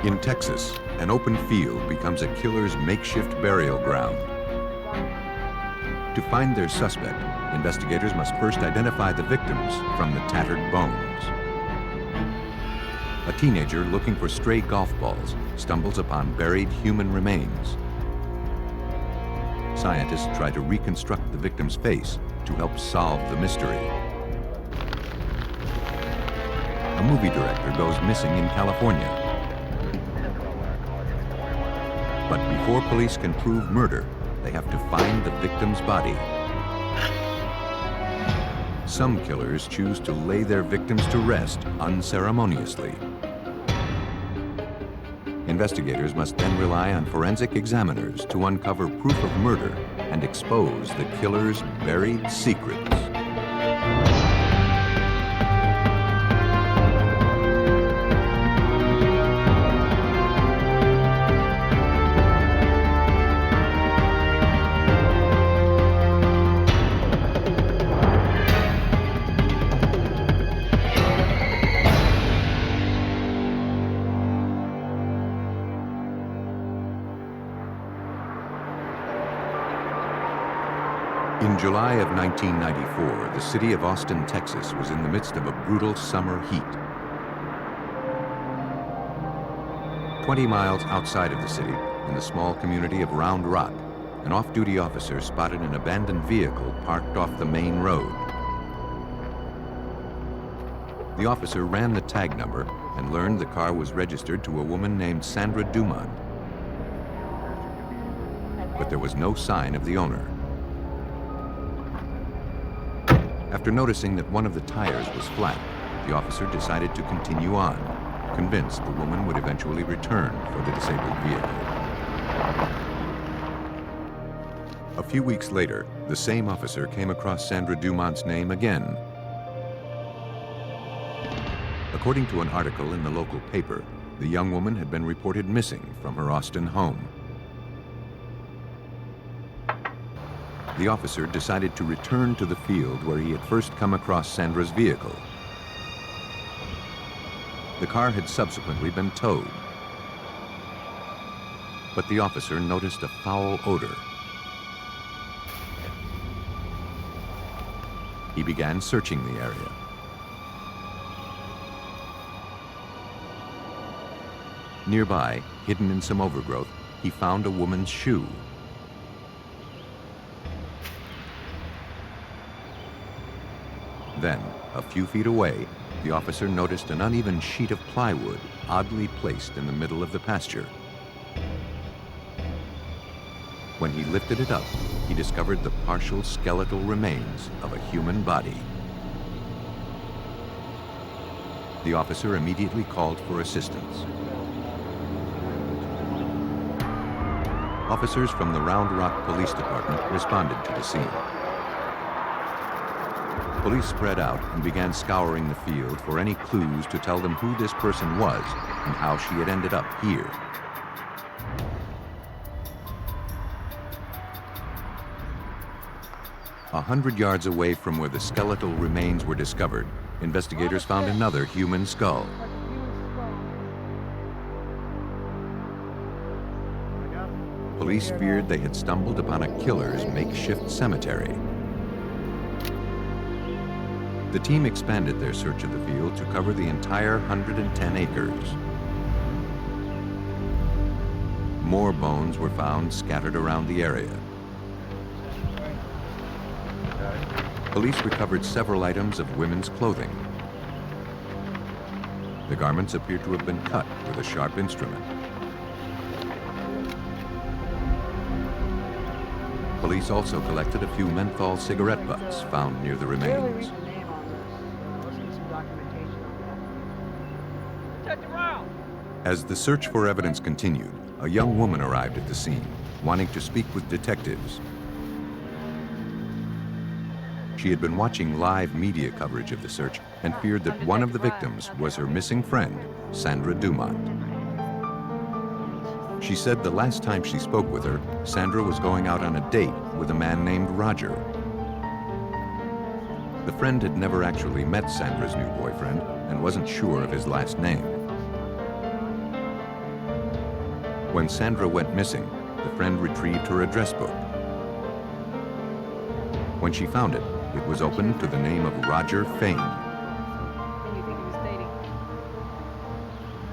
In Texas, an open field becomes a killer's makeshift burial ground. To find their suspect, investigators must first identify the victims from the tattered bones. A teenager looking for stray golf balls stumbles upon buried human remains. Scientists try to reconstruct the victim's face to help solve the mystery. A movie director goes missing in California. But before police can prove murder, they have to find the victim's body. Some killers choose to lay their victims to rest unceremoniously. Investigators must then rely on forensic examiners to uncover proof of murder and expose the killer's buried secrets. In July of 1994, the city of Austin, Texas was in the midst of a brutal summer heat. 20 miles outside of the city, in the small community of Round Rock, an off-duty officer spotted an abandoned vehicle parked off the main road. The officer ran the tag number and learned the car was registered to a woman named Sandra Dumont. But there was no sign of the owner. After noticing that one of the tires was flat, the officer decided to continue on, convinced the woman would eventually return for the disabled vehicle. A few weeks later, the same officer came across Sandra Dumont's name again. According to an article in the local paper, the young woman had been reported missing from her Austin home. The officer decided to return to the field where he had first come across Sandra's vehicle. The car had subsequently been towed. But the officer noticed a foul odor. He began searching the area. Nearby, hidden in some overgrowth, he found a woman's shoe. Then, a few feet away, the officer noticed an uneven sheet of plywood oddly placed in the middle of the pasture. When he lifted it up, he discovered the partial skeletal remains of a human body. The officer immediately called for assistance. Officers from the Round Rock Police Department responded to the scene. Police spread out and began scouring the field for any clues to tell them who this person was and how she had ended up here. A 100 yards away from where the skeletal remains were discovered, investigators found another human skull. Police feared they had stumbled upon a killer's makeshift cemetery. The team expanded their search of the field to cover the entire 110 acres. More bones were found scattered around the area. Police recovered several items of women's clothing. The garments appeared to have been cut with a sharp instrument. Police also collected a few menthol cigarette butts found near the remains. As the search for evidence continued, a young woman arrived at the scene, wanting to speak with detectives. She had been watching live media coverage of the search and feared that one of the victims was her missing friend, Sandra Dumont. She said the last time she spoke with her, Sandra was going out on a date with a man named Roger. The friend had never actually met Sandra's new boyfriend and wasn't sure of his last name. When Sandra went missing, the friend retrieved her address book. When she found it, it was open to the name of Roger Fain. When you think he was dating.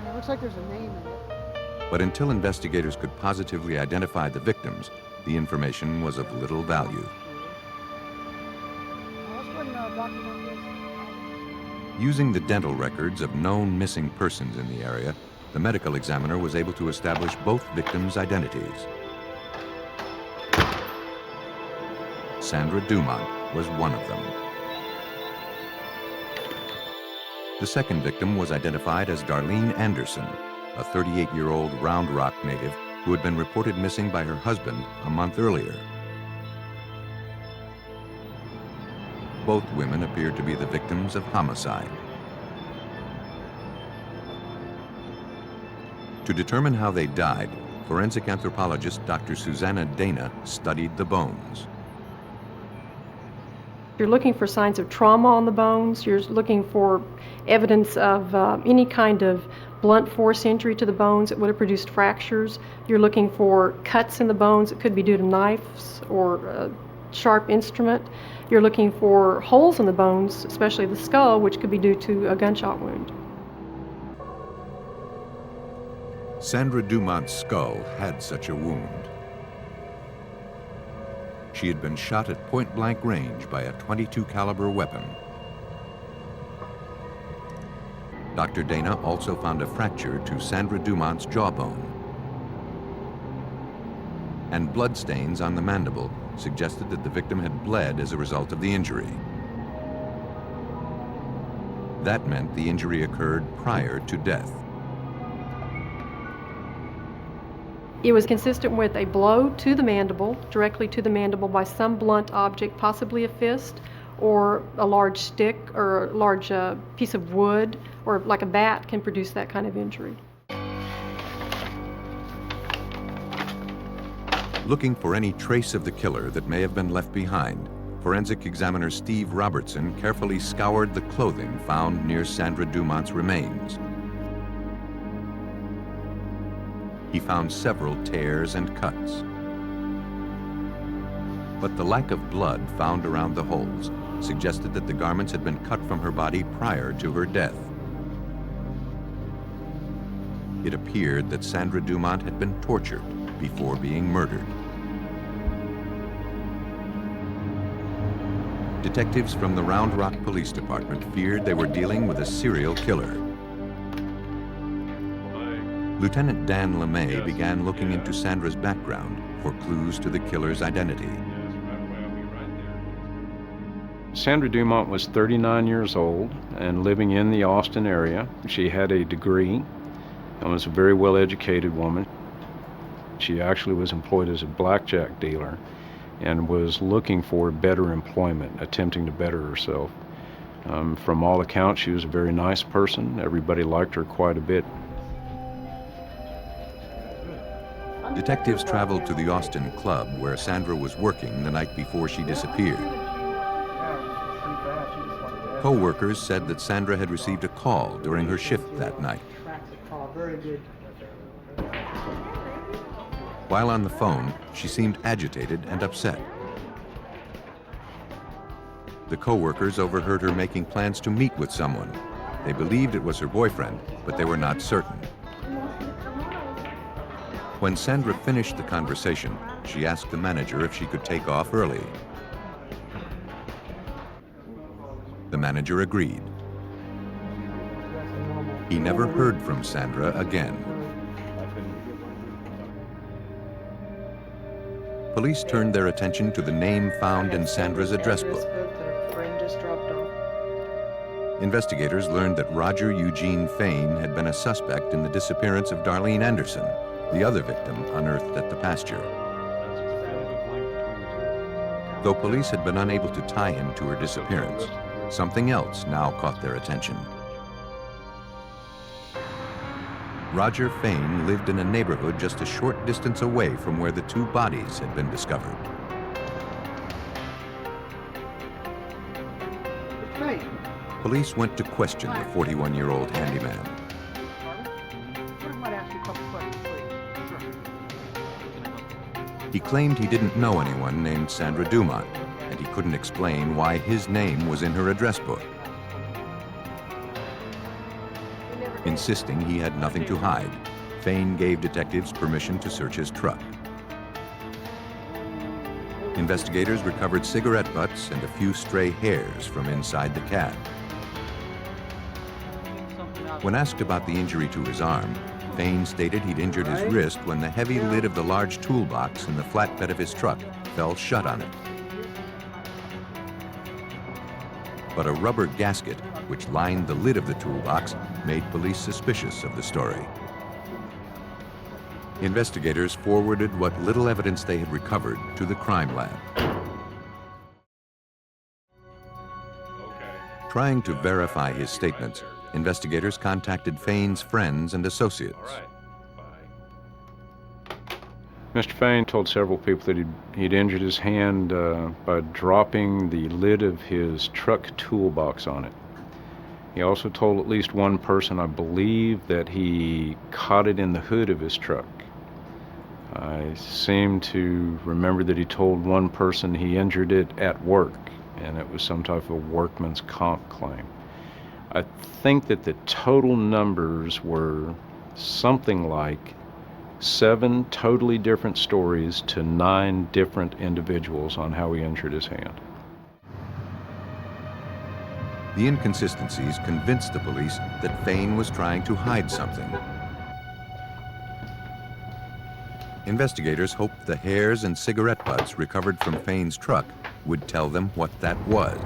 It looks like there's a name in it. But until investigators could positively identify the victims, the information was of little value. Using the dental records of known missing persons in the area, the medical examiner was able to establish both victims' identities. Sandra Dumont was one of them. The second victim was identified as Darlene Anderson, a 38-year-old Round Rock native who had been reported missing by her husband a month earlier. Both women appeared to be the victims of homicide. To determine how they died, forensic anthropologist Dr. Susanna Dana studied the bones. You're looking for signs of trauma on the bones. You're looking for evidence of any kind of blunt force injury to the bones that would have produced fractures. You're looking for cuts in the bones that could be due to knives or a sharp instrument. You're looking for holes in the bones, especially the skull, which could be due to a gunshot wound. Sandra Dumont's skull had such a wound. She had been shot at point-blank range by a .22 caliber weapon. Dr. Dana also found a fracture to Sandra Dumont's jawbone. And blood stains on the mandible suggested that the victim had bled as a result of the injury. That meant the injury occurred prior to death. It was consistent with a blow to the mandible, directly to the mandible by some blunt object, possibly a fist or a large stick or a large piece of wood, or like a bat can produce that kind of injury. Looking for any trace of the killer that may have been left behind, forensic examiner Steve Robertson carefully scoured the clothing found near Sandra Dumont's remains. He found several tears and cuts. But the lack of blood found around the holes suggested that the garments had been cut from her body prior to her death. It appeared that Sandra Dumont had been tortured before being murdered. Detectives from the Round Rock Police Department feared they were dealing with a serial killer. Lieutenant Dan LeMay began looking into Sandra's background for clues to the killer's identity. Sandra Dumont was 39 years old and living in the Austin area. She had a degree and was a very well-educated woman. She actually was employed as a blackjack dealer and was looking for better employment, attempting to better herself. From all accounts, she was a very nice person. Everybody liked her quite a bit. Detectives traveled to the Austin club where Sandra was working the night before she disappeared. Co-workers said that Sandra had received a call during her shift that night. While on the phone, she seemed agitated and upset. The co-workers overheard her making plans to meet with someone. They believed it was her boyfriend, but they were not certain. When Sandra finished the conversation, she asked the manager if she could take off early. The manager agreed. He never heard from Sandra again. Police turned their attention to the name found in Sandra's address book. Investigators learned that Roger Eugene Fain had been a suspect in the disappearance of Darlene Anderson, the other victim unearthed at the pasture. Though police had been unable to tie him to her disappearance, something else now caught their attention. Roger Fain lived in a neighborhood just a short distance away from where the two bodies had been discovered. Police went to question the 41-year-old handyman. He claimed he didn't know anyone named Sandra Dumont, and he couldn't explain why his name was in her address book. Insisting he had nothing to hide, Fain gave detectives permission to search his truck. Investigators recovered cigarette butts and a few stray hairs from inside the cab. When asked about the injury to his arm, Fain stated he'd injured his wrist when the heavy lid of the large toolbox in the flatbed of his truck fell shut on it. But a rubber gasket, which lined the lid of the toolbox, made police suspicious of the story. Investigators forwarded what little evidence they had recovered to the crime lab. Trying to verify his statements, investigators contacted Fain's friends and associates. Mr. Fain told several people that he'd injured his hand by dropping the lid of his truck toolbox on it. He also told at least one person, I believe, that he caught it in the hood of his truck. I seem to remember that he told one person he injured it at work, and it was some type of workman's comp claim. I think that the total numbers were something like 7 totally different stories to 9 different individuals on how he injured his hand. The inconsistencies convinced the police that Fain was trying to hide something. Investigators hoped the hairs and cigarette butts recovered from Fain's truck would tell them what that was.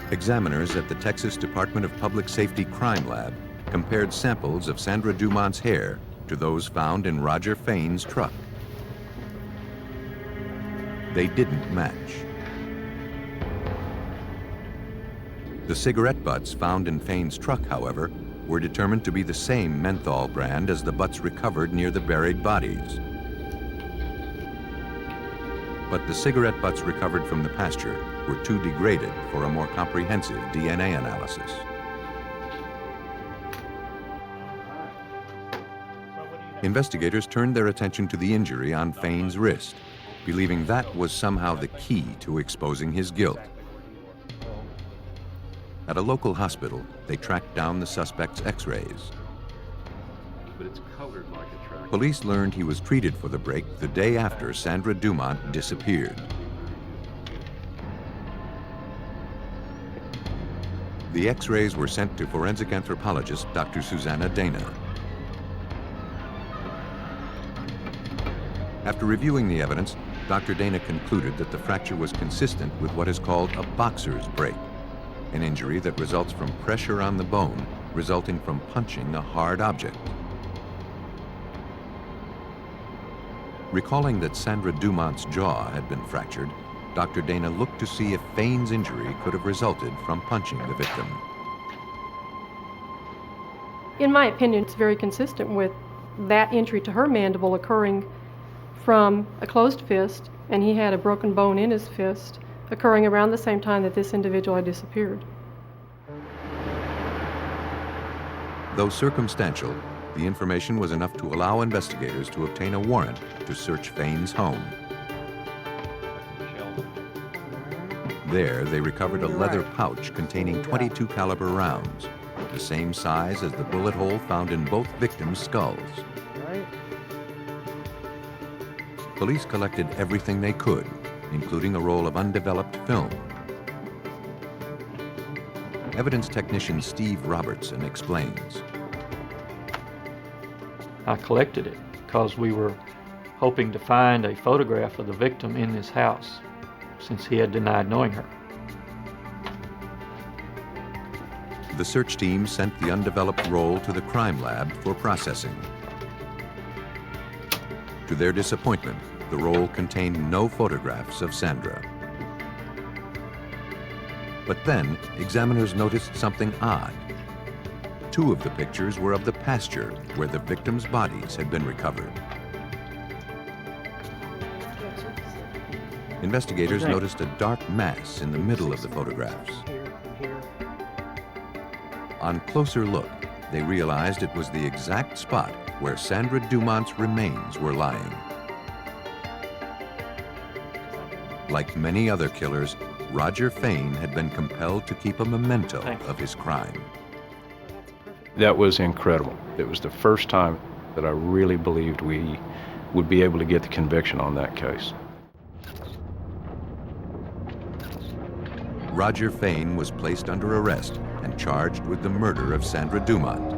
Examiners at the Texas Department of Public Safety Crime Lab compared samples of Sandra Dumont's hair to those found in Roger Fain's truck. They didn't match. The cigarette butts found in Fain's truck, however, were determined to be the same menthol brand as the butts recovered near the buried bodies. But the cigarette butts recovered from the pasture were too degraded for a more comprehensive DNA analysis. Investigators turned their attention to the injury on Fain's wrist, believing that was somehow the key to exposing his guilt. At a local hospital, they tracked down the suspect's x-rays. But it's colored like a track. Police learned he was treated for the break the day after Sandra Dumont disappeared. The x-rays were sent to forensic anthropologist Dr. Susanna Dana. After reviewing the evidence, Dr. Dana concluded that the fracture was consistent with what is called a boxer's break, an injury that results from pressure on the bone resulting from punching a hard object. Recalling that Sandra Dumont's jaw had been fractured, Dr. Dana looked to see if Fain's injury could have resulted from punching the victim. In my opinion, it's very consistent with that injury to her mandible occurring from a closed fist, and he had a broken bone in his fist, occurring around the same time that this individual had disappeared. Though circumstantial, the information was enough to allow investigators to obtain a warrant to search Fain's home. There, they recovered a leather pouch containing .22 caliber rounds, the same size as the bullet hole found in both victims' skulls. Police collected everything they could, including a roll of undeveloped film. Evidence technician Steve Robertson explains. I collected it because we were hoping to find a photograph of the victim in this house, since he had denied knowing her. The search team sent the undeveloped roll to the crime lab for processing. To their disappointment, the roll contained no photographs of Sandra. But then, examiners noticed something odd. 2 of the pictures were of the pasture where the victims' bodies had been recovered. Investigators noticed a dark mass in the middle of the photographs. On closer look, they realized it was the exact spot where Sandra Dumont's remains were lying. Like many other killers, Roger Fain had been compelled to keep a memento of his crime. That was incredible. It was the first time that I really believed we would be able to get the conviction on that case. Roger Fain was placed under arrest and charged with the murder of Sandra Dumont.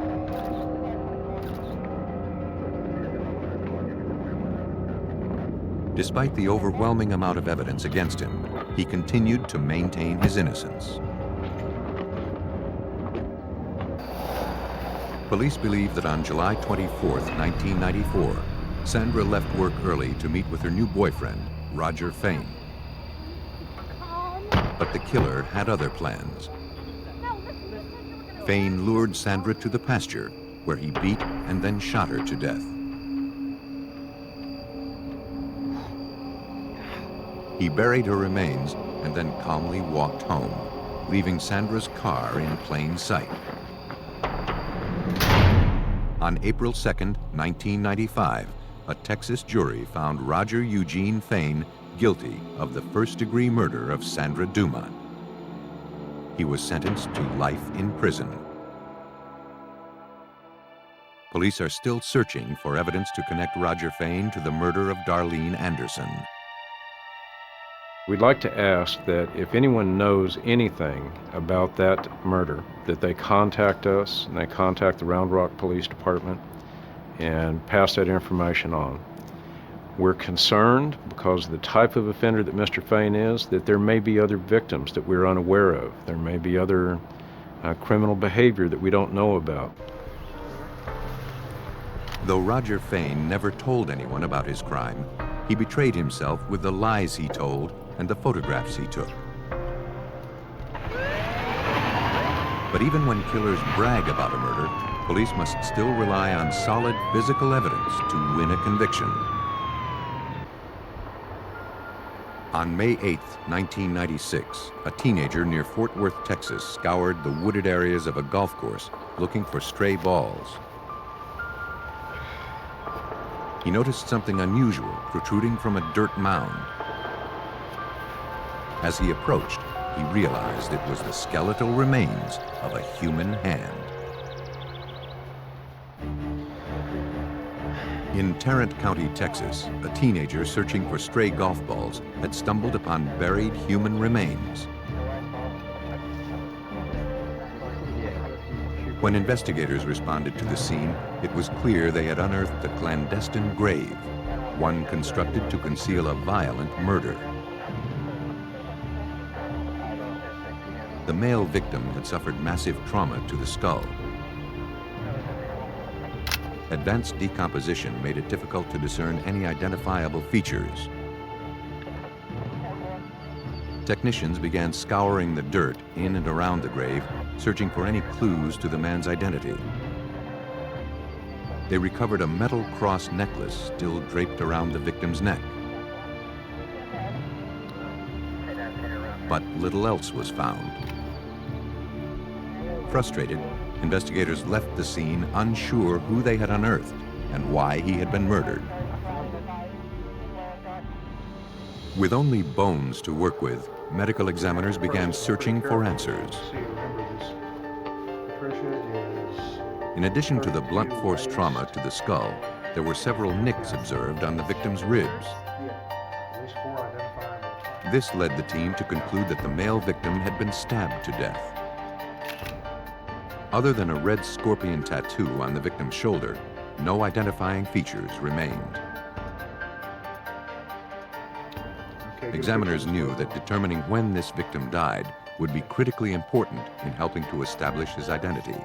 Despite the overwhelming amount of evidence against him, he continued to maintain his innocence. Police believe that on July 24, 1994, Sandra left work early to meet with her new boyfriend, Roger Fain. But the killer had other plans. Fain lured Sandra to the pasture, where he beat and then shot her to death. He buried her remains and then calmly walked home, leaving Sandra's car in plain sight. On April 2, 1995, a Texas jury found Roger Eugene Fain guilty of the first-degree murder of Sandra Dumont. He was sentenced to life in prison. Police are still searching for evidence to connect Roger Fain to the murder of Darlene Anderson. We'd like to ask that if anyone knows anything about that murder, that they contact us and they contact the Round Rock Police Department and pass that information on. We're concerned, because of the type of offender that Mr. Fain is, that there may be other victims that we're unaware of. There may be other criminal behavior that we don't know about. Though Roger Fain never told anyone about his crime, he betrayed himself with the lies he told and the photographs he took. But even when killers brag about a murder, police must still rely on solid physical evidence to win a conviction. On May 8, 1996, a teenager near Fort Worth, Texas, scoured the wooded areas of a golf course looking for stray balls. He noticed something unusual protruding from a dirt mound. As he approached, he realized it was the skeletal remains of a human hand. In Tarrant County, Texas, a teenager searching for stray golf balls had stumbled upon buried human remains. When investigators responded to the scene, it was clear they had unearthed a clandestine grave, one constructed to conceal a violent murder. The male victim had suffered massive trauma to the skull. Advanced decomposition made it difficult to discern any identifiable features. Technicians began scouring the dirt in and around the grave, searching for any clues to the man's identity. They recovered a metal cross necklace still draped around the victim's neck. But little else was found. Frustrated, investigators left the scene unsure who they had unearthed and why he had been murdered. With only bones to work with, medical examiners began searching for answers. In addition to the blunt force trauma to the skull, there were several nicks observed on the victim's ribs. This led the team to conclude that the male victim had been stabbed to death. Other than a red scorpion tattoo on the victim's shoulder, no identifying features remained. Examiners knew that determining when this victim died would be critically important in helping to establish his identity.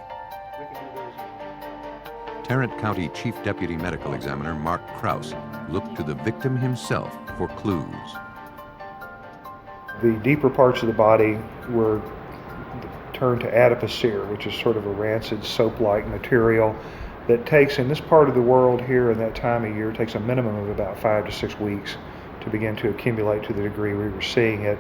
Tarrant County Chief Deputy Medical Examiner Mark Krause looked to the victim himself for clues. The deeper parts of the body were turned to adipocere, which is sort of a rancid soap-like material that takes, in this part of the world here in that time of year, takes a minimum of about 5 to 6 weeks to begin to accumulate to the degree we were seeing it.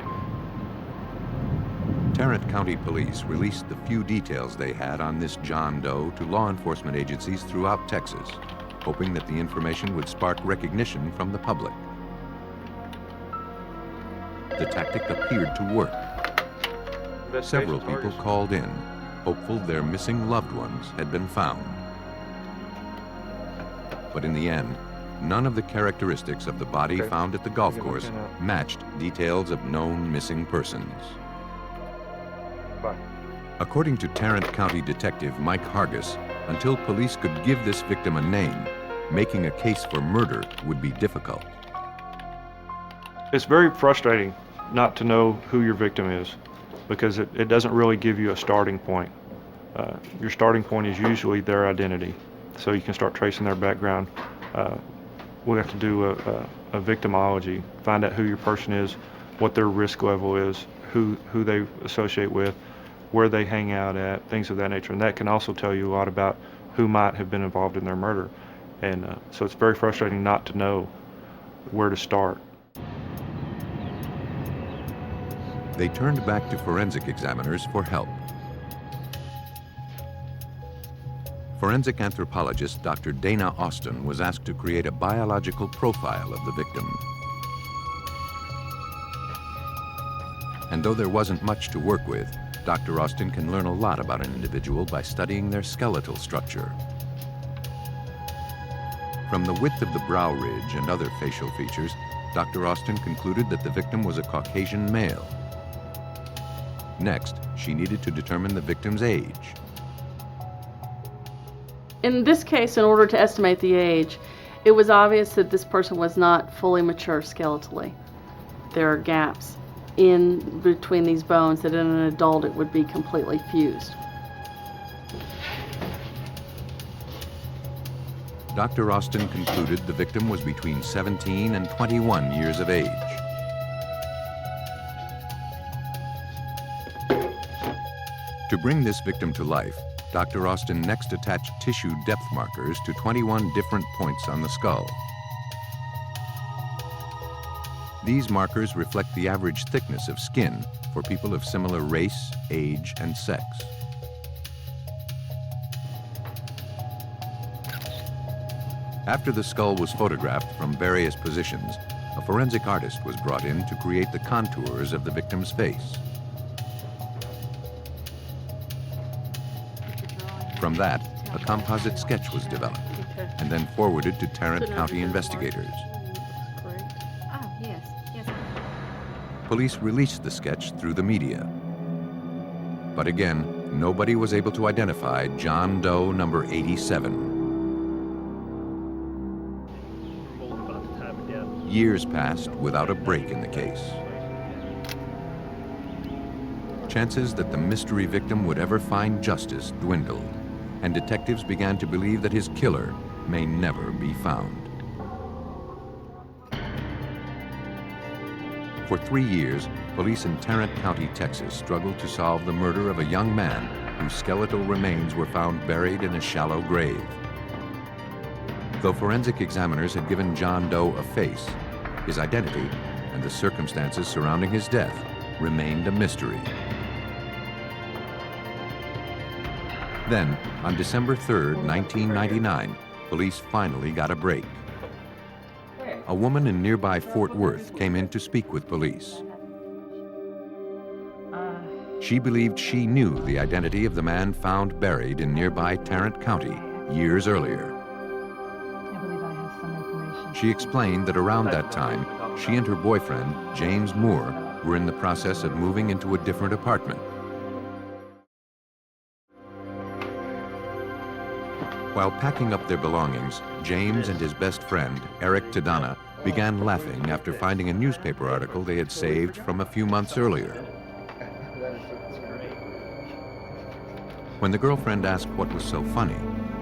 Tarrant County Police released the few details they had on this John Doe to law enforcement agencies throughout Texas. hoping that the information would spark recognition from the public. The tactic appeared to work. Several people called in, hopeful their missing loved ones had been found. But in the end, none of the characteristics of the body found at the golf course matched details of known missing persons. According to Tarrant County Detective Mike Hargis, until police could give this victim a name, making a case for murder would be difficult. It's very frustrating not to know who your victim is, because it doesn't really give you a starting point. Your starting point is usually their identity, so you can start tracing their background. We have to do a victimology, find out who your person is, what their risk level is, who they associate with, where they hang out at, things of that nature. And that can also tell you a lot about who might have been involved in their murder. And so it's very frustrating not to know where to start. They turned back to forensic examiners for help. Forensic anthropologist Dr. Dana Austin was asked to create a biological profile of the victim. And though there wasn't much to work with, Dr. Austin can learn a lot about an individual by studying their skeletal structure. From the width of the brow ridge and other facial features, Dr. Austin concluded that the victim was a Caucasian male. Next, she needed to determine the victim's age. In this case, in order to estimate the age, it was obvious that this person was not fully mature skeletally. There are gaps in between these bones that in an adult it would be completely fused. Dr. Austin concluded the victim was between 17 and 21 years of age. To bring this victim to life, Dr. Austin next attached tissue depth markers to 21 different points on the skull. These markers reflect the average thickness of skin for people of similar race, age, and sex. After the skull was photographed from various positions, a forensic artist was brought in to create the contours of the victim's face. From that, a composite sketch was developed and then forwarded to Tarrant County investigators. Oh, yes, yes. Police released the sketch through the media. But again, nobody was able to identify John Doe number 87. Years passed without a break in the case. Chances that the mystery victim would ever find justice dwindled, and detectives began to believe that his killer may never be found. For 3 years, police in Tarrant County, Texas, struggled to solve the murder of a young man whose skeletal remains were found buried in a shallow grave. Though forensic examiners had given John Doe a face, his identity and the circumstances surrounding his death remained a mystery. Then, on December 3rd, 1999, police finally got a break. A woman in nearby Fort Worth came in to speak with police. She believed she knew the identity of the man found buried in nearby Tarrant County years earlier. She explained that around that time, she and her boyfriend, James Moore, were in the process of moving into a different apartment. While packing up their belongings, James and his best friend, Eric Tadana, began laughing after finding a newspaper article they had saved from a few months earlier. When the girlfriend asked what was so funny,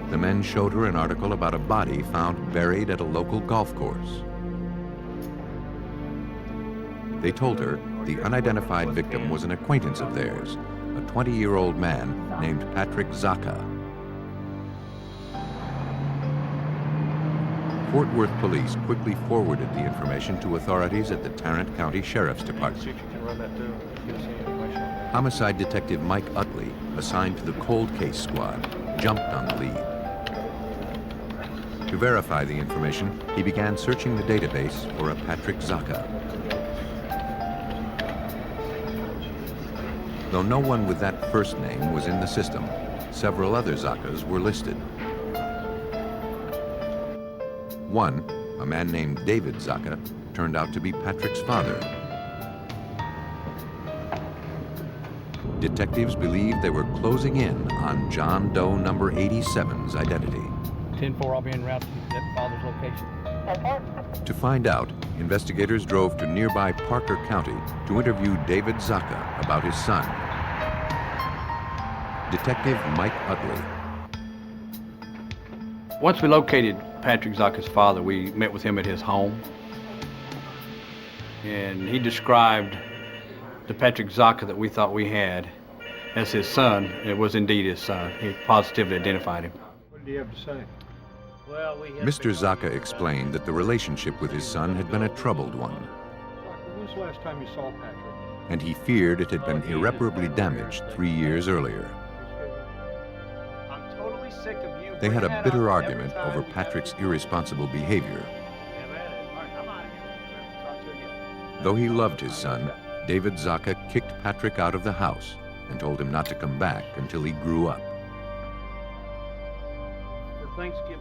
the men showed her an article about a body found buried at a local golf course. They told her the unidentified victim was an acquaintance of theirs, a 20-year-old man named Patrick Zaka. Fort Worth police quickly forwarded the information to authorities at the Tarrant County Sheriff's Department. Homicide detective Mike Utley, assigned to the cold case squad, jumped on the lead. To verify the information, he began searching the database for a Patrick Zaka. Though no one with that first name was in the system, several other Zakas were listed. One, a man named David Zaka, turned out to be Patrick's father. Detectives believed they were closing in on John Doe number 87's identity. 10-4, I'll be en route to that father's location. To find out, investigators drove to nearby Parker County to interview David Zaka about his son. Detective Mike Utley. Once we located Patrick Zaka's father, we met with him at his home. And he described the Patrick Zaka that we thought we had as his son. It was indeed his son. He positively identified him. What did he have to say? Mr. Zaka explained that the relationship with his son had been a troubled one, When was the last time you saw Patrick? and he feared it had been irreparably damaged 3 years earlier. They had a bitter argument over Patrick's irresponsible behavior. Though he loved his son, David Zaka kicked Patrick out of the house and told him not to come back until he grew up.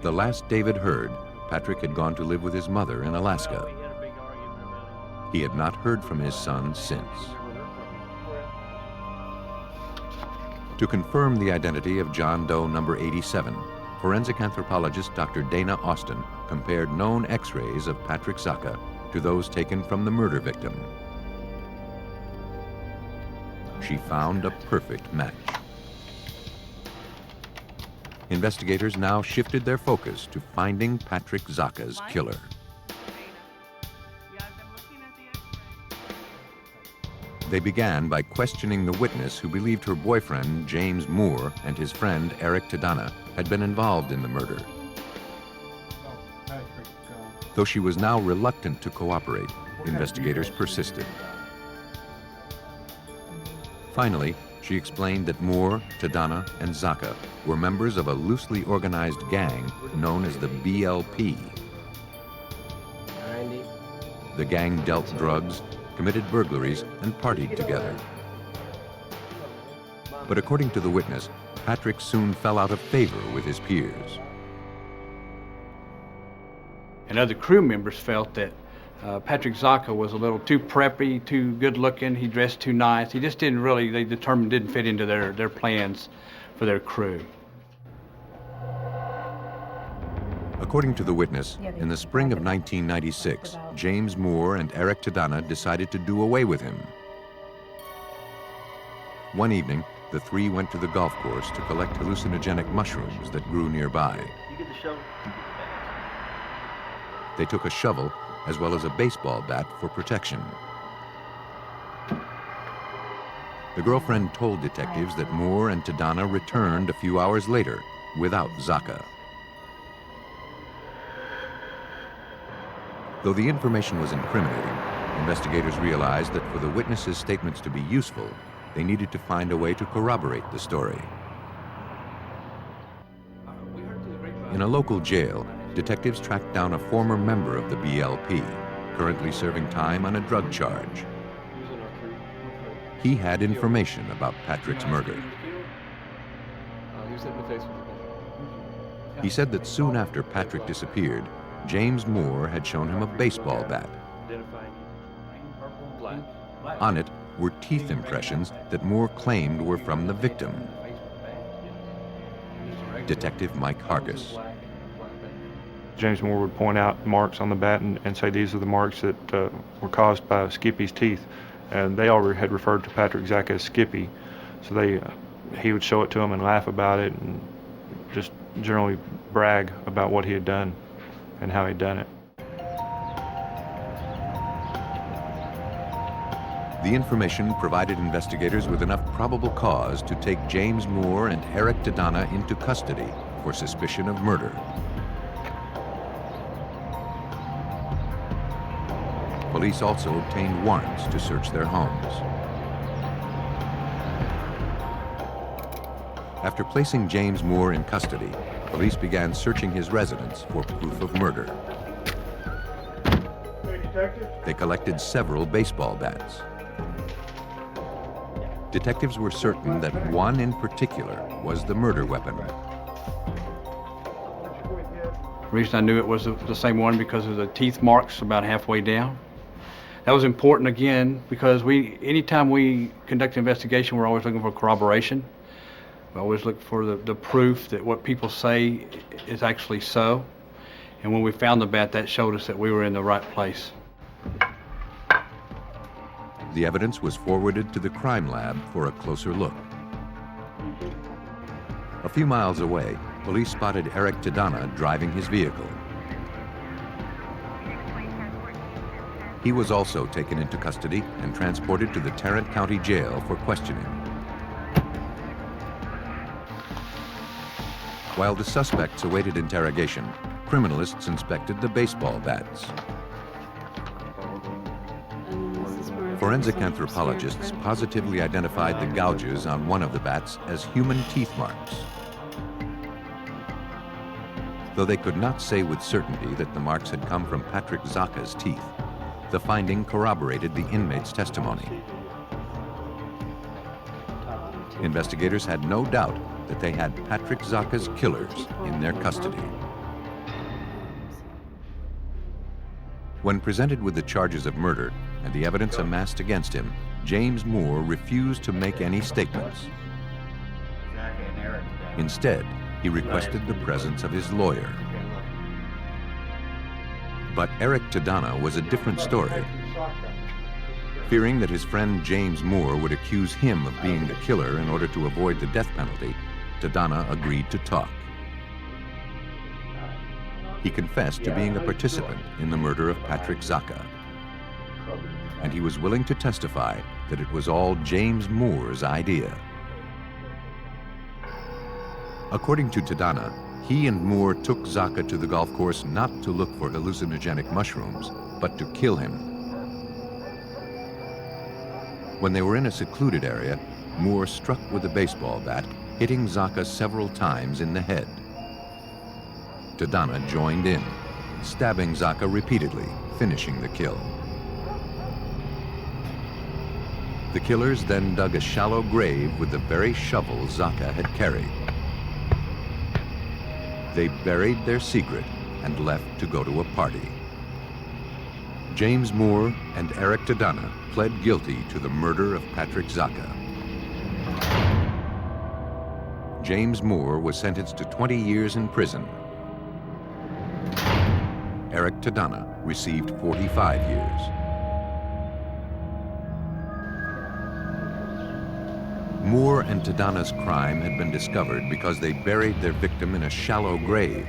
The last David heard, Patrick had gone to live with his mother in Alaska. He had not heard from his son since. To confirm the identity of John Doe number 87, forensic anthropologist Dr. Dana Austin compared known X-rays of Patrick Zaka to those taken from the murder victim. She found a perfect match. Investigators now shifted their focus to finding Patrick Zaka's killer. They began by questioning the witness who believed her boyfriend, James Moore, and his friend, Eric Tadana, had been involved in the murder. Though she was now reluctant to cooperate, investigators persisted. Finally, she explained that Moore, Tadana, and Zaka were members of a loosely organized gang known as the BLP. The gang dealt drugs, committed burglaries, and partied together. But according to the witness, Patrick soon fell out of favor with his peers. And other crew members felt that Patrick Zaka was a little too preppy, too good looking. He dressed too nice. He just didn't really, they determined, didn't fit into their plans for their crew. According to the witness, in the spring of 1996, James Moore and Eric Tadana decided to do away with him. One evening, the three went to the golf course to collect hallucinogenic mushrooms that grew nearby. They took a shovel as well as a baseball bat for protection. The girlfriend told detectives that Moore and Tadana returned a few hours later without Zaka. Though the information was incriminating, investigators realized that for the witnesses' statements to be useful, they needed to find a way to corroborate the story. In a local jail, detectives tracked down a former member of the BLP, currently serving time on a drug charge. He had information about Patrick's murder. He said that soon after Patrick disappeared, James Moore had shown him a baseball bat. On it were teeth impressions that Moore claimed were from the victim. Detective Mike Hargis. James Moore would point out marks on the bat and say these are the marks that were caused by Skippy's teeth. And they all had referred to Patrick Zaka as Skippy. So he would show it to them and laugh about it and just generally brag about what he had done and how he'd done it. The information provided investigators with enough probable cause to take James Moore and Eric Tadana into custody for suspicion of murder. Police also obtained warrants to search their homes. After placing James Moore in custody, police began searching his residence for proof of murder. Hey, detective. They collected several baseball bats. Detectives were certain that one in particular was the murder weapon. The reason I knew it was the same one because of the teeth marks about halfway down. That was important again because anytime we conduct an investigation, we're always looking for corroboration. We always look for the proof that what people say is actually so. And when we found the bat, that showed us that we were in the right place. The evidence was forwarded to the crime lab for a closer look. A few miles away, police spotted Eric Tadana driving his vehicle. He was also taken into custody and transported to the Tarrant County Jail for questioning. While the suspects awaited interrogation, criminalists inspected the baseball bats. Forensic anthropologists positively identified the gouges on one of the bats as human teeth marks. Though they could not say with certainty that the marks had come from Patrick Zaka's teeth, the finding corroborated the inmate's testimony. Investigators had no doubt that they had Patrick Zaka's killers in their custody. When presented with the charges of murder and the evidence amassed against him, James Moore refused to make any statements. Instead, he requested the presence of his lawyer. But Eric Tadana was a different story. Fearing that his friend James Moore would accuse him of being the killer in order to avoid the death penalty, Tadana agreed to talk. He confessed to being a participant in the murder of Patrick Zaka, and he was willing to testify that it was all James Moore's idea. According to Tadana, he and Moore took Zaka to the golf course not to look for hallucinogenic mushrooms, but to kill him. When they were in a secluded area, Moore struck with a baseball bat, hitting Zaka several times in the head. Tadana joined in, stabbing Zaka repeatedly, finishing the kill. The killers then dug a shallow grave with the very shovel Zaka had carried. They buried their secret and left to go to a party. James Moore and Eric Tadana pled guilty to the murder of Patrick Zaka. James Moore was sentenced to 20 years in prison. Eric Tadana received 45 years. Moore and Tadana's crime had been discovered because they buried their victim in a shallow grave.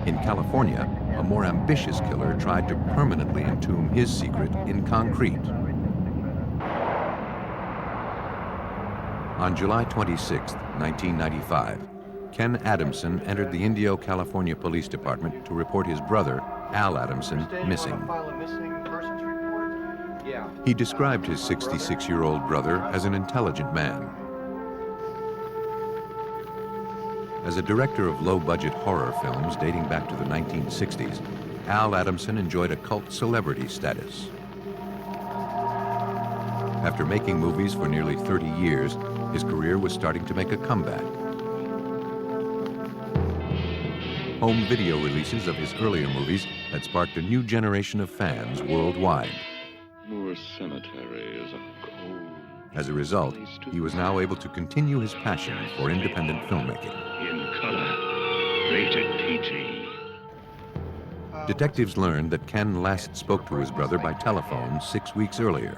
In California, a more ambitious killer tried to permanently entomb his secret in concrete. On July 26, 1995, Ken Adamson entered the Indio, California Police Department to report his brother, Al Adamson, missing. He described his 66-year-old brother as an intelligent man. As a director of low-budget horror films dating back to the 1960s, Al Adamson enjoyed a cult celebrity status. After making movies for nearly 30 years, his career was starting to make a comeback. Home video releases of his earlier movies had sparked a new generation of fans worldwide. Moore Cemetery is a cold. As a result, he was now able to continue his passion for independent filmmaking. In color, rated PG. Detectives learned that Ken last spoke to his brother by telephone 6 weeks earlier.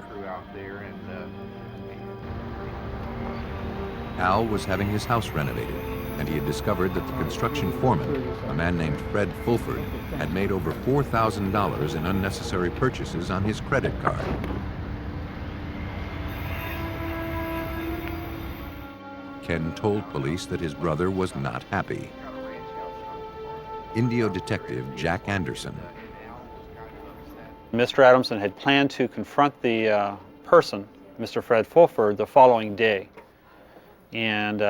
Al was having his house renovated, and he had discovered that the construction foreman, a man named Fred Fulford, had made over $4,000 in unnecessary purchases on his credit card. Ken told police that his brother was not happy. Indio detective Jack Anderson. Mr. Adamson had planned to confront the person, Mr. Fred Fulford, the following day. And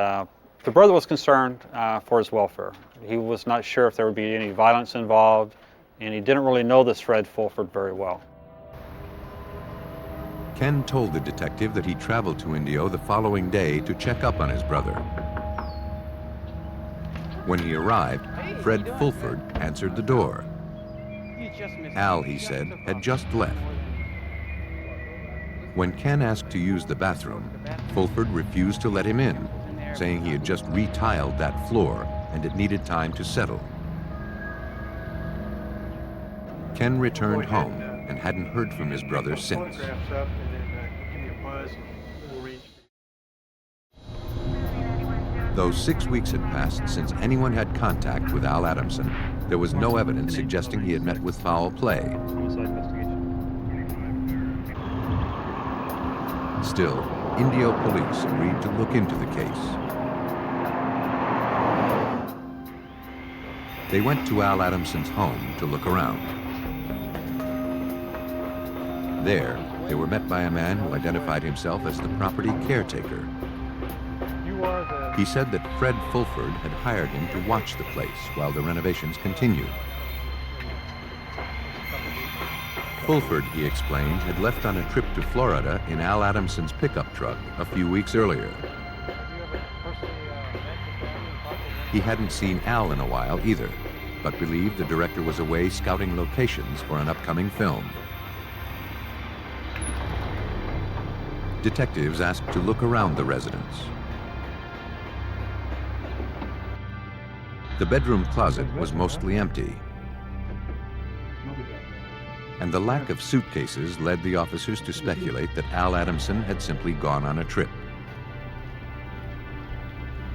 The brother was concerned for his welfare. He was not sure if there would be any violence involved, and he didn't really know this Fred Fulford very well. Ken told the detective that he traveled to Indio the following day to check up on his brother. When he arrived, Fred Fulford answered the door. Al, he said, had just left. When Ken asked to use the bathroom, Fulford refused to let him in, saying he had just retiled that floor and it needed time to settle. Ken returned home and hadn't heard from his brother since. Though 6 weeks had passed since anyone had contact with Al Adamson, there was no evidence suggesting he had met with foul play. Still, Indio police agreed to look into the case. They went to Al Adamson's home to look around. There, they were met by a man who identified himself as the property caretaker. He said that Fred Fulford had hired him to watch the place while the renovations continued. Fulford, he explained, had left on a trip to Florida in Al Adamson's pickup truck a few weeks earlier. He hadn't seen Al in a while either, but believed the director was away scouting locations for an upcoming film. Detectives asked to look around the residence. The bedroom closet was mostly empty, and the lack of suitcases led the officers to speculate that Al Adamson had simply gone on a trip.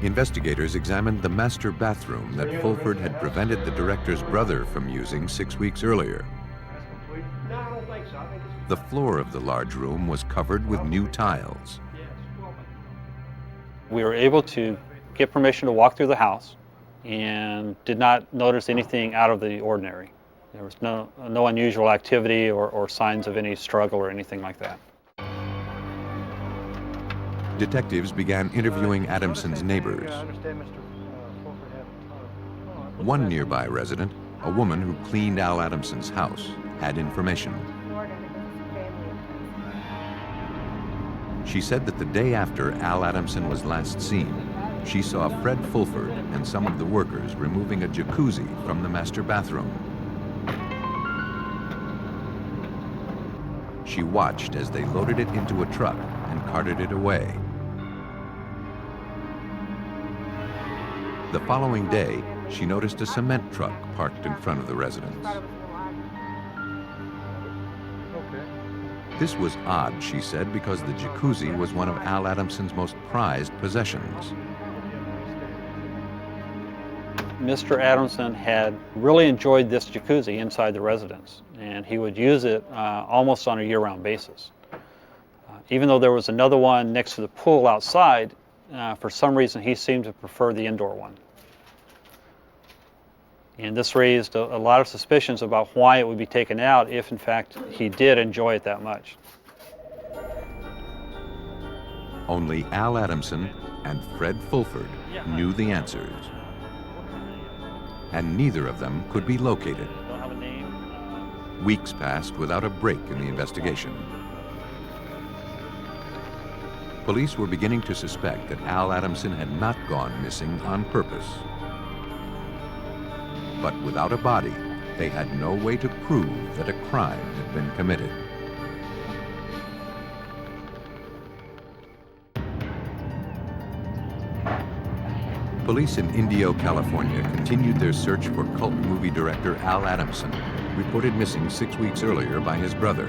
Investigators examined the master bathroom that Fulford had prevented the director's brother from using 6 weeks earlier. The floor of the large room was covered with new tiles. We were able to get permission to walk through the house and did not notice anything out of the ordinary. There was no unusual activity or signs of any struggle or anything like that. Detectives began interviewing Adamson's neighbors. One nearby resident, a woman who cleaned Al Adamson's house, had information. She said that the day after Al Adamson was last seen, she saw Fred Fulford and some of the workers removing a jacuzzi from the master bathroom. She watched as they loaded it into a truck and carted it away. The following day, she noticed a cement truck parked in front of the residence. This was odd, she said, because the jacuzzi was one of Al Adamson's most prized possessions. Mr. Adamson had really enjoyed this jacuzzi inside the residence, and he would use it almost on a year-round basis. Even though there was another one next to the pool outside, for some reason he seemed to prefer the indoor one. And this raised a lot of suspicions about why it would be taken out if, in fact, he did enjoy it that much. Only Al Adamson and Fred Fulford knew the answers, and neither of them could be located. Don't have a name. Weeks passed without a break in the investigation. Police were beginning to suspect that Al Adamson had not gone missing on purpose. But without a body, they had no way to prove that a crime had been committed. Police in Indio, California continued their search for cult movie director Al Adamson, reported missing 6 weeks earlier by his brother.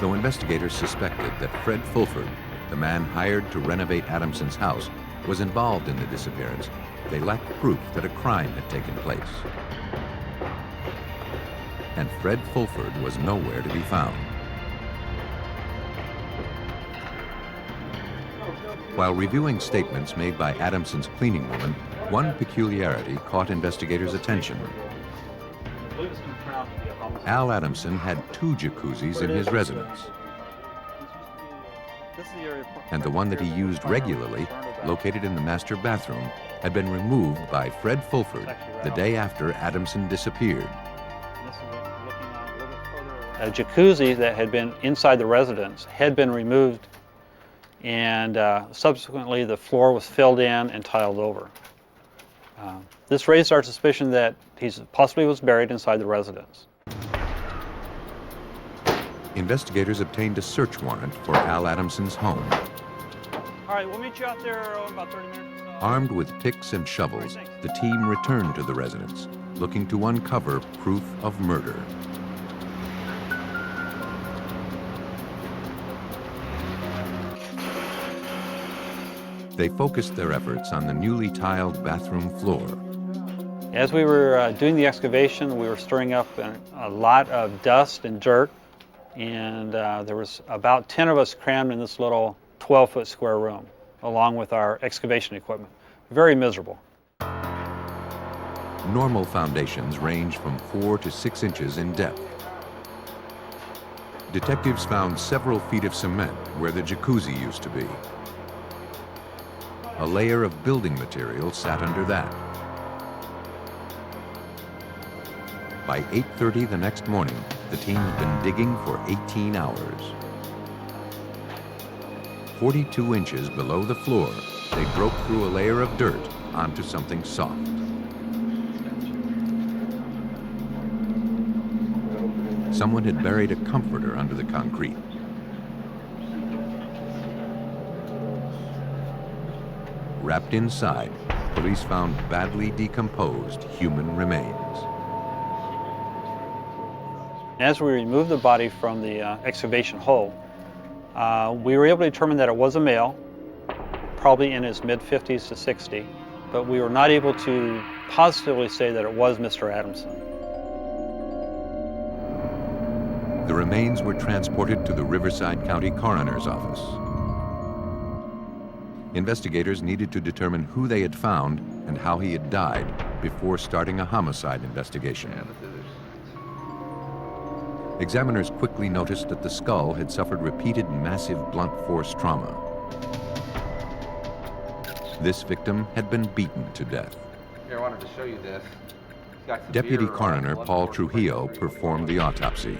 Though investigators suspected that Fred Fulford, the man hired to renovate Adamson's house, was involved in the disappearance, they lacked proof that a crime had taken place. And Fred Fulford was nowhere to be found. While reviewing statements made by Adamson's cleaning woman, one peculiarity caught investigators' attention. Al Adamson had 2 jacuzzis in his residence. and the one that he used regularly, located in the master bathroom, had been removed by Fred Fulford the day after Adamson disappeared. A jacuzzi that had been inside the residence had been removed, and subsequently the floor was filled in and tiled over. This raised our suspicion that he possibly was buried inside the residence. Investigators obtained a search warrant for Al Adamson's home. All right, we'll meet you out there in about 30 minutes. Armed with picks and shovels, the team returned to the residence, looking to uncover proof of murder. They focused their efforts on the newly tiled bathroom floor. As we were doing the excavation, we were stirring up a lot of dust and dirt, and there was about 10 of us crammed in this little 12-foot square room, along with our excavation equipment. Very miserable. Normal foundations range from 4 to 6 inches in depth. Detectives found several feet of cement where the jacuzzi used to be. A layer of building material sat under that. By 8:30 the next morning, the team had been digging for 18 hours. 42 inches below the floor, they broke through a layer of dirt onto something soft. Someone had buried a comforter under the concrete. Wrapped inside, police found badly decomposed human remains. As we removed the body from the excavation hole, we were able to determine that it was a male, probably in his mid-50s to 60, but we were not able to positively say that it was Mr. Adamson. The remains were transported to the Riverside County Coroner's Office. Investigators needed to determine who they had found and how he had died before starting a homicide investigation. Examiners quickly noticed that the skull had suffered repeated massive blunt force trauma. This victim had been beaten to death. Here, I wanted to show you this. Deputy Coroner Paul Trujillo performed the autopsy.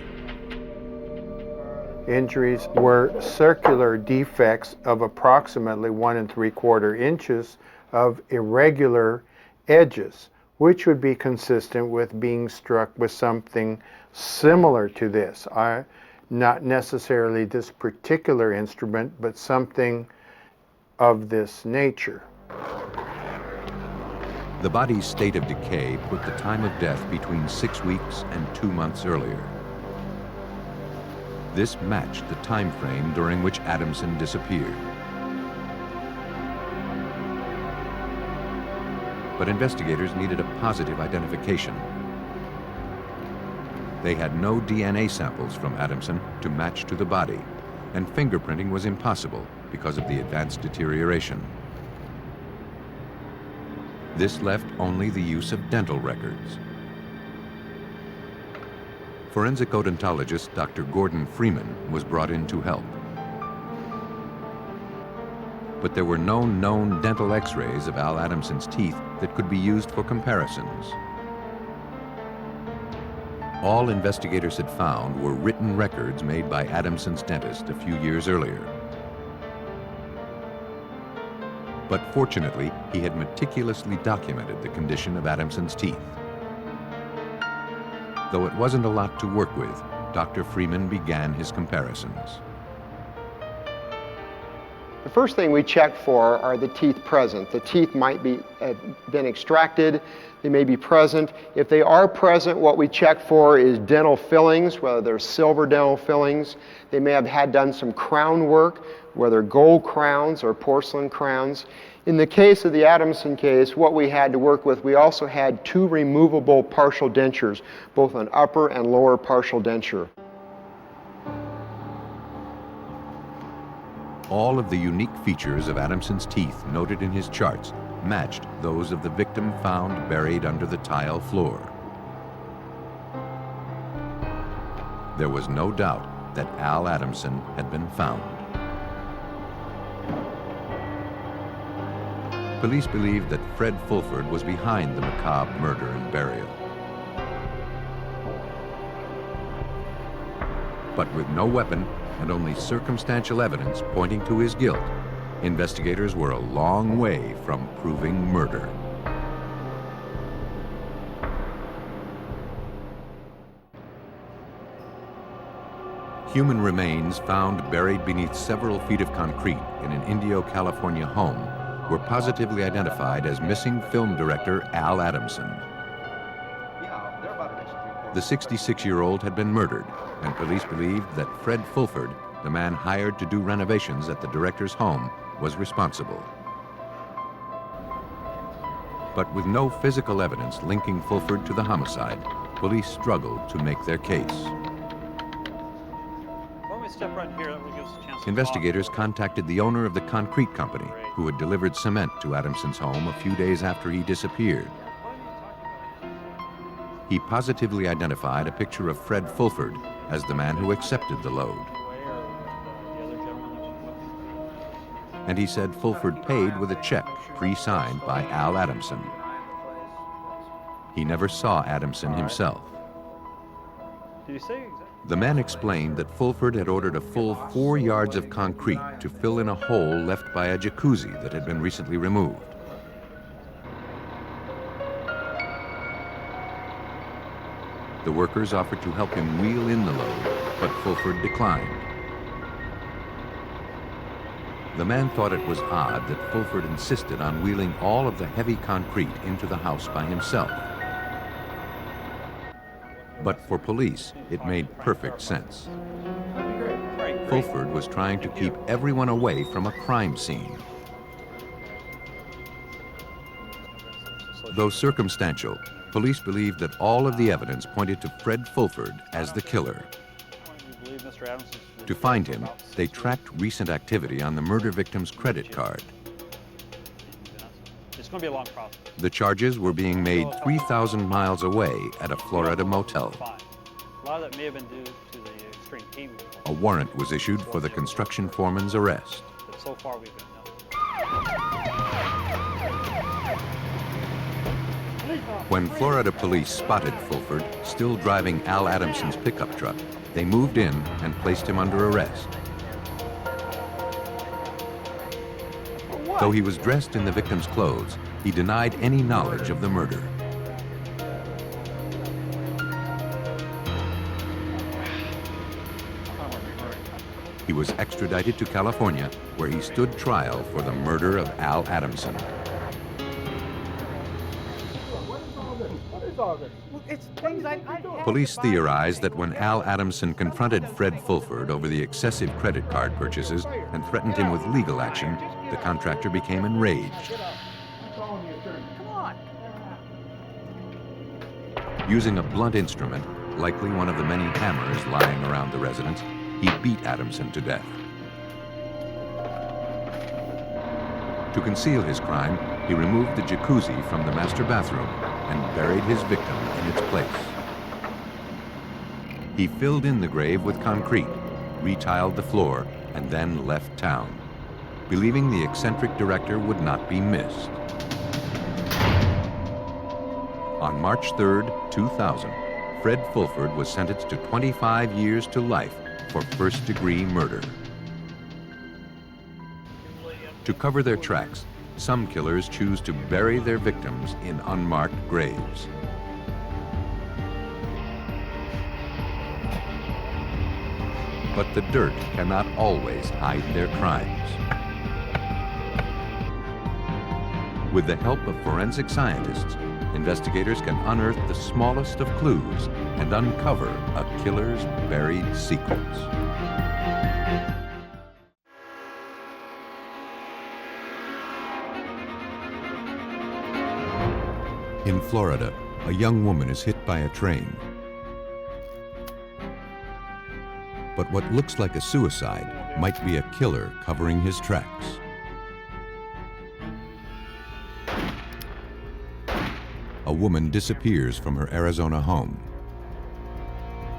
Injuries were circular defects of approximately 1 3/4 inches of irregular edges, which would be consistent with being struck with something similar to this. Not necessarily this particular instrument, but something of this nature. The body's state of decay put the time of death between 6 weeks and 2 months earlier. This matched the time frame during which Adamson disappeared. But investigators needed a positive identification. They had no DNA samples from Adamson to match to the body, and fingerprinting was impossible because of the advanced deterioration. This left only the use of dental records. Forensic odontologist Dr. Gordon Freeman was brought in to help. But there were no known dental x-rays of Al Adamson's teeth that could be used for comparisons. All investigators had found were written records made by Adamson's dentist a few years earlier. But fortunately, he had meticulously documented the condition of Adamson's teeth. Though it wasn't a lot to work with, Dr. Freeman began his comparisons. The first thing we check for are the teeth present. The teeth might be been extracted, they may be present. If they are present, what we check for is dental fillings, whether they're silver dental fillings. They may have had done some crown work, whether gold crowns or porcelain crowns. In the case of the Adamson case, what we had to work with, we also had 2 removable partial dentures, both an upper and lower partial denture. All of the unique features of Adamson's teeth noted in his charts matched those of the victim found buried under the tile floor. There was no doubt that Al Adamson had been found. Police believed that Fred Fulford was behind the macabre murder and burial. But with no weapon and only circumstantial evidence pointing to his guilt, investigators were a long way from proving murder. Human remains found buried beneath several feet of concrete in an Indio, California home were positively identified as missing film director Al Adamson. The 66-year-old had been murdered, and police believed that Fred Fulford, the man hired to do renovations at the director's home, was responsible. But with no physical evidence linking Fulford to the homicide, police struggled to make their case. Step right here, that will give us a chance to Investigators contacted the owner of the concrete company, who had delivered cement to Adamson's home a few days after he disappeared. He positively identified a picture of Fred Fulford as the man who accepted the load. And he said Fulford paid with a check pre-signed by Al Adamson. He never saw Adamson himself. Did you say exactly? The man explained that Fulford had ordered a full 4 yards of concrete to fill in a hole left by a jacuzzi that had been recently removed. The workers offered to help him wheel in the load, but Fulford declined. The man thought it was odd that Fulford insisted on wheeling all of the heavy concrete into the house by himself. But for police, it made perfect sense. Fulford was trying to keep everyone away from a crime scene. Though circumstantial, police believed that all of the evidence pointed to Fred Fulford as the killer. To find him, they tracked recent activity on the murder victim's credit card. It's going to be a long process. The charges were being made 3,000 miles away at a Florida motel. A lot of that may have been due to the extreme heat. A warrant was issued for the construction foreman's arrest. But so far we've been When Florida police spotted Fulford still driving Al Adamson's pickup truck, they moved in and placed him under arrest. Though he was dressed in the victim's clothes, he denied any knowledge of the murder. He was extradited to California, where he stood trial for the murder of Al Adamson. Police theorized that when Al Adamson confronted Fred Fulford over the excessive credit card purchases and threatened him with legal action, the contractor became enraged. Using a blunt instrument, likely one of the many hammers lying around the residence, he beat Adamson to death. To conceal his crime, he removed the jacuzzi from the master bathroom and buried his victim in its place. He filled in the grave with concrete, retiled the floor, and then left town, believing the eccentric director would not be missed. On March 3rd, 2000, Fred Fulford was sentenced to 25 years to life for first-degree murder. To cover their tracks, some killers choose to bury their victims in unmarked graves. But the dirt cannot always hide their crimes. With the help of forensic scientists, investigators can unearth the smallest of clues and uncover a killer's buried secrets. In Florida, a young woman is hit by a train. But what looks like a suicide might be a killer covering his tracks. A woman disappears from her Arizona home.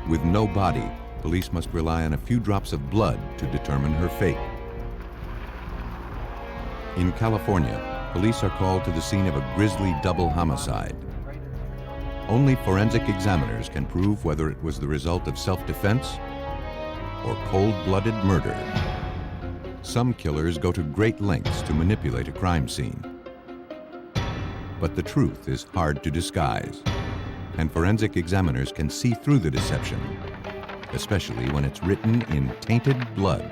With no body, police must rely on a few drops of blood to determine her fate. In California, police are called to the scene of a grisly double homicide. Only forensic examiners can prove whether it was the result of self-defense or cold-blooded murder. Some killers go to great lengths to manipulate a crime scene. But the truth is hard to disguise, and forensic examiners can see through the deception, especially when it's written in tainted blood.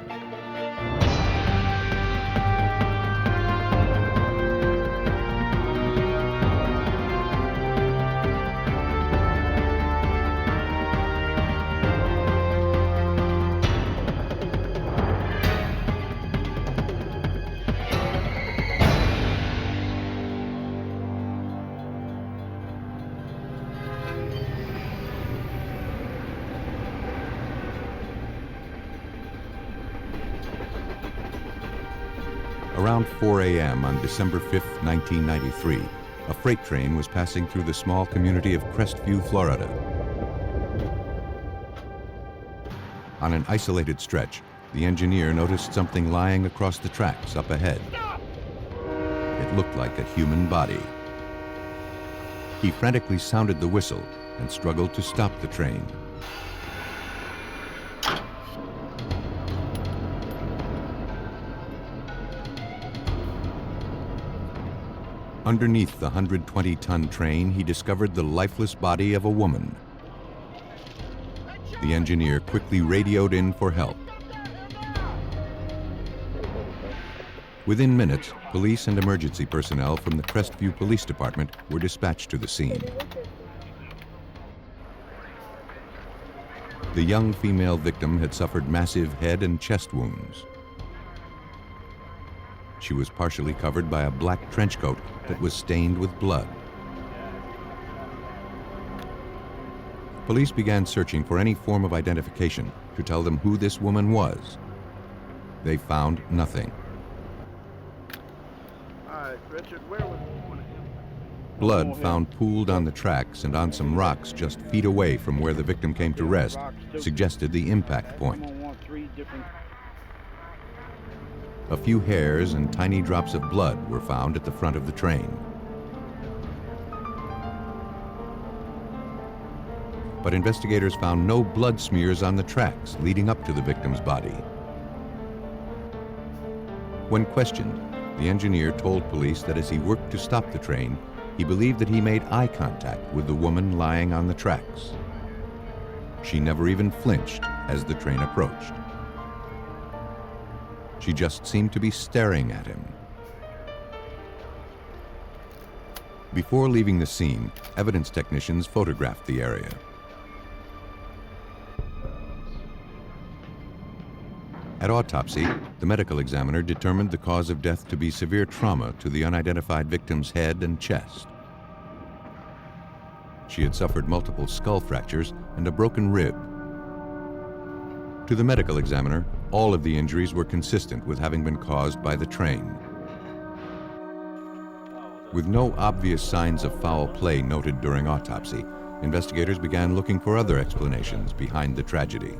Around 4 a.m. on December 5, 1993, a freight train was passing through the small community of Crestview, Florida. On an isolated stretch, the engineer noticed something lying across the tracks up ahead. It looked like a human body. He frantically sounded the whistle and struggled to stop the train. Underneath the 120-ton train, he discovered the lifeless body of a woman. The engineer quickly radioed in for help. Within minutes, police and emergency personnel from the Crestview Police Department were dispatched to the scene. The young female victim had suffered massive head and chest wounds. She was partially covered by a black trench coat that was stained with blood. Police began searching for any form of identification to tell them who this woman was. They found nothing. Blood found pooled on the tracks and on some rocks just feet away from where the victim came to rest suggested the impact point. A few hairs and tiny drops of blood were found at the front of the train. But investigators found no blood smears on the tracks leading up to the victim's body. When questioned, the engineer told police that as he worked to stop the train, he believed that he made eye contact with the woman lying on the tracks. She never even flinched as the train approached. She just seemed to be staring at him. Before leaving the scene, evidence technicians photographed the area. At autopsy, the medical examiner determined the cause of death to be severe trauma to the unidentified victim's head and chest. She had suffered multiple skull fractures and a broken rib. To the medical examiner, all of the injuries were consistent with having been caused by the train. With no obvious signs of foul play noted during autopsy, investigators began looking for other explanations behind the tragedy.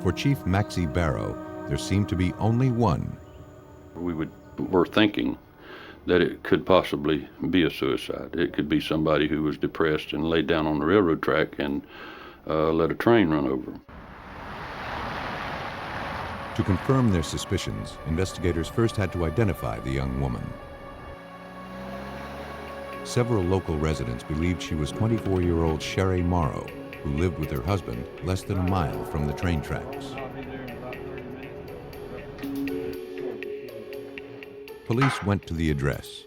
For Chief Maxie Barrow, there seemed to be only one. We were thinking that it could possibly be a suicide. It could be somebody who was depressed and laid down on the railroad track and let a train run over him. To confirm their suspicions, investigators first had to identify the young woman. Several local residents believed she was 24-year-old Sherry Morrow, who lived with her husband less than a mile from the train tracks. Police went to the address.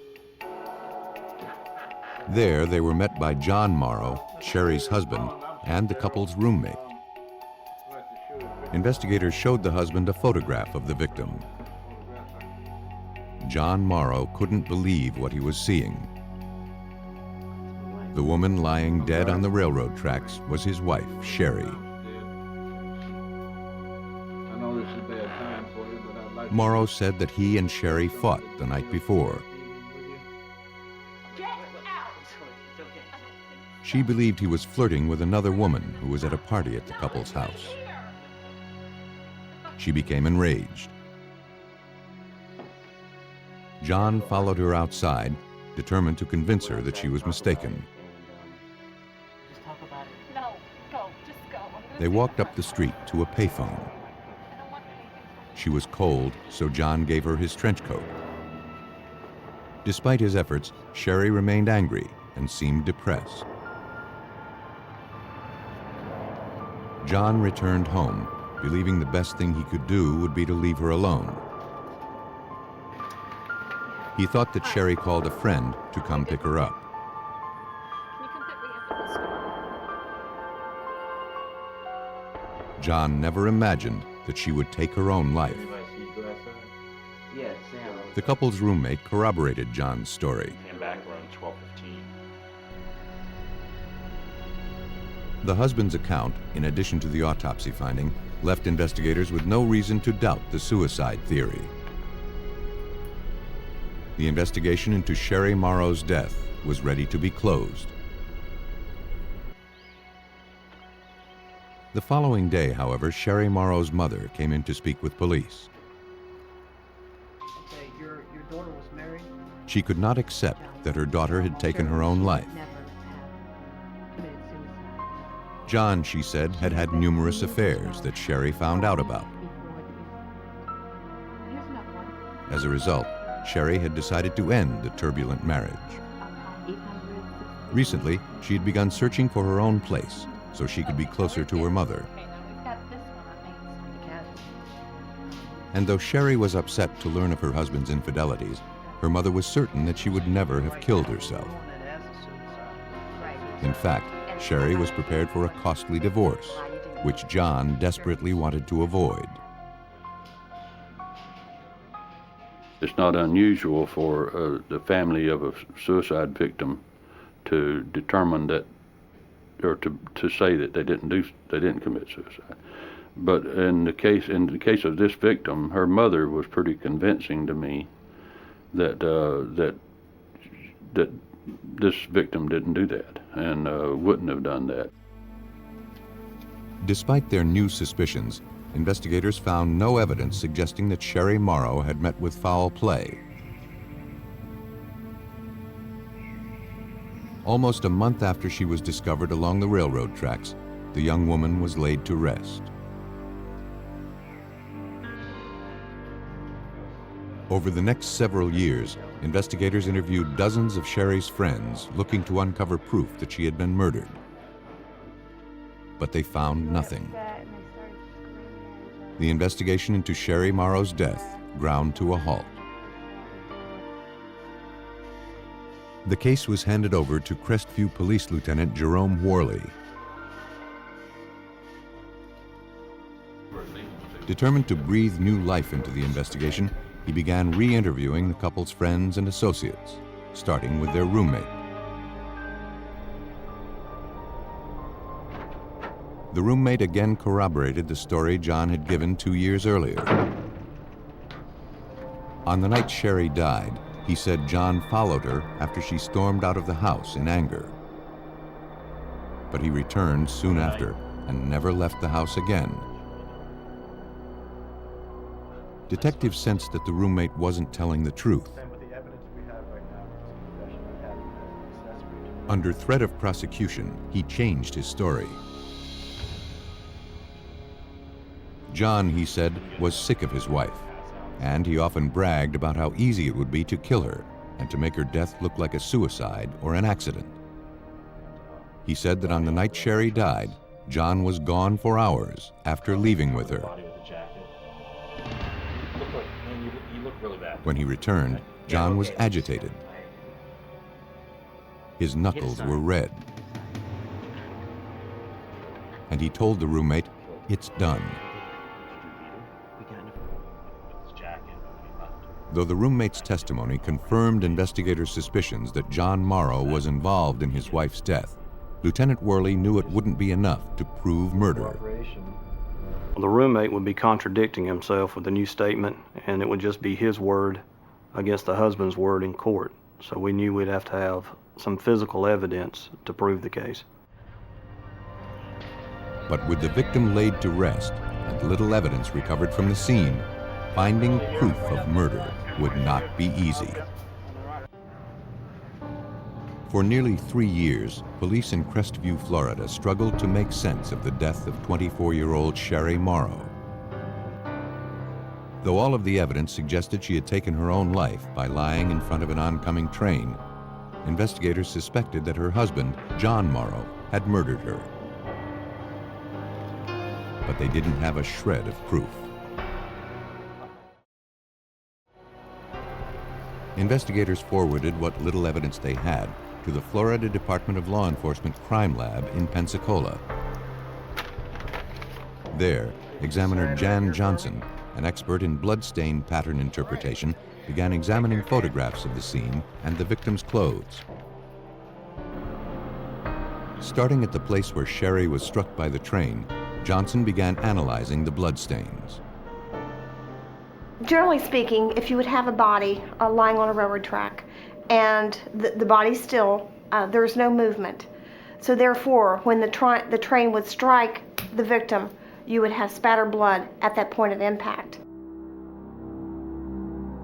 There, they were met by John Morrow, Sherry's husband, and the couple's roommate. Investigators showed the husband a photograph of the victim. John Morrow couldn't believe what he was seeing. The woman lying dead on the railroad tracks was his wife, Sherry. Morrow said that he and Sherry fought the night before. She believed he was flirting with another woman who was at a party at the couple's house. She became enraged. John followed her outside, determined to convince her that she was mistaken. They walked up the street to a payphone. She was cold, so John gave her his trench coat. Despite his efforts, Sherry remained angry and seemed depressed. John returned home, believing the best thing he could do would be to leave her alone. He thought that Sherry called a friend to come pick her up. John never imagined that she would take her own life. The couple's roommate corroborated John's story. Came back around 12:15. The husband's account, in addition to the autopsy finding, left investigators with no reason to doubt the suicide theory. The investigation into Sherry Morrow's death was ready to be closed. The following day, however, Sherry Morrow's mother came in to speak with police. Okay, your daughter was married? She could not accept that her daughter had taken her own life. John, she said, had had numerous affairs that Sherry found out about. As a result, Sherry had decided to end the turbulent marriage. Recently, she had begun searching for her own place so she could be closer to her mother. And though Sherry was upset to learn of her husband's infidelities, her mother was certain that she would never have killed herself. In fact, Sherry was prepared for a costly divorce, which John desperately wanted to avoid. It's not unusual for the family of a suicide victim to determine that, or to say that they didn't commit suicide. But in the case of this victim, her mother was pretty convincing to me that that this victim didn't do that and wouldn't have done that. Despite their new suspicions, investigators found no evidence suggesting that Sherry Morrow had met with foul play. Almost a month after she was discovered along the railroad tracks, the young woman was laid to rest. Over the next several years, investigators interviewed dozens of Sherry's friends looking to uncover proof that she had been murdered. But they found nothing. The investigation into Sherry Morrow's death ground to a halt. The case was handed over to Crestview Police Lieutenant Jerome Worley. Determined to breathe new life into the investigation, he began re-interviewing the couple's friends and associates, starting with their roommate. The roommate again corroborated the story John had given 2 years earlier. On the night Sherry died, he said John followed her after she stormed out of the house in anger. But he returned soon after and never left the house again. Detectives sensed that the roommate wasn't telling the truth. Under threat of prosecution, he changed his story. John, he said, was sick of his wife, and he often bragged about how easy it would be to kill her and to make her death look like a suicide or an accident. He said that on the night Sherry died, John was gone for hours after leaving with her. When he returned, John was agitated. His knuckles were red. And he told the roommate, "It's done." Though the roommate's testimony confirmed investigators' suspicions that John Morrow was involved in his wife's death, Lieutenant Worley knew it wouldn't be enough to prove murder. The roommate would be contradicting himself with a new statement, and it would just be his word against the husband's word in court. So we knew we'd have to have some physical evidence to prove the case. But with the victim laid to rest and little evidence recovered from the scene, finding proof of murder would not be easy. For nearly 3 years, police in Crestview, Florida struggled to make sense of the death of 24-year-old Sherry Morrow. Though all of the evidence suggested she had taken her own life by lying in front of an oncoming train, investigators suspected that her husband, John Morrow, had murdered her. But they didn't have a shred of proof. Investigators forwarded what little evidence they had to the Florida Department of Law Enforcement Crime Lab in Pensacola. There, examiner Jan Johnson, an expert in bloodstain pattern interpretation, began examining photographs of the scene and the victim's clothes. Starting at the place where Sherry was struck by the train, Johnson began analyzing the bloodstains. Generally speaking, if you would have a body lying on a railroad track and the body's still, there's no movement. So therefore, when the train would strike the victim, you would have spatter blood at that point of impact.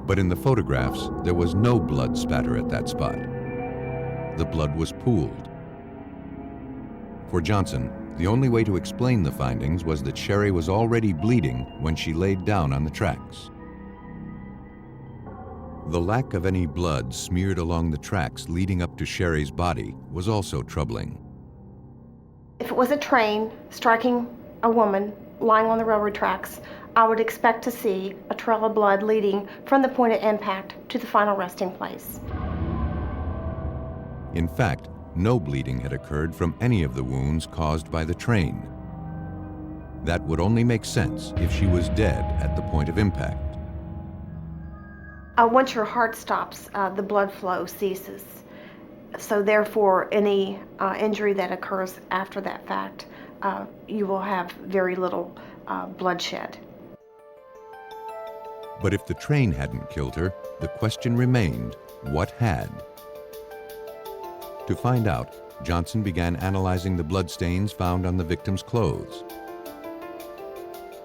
But in the photographs, there was no blood spatter at that spot. The blood was pooled. For Johnson, the only way to explain the findings was that Sherry was already bleeding when she laid down on the tracks. The lack of any blood smeared along the tracks leading up to Sherry's body was also troubling. If it was a train striking a woman lying on the railroad tracks, I would expect to see a trail of blood leading from the point of impact to the final resting place. In fact, no bleeding had occurred from any of the wounds caused by the train. That would only make sense if she was dead at the point of impact. Once your heart stops, the blood flow ceases. So therefore, any injury that occurs after that fact, you will have very little bloodshed. But if the train hadn't killed her, the question remained, what had? To find out, Johnson began analyzing the bloodstains found on the victim's clothes.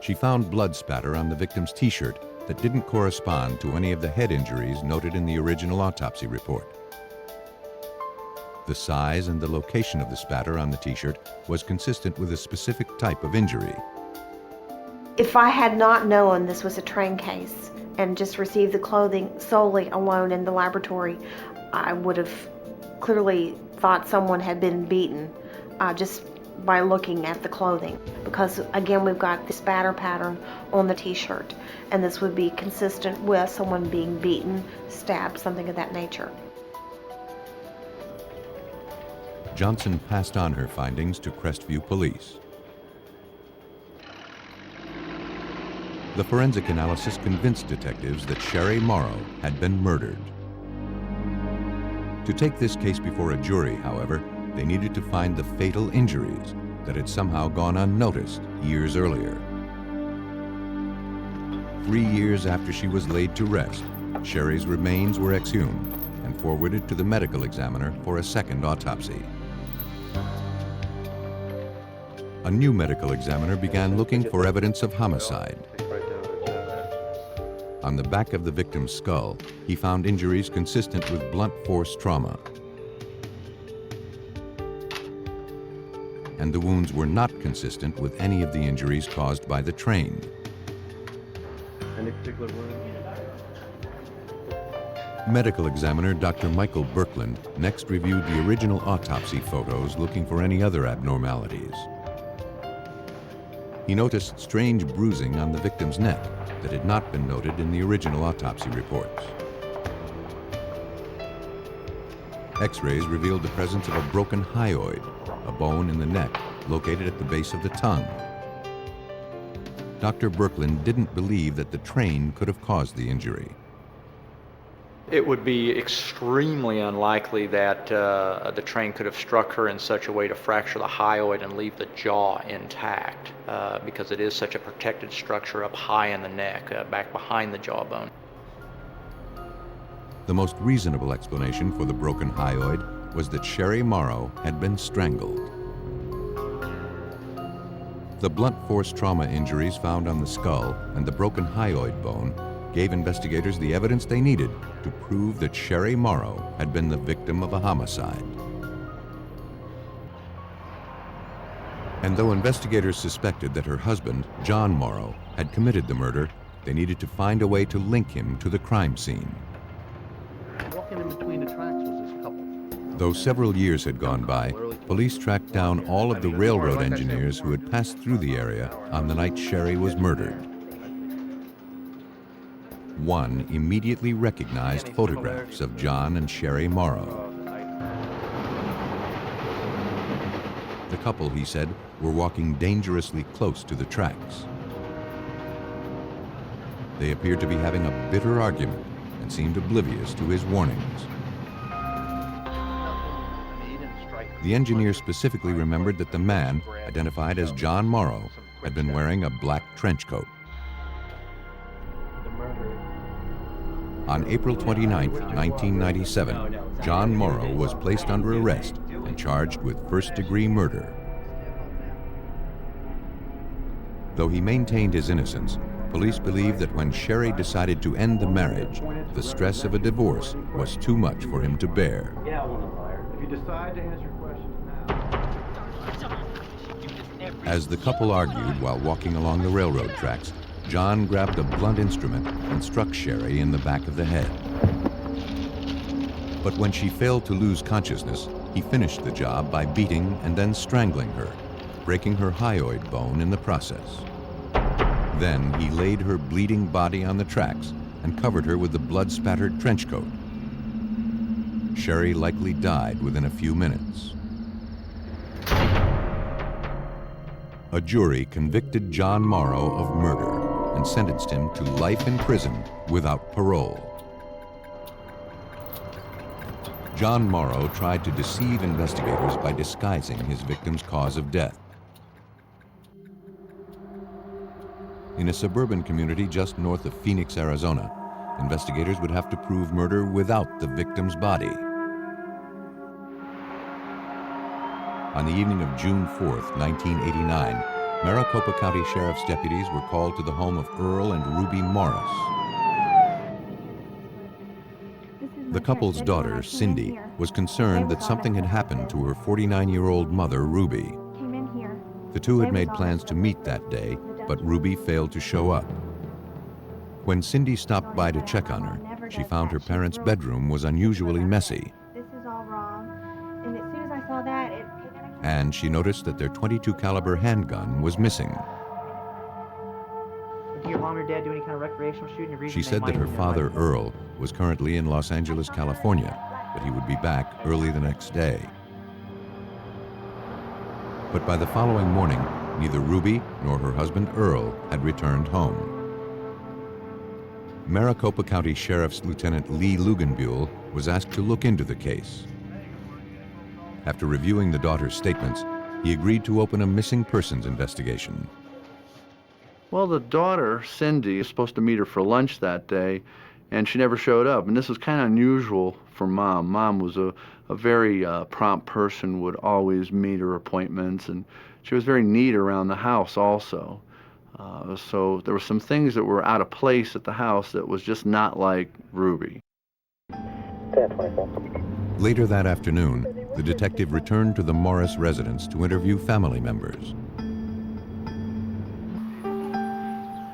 She found blood spatter on the victim's t-shirt that didn't correspond to any of the head injuries noted in the original autopsy report. The size and the location of the spatter on the t-shirt was consistent with a specific type of injury. If I had not known this was a train case and just received the clothing solely alone in the laboratory, I would have clearly thought someone had been beaten just by looking at the clothing, because again we've got the spatter pattern on the t-shirt, and this would be consistent with someone being beaten, stabbed, something of that nature. Johnson passed on her findings to Crestview Police. The forensic analysis convinced detectives that Sherry Morrow had been murdered. To take this case before a jury, however, they needed to find the fatal injuries that had somehow gone unnoticed years earlier. 3 years after she was laid to rest, Sherry's remains were exhumed and forwarded to the medical examiner for a second autopsy. A new medical examiner began looking for evidence of homicide. On the back of the victim's skull, he found injuries consistent with blunt force trauma. And the wounds were not consistent with any of the injuries caused by the train. Any particular wound? Medical examiner Dr. Michael Birkland next reviewed the original autopsy photos looking for any other abnormalities. He noticed strange bruising on the victim's neck that had not been noted in the original autopsy reports. X-rays revealed the presence of a broken hyoid, a bone in the neck located at the base of the tongue. Dr. Birkland didn't believe that the train could have caused the injury. It would be extremely unlikely that the train could have struck her in such a way to fracture the hyoid and leave the jaw intact, because it is such a protected structure up high in the neck, back behind the jawbone. The most reasonable explanation for the broken hyoid was that Sherry Morrow had been strangled. The blunt force trauma injuries found on the skull and the broken hyoid bone gave investigators the evidence they needed to prove that Sherry Morrow had been the victim of a homicide. And though investigators suspected that her husband, John Morrow, had committed the murder, they needed to find a way to link him to the crime scene. Walking in between the tracks was this couple. Though several years had gone by, police tracked down all of the railroad engineers who had passed through the area on the night Sherry was murdered. One immediately recognized photographs of John and Sherry Morrow. The couple, he said, were walking dangerously close to the tracks. They appeared to be having a bitter argument and seemed oblivious to his warnings. The engineer specifically remembered that the man, identified as John Morrow, had been wearing a black trench coat. On April 29, 1997, John Morrow was placed under arrest and charged with first-degree murder. Though he maintained his innocence, police believe that when Sherry decided to end the marriage, the stress of a divorce was too much for him to bear. If you decide to answer questions now. As the couple argued while walking along the railroad tracks, John grabbed a blunt instrument and struck Sherry in the back of the head. But when she failed to lose consciousness, he finished the job by beating and then strangling her, breaking her hyoid bone in the process. Then he laid her bleeding body on the tracks and covered her with the blood-spattered trench coat. Sherry likely died within a few minutes. A jury convicted John Morrow of murder and sentenced him to life in prison without parole. John Morrow tried to deceive investigators by disguising his victim's cause of death. In a suburban community just north of Phoenix, Arizona, investigators would have to prove murder without the victim's body. On the evening of June 4th, 1989, Maricopa County Sheriff's deputies were called to the home of Earl and Ruby Morris. The couple's daughter, Cindy, was concerned that something had happened to her 49-year-old mother, Ruby. The two had made plans to meet that day, but Ruby failed to show up. When Cindy stopped by to check on her, she found her parents' bedroom was unusually messy. This is all wrong. And as soon as I saw that, And she noticed that their .22 caliber handgun was missing. Did your mom or dad do any kind of recreational shooting? She said that her father, Earl, was currently in Los Angeles, California, but he would be back early the next day. But by the following morning, neither Ruby nor her husband, Earl, had returned home. Maricopa County Sheriff's Lieutenant Lee Luganbuehl was asked to look into the case. After reviewing the daughter's statements, he agreed to open a missing persons investigation. Well, the daughter, Cindy, is supposed to meet her for lunch that day, and she never showed up. And this was kind of unusual for Mom. Mom was a very prompt person, would always meet her appointments, and she was very neat around the house also. So there were some things that were out of place at the house that was just not like Ruby. Later that afternoon, the detective returned to the Morris residence to interview family members.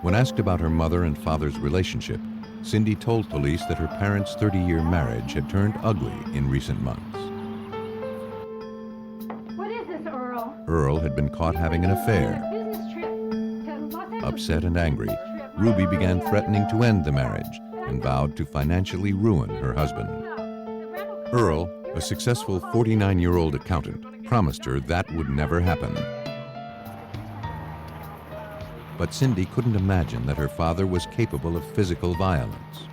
When asked about her mother and father's relationship, Cindy told police that her parents' 30-year marriage had turned ugly in recent months. What is this, Earl? Earl had been caught having an affair. Business trip to Los Angeles. Upset and angry, Ruby began threatening to end the marriage and vowed to financially ruin her husband. Earl, a successful 49-year-old accountant, promised her that would never happen. But Cindy couldn't imagine that her father was capable of physical violence.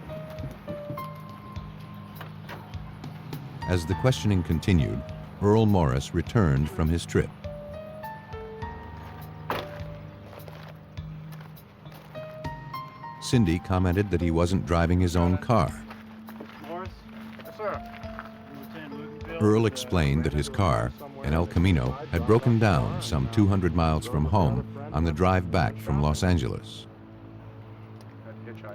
As the questioning continued, Earl Morris returned from his trip. Cindy commented that he wasn't driving his own car. Morris? Yes, sir. Earl explained that his car, an El Camino, had broken down some 200 miles from home on the drive back from Los Angeles.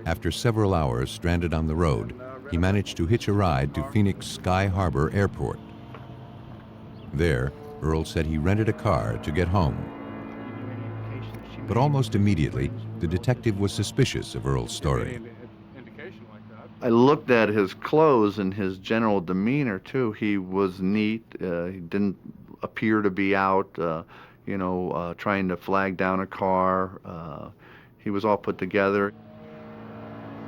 After several hours stranded on the road, he managed to hitch a ride to Phoenix Sky Harbor Airport. There, Earl said he rented a car to get home. But almost immediately, the detective was suspicious of Earl's story. I looked at his clothes and his general demeanor too. He was neat. He didn't appear to be out, trying to flag down a car. He was all put together.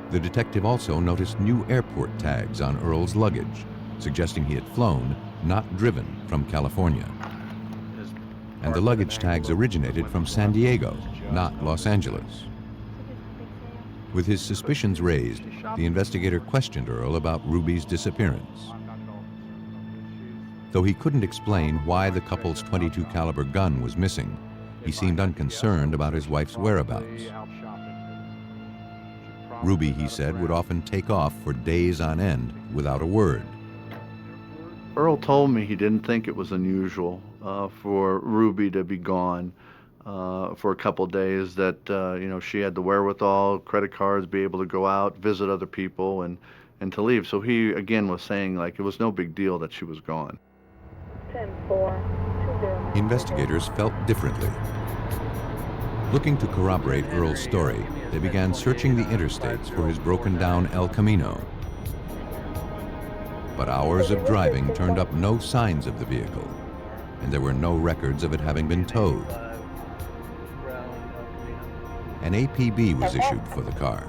The detective also noticed new airport tags on Earl's luggage, suggesting he had flown, not driven, from California. And the luggage tags originated from San Diego, not Los Angeles. With his suspicions raised, the investigator questioned Earl about Ruby's disappearance. Though he couldn't explain why the couple's .22 caliber gun was missing, he seemed unconcerned about his wife's whereabouts. Ruby, he said, would often take off for days on end without a word. Earl told me he didn't think it was unusual for Ruby to be gone for a couple days, that she had the wherewithal, credit cards, be able to go out, visit other people, and to leave. So he, again, was saying like it was no big deal that she was gone. 10-4. Investigators felt differently. Looking to corroborate Earl's story, they began searching the interstates for his broken-down El Camino. But hours of driving turned up no signs of the vehicle, and there were no records of it having been towed. An APB was issued for the car.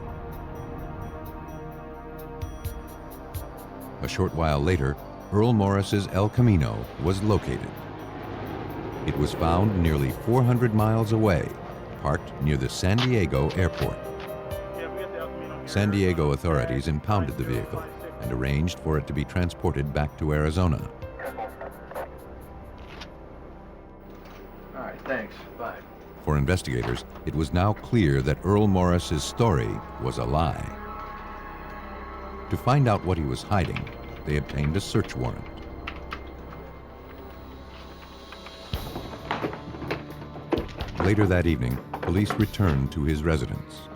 A short while later, Earl Morris's El Camino was located. It was found nearly 400 miles away, parked near the San Diego airport. San Diego authorities impounded the vehicle and arranged for it to be transported back to Arizona. All right, thanks. Bye. For investigators, it was now clear that Earl Morris's story was a lie. To find out what he was hiding, they obtained a search warrant. Later that evening, police returned to his residence.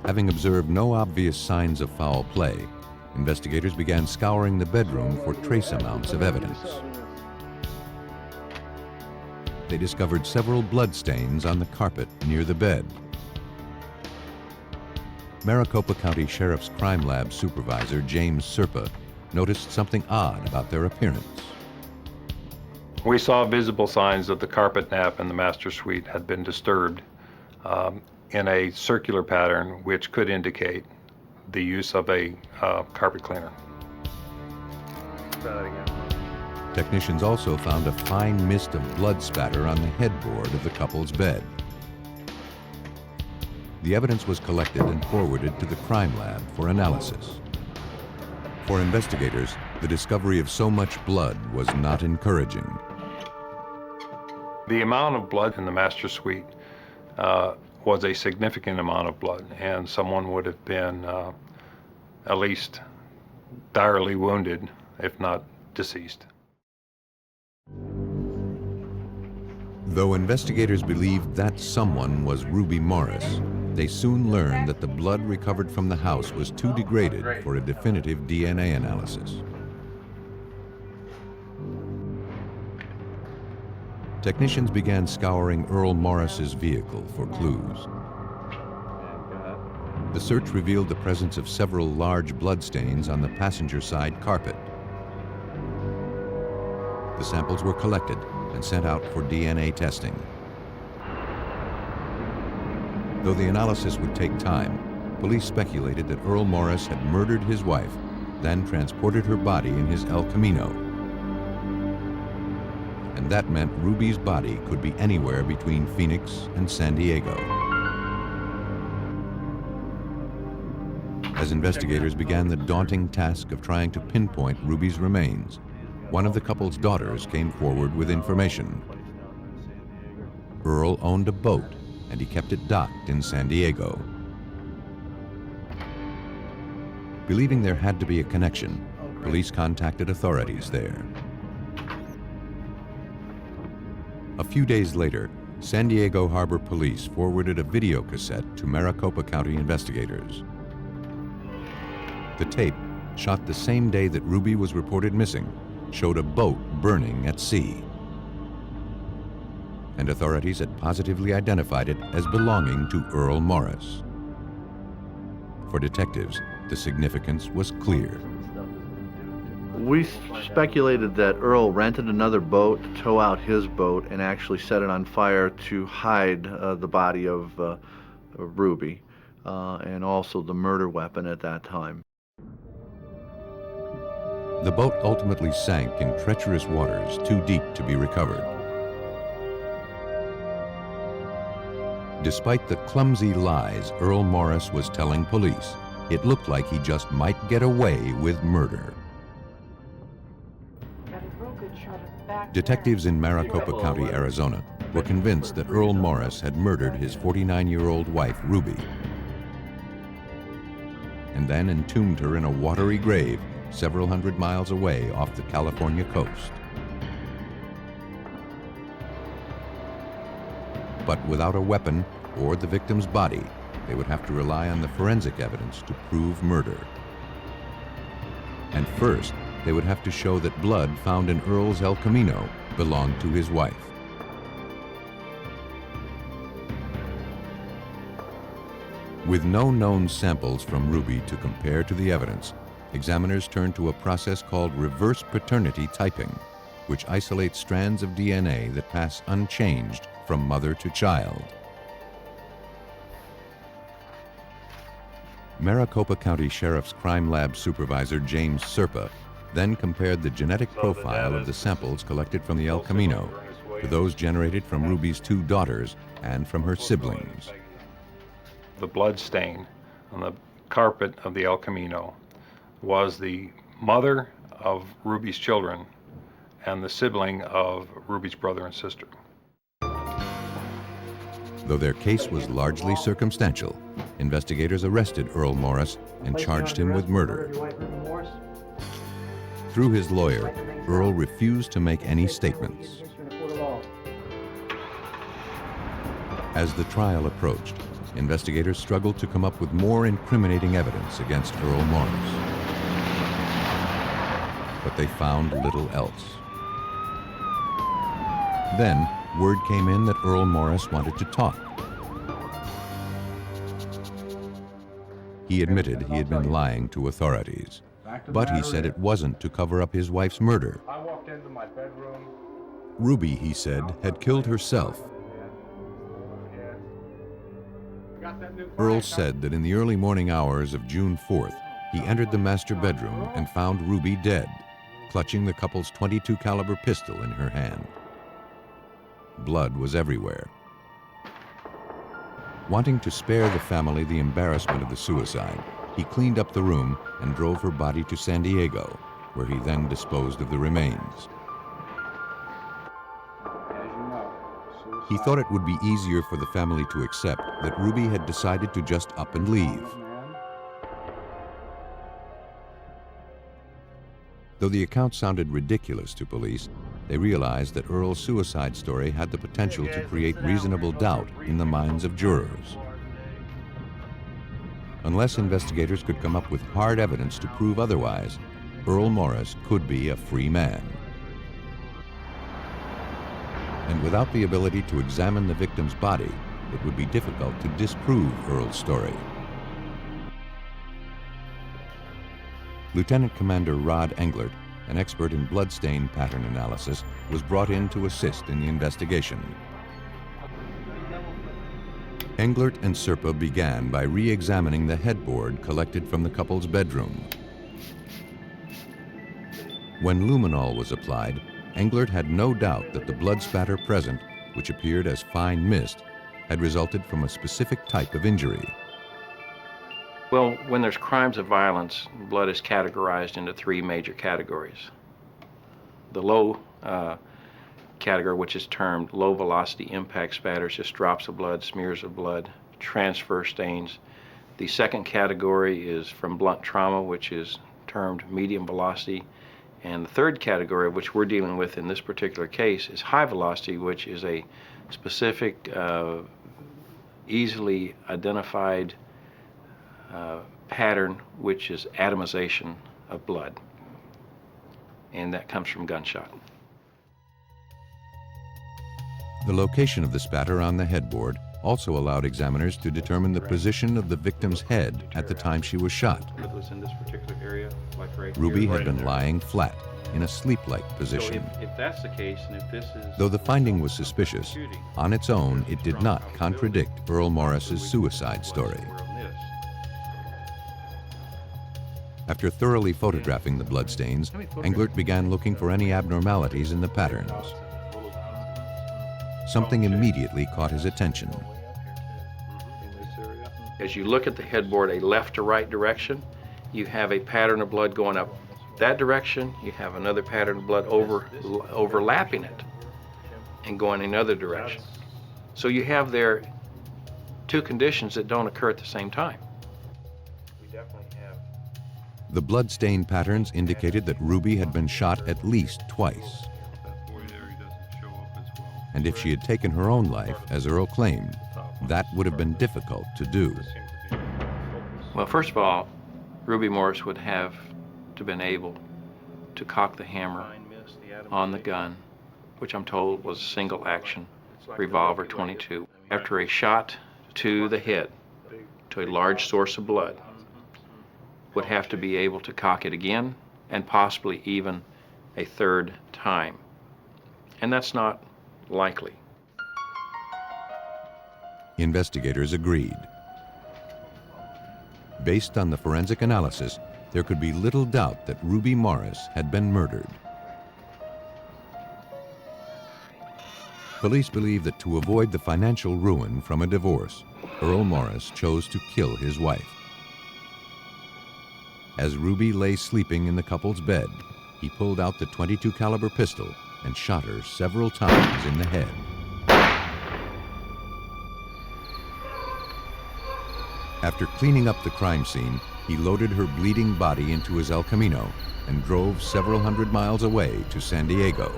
Having observed no obvious signs of foul play, investigators began scouring the bedroom for trace amounts of evidence. They discovered several bloodstains on the carpet near the bed. Maricopa County Sheriff's Crime Lab supervisor, James Serpa, noticed something odd about their appearance. We saw visible signs that the carpet nap in the master suite had been disturbed in a circular pattern, which could indicate the use of a carpet cleaner. Technicians also found a fine mist of blood spatter on the headboard of the couple's bed. The evidence was collected and forwarded to the crime lab for analysis. For investigators, the discovery of so much blood was not encouraging. The amount of blood in the master suite was a significant amount of blood, and someone would have been at least direly wounded, if not deceased. Though investigators believed that someone was Ruby Morris, they soon learned that the blood recovered from the house was too degraded for a definitive DNA analysis. Technicians began scouring Earl Morris's vehicle for clues. The search revealed the presence of several large bloodstains on the passenger side carpet. The samples were collected and sent out for DNA testing. Though the analysis would take time, police speculated that Earl Morris had murdered his wife, then transported her body in his El Camino. And that meant Ruby's body could be anywhere between Phoenix and San Diego. As investigators began the daunting task of trying to pinpoint Ruby's remains, one of the couple's daughters came forward with information. Earl owned a boat, and he kept it docked in San Diego. Believing there had to be a connection, police contacted authorities there. A few days later, San Diego Harbor Police forwarded a video cassette to Maricopa County investigators. The tape, shot the same day that Ruby was reported missing, showed a boat burning at sea. And authorities had positively identified it as belonging to Earl Morris. For detectives, the significance was clear. We speculated that Earl rented another boat to tow out his boat and actually set it on fire to hide the body of Ruby and also the murder weapon at that time. The boat ultimately sank in treacherous waters too deep to be recovered. Despite the clumsy lies Earl Morris was telling police, it looked like he just might get away with murder. Detectives in Maricopa County, Arizona, were convinced that Earl Morris had murdered his 49-year-old wife, Ruby, and then entombed her in a watery grave several hundred miles away off the California coast. But without a weapon or the victim's body, they would have to rely on the forensic evidence to prove murder. And first, they would have to show that blood found in Earl's El Camino belonged to his wife. With no known samples from Ruby to compare to the evidence, examiners turned to a process called reverse paternity typing, which isolates strands of DNA that pass unchanged from mother to child. Maricopa County Sheriff's Crime Lab Supervisor James Serpa then compared the genetic profile of the samples collected from the El Camino to those generated from Ruby's 2 daughters and from her siblings. The blood stain on the carpet of the El Camino was the mother of Ruby's children and the sibling of Ruby's brother and sister. Though their case was largely circumstantial, investigators arrested Earl Morris and charged him with murder. Through his lawyer, Earl refused to make any statements. As the trial approached, investigators struggled to come up with more incriminating evidence against Earl Morris. But they found little else. Then, word came in that Earl Morris wanted to talk. He admitted he had been lying to authorities, but he said it wasn't to cover up his wife's murder. I walked into my bedroom. Ruby, he said, had killed herself. Earl said that in the early morning hours of June 4th, he entered the master bedroom and found Ruby dead, clutching the couple's .22 caliber pistol in her hand. Blood was everywhere. Wanting to spare the family the embarrassment of the suicide, he cleaned up the room and drove her body to San Diego, where he then disposed of the remains. He thought it would be easier for the family to accept that Ruby had decided to just up and leave. Though the account sounded ridiculous to police, they realized that Earl's suicide story had the potential to create reasonable doubt in the minds of jurors. Unless investigators could come up with hard evidence to prove otherwise, Earl Morris could be a free man. And without the ability to examine the victim's body, it would be difficult to disprove Earl's story. Lieutenant Commander Rod Englert, an expert in bloodstain pattern analysis, was brought in to assist in the investigation. Englert and Serpa began by re-examining the headboard collected from the couple's bedroom. When luminol was applied, Englert had no doubt that the blood spatter present, which appeared as fine mist, had resulted from a specific type of injury. Well, when there's crimes of violence, blood is categorized into 3 major categories. The low category, which is termed low velocity impact spatters, just drops of blood, smears of blood, transfer stains. The second category is from blunt trauma, which is termed medium velocity, And the third category, which we're dealing with in this particular case, is high velocity, which is a specific, easily identified pattern, which is atomization of blood. And that comes from gunshot. The location of the spatter on the headboard also allowed examiners to determine the position of the victim's head at the time she was shot. It was in this particular area, like right Ruby here. had been lying flat in a sleep-like position. So if that's the case, and if this is... Though the finding was suspicious, on its own it did not contradict Earl Morris's suicide story. After thoroughly photographing the bloodstains, Englert began looking for any abnormalities in the patterns. Something immediately caught his attention. As you look at the headboard, a left to right direction, you have a pattern of blood going up that direction. You have another pattern of blood overlapping it and going in another direction. So you have there two conditions that don't occur at the same time. The bloodstain patterns indicated that Ruby had been shot at least twice. And if she had taken her own life, as Earl claimed, that would have been difficult to do. Well, first of all, Ruby Morris would have to been able to cock the hammer on the gun, which I'm told was a single action revolver 22. After a shot to the head, to a large source of blood, would have to be able to cock it again and possibly even a third time. And that's not likely. Investigators agreed. Based on the forensic analysis, there could be little doubt that Ruby Morris had been murdered. Police believe that to avoid the financial ruin from a divorce, Earl Morris chose to kill his wife. As Ruby lay sleeping in the couple's bed, he pulled out the .22 caliber pistol and shot her several times in the head. After cleaning up the crime scene, he loaded her bleeding body into his El Camino and drove several hundred miles away to San Diego.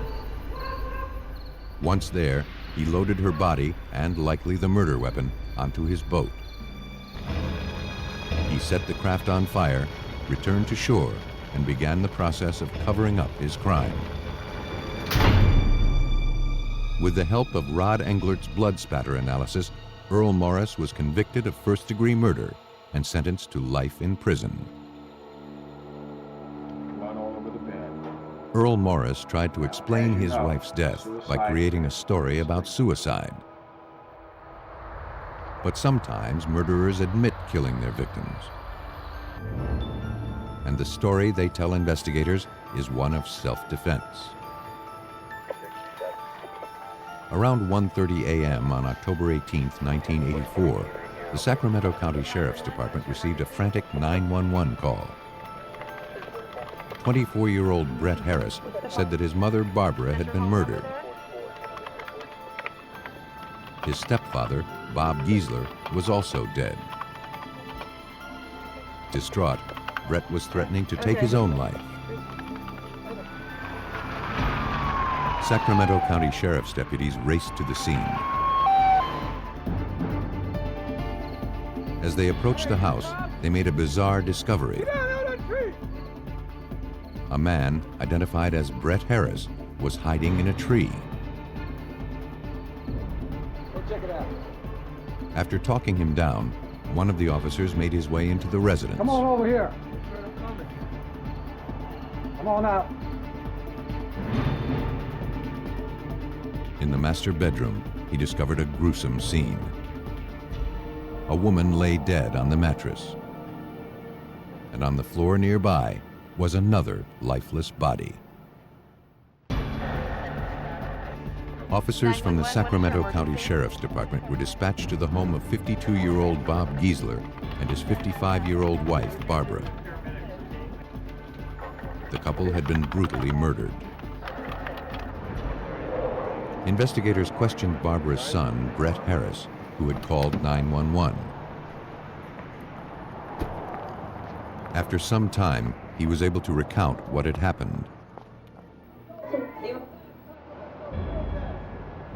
Once there, he loaded her body and likely the murder weapon onto his boat. He set the craft on fire, returned to shore, and began the process of covering up his crime. With the help of Rod Englert's blood spatter analysis, Earl Morris was convicted of first-degree murder and sentenced to life in prison. Earl Morris tried to explain his wife's death by creating a story about suicide. But sometimes murderers admit killing their victims. And the story they tell investigators is one of self-defense. Around 1:30 a.m. on October 18, 1984, the Sacramento County Sheriff's Department received a frantic 911 call. 24-year-old Brett Harris said that his mother, Barbara, had been murdered. His stepfather, Bob Giesler, was also dead. Distraught, Brett was threatening to take his own life. Sacramento County Sheriff's deputies raced to the scene. As they approached the house, they made a bizarre discovery. A man, identified as Brett Harris, was hiding in a tree. After talking him down, one of the officers made his way into the residence. Come on over here. Come on out. In the master bedroom, he discovered a gruesome scene. A woman lay dead on the mattress. And on the floor nearby was another lifeless body. Officers from the Sacramento County Sheriff's Department were dispatched to the home of 52-year-old Bob Giesler and his 55-year-old wife, Barbara. The couple had been brutally murdered. Investigators questioned Barbara's son, Brett Harris, who had called 911. After some time, he was able to recount what had happened.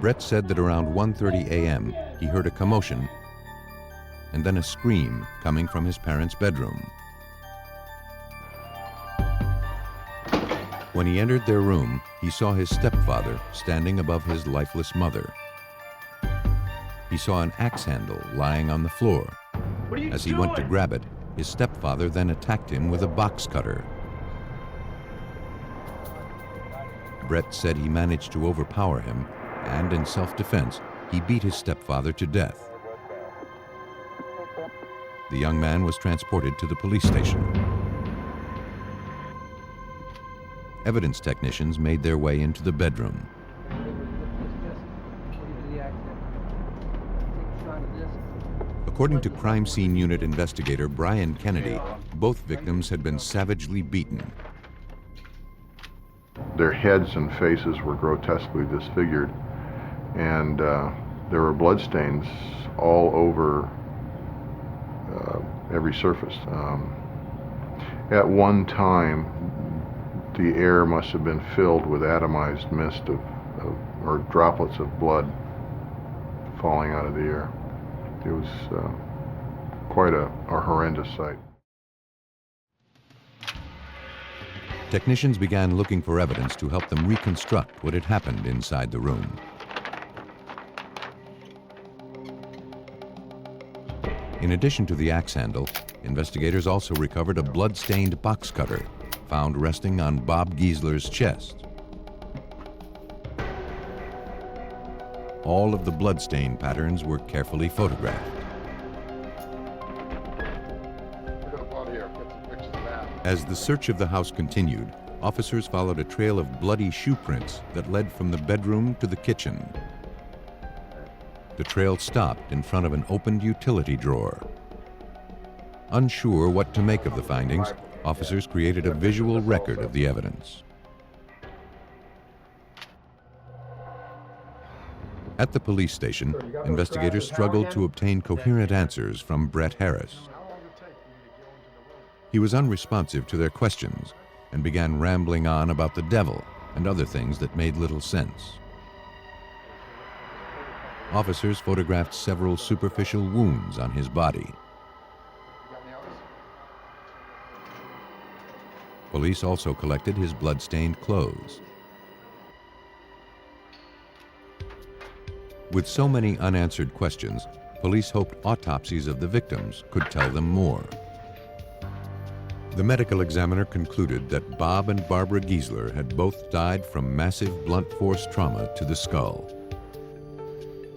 Brett said that around 1:30 a.m. he heard a commotion and then a scream coming from his parents' bedroom. When he entered their room, he saw his stepfather standing above his lifeless mother. He saw an axe handle lying on the floor. As he went to grab it, his stepfather then attacked him with a box cutter. Brett said he managed to overpower him, and in self-defense, he beat his stepfather to death. The young man was transported to the police station. Evidence technicians made their way into the bedroom. According to crime scene unit investigator Brian Kennedy, both victims had been savagely beaten. Their heads and faces were grotesquely disfigured, and there were bloodstains all over every surface. At one time, the air must have been filled with atomized mist or droplets of blood falling out of the air. It was quite a horrendous sight. Technicians began looking for evidence to help them reconstruct what had happened inside the room. In addition to the axe handle, investigators also recovered a blood-stained box cutter found resting on Bob Giesler's chest. All of the bloodstain patterns were carefully photographed. As the search of the house continued, officers followed a trail of bloody shoe prints that led from the bedroom to the kitchen. The trail stopped in front of an opened utility drawer. Unsure what to make of the findings, officers created a visual record of the evidence. At the police station, investigators struggled to obtain coherent answers from Brett Harris. He was unresponsive to their questions and began rambling on about the devil and other things that made little sense. Officers photographed several superficial wounds on his body. Police also collected his blood-stained clothes. With so many unanswered questions, police hoped autopsies of the victims could tell them more. The medical examiner concluded that Bob and Barbara Giesler had both died from massive blunt force trauma to the skull.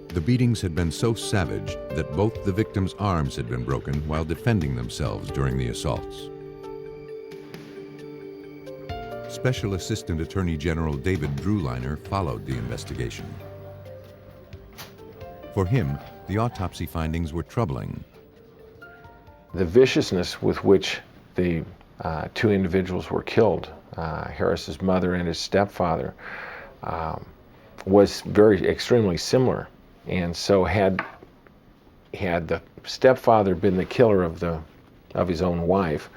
The beatings had been so savage that both the victims' arms had been broken while defending themselves during the assaults. Special Assistant Attorney General David Drewliner followed the investigation. For him, the autopsy findings were troubling. The viciousness with which the two individuals were killed, Harris's mother and his stepfather, was extremely similar. And so had the stepfather been the killer of his own wife,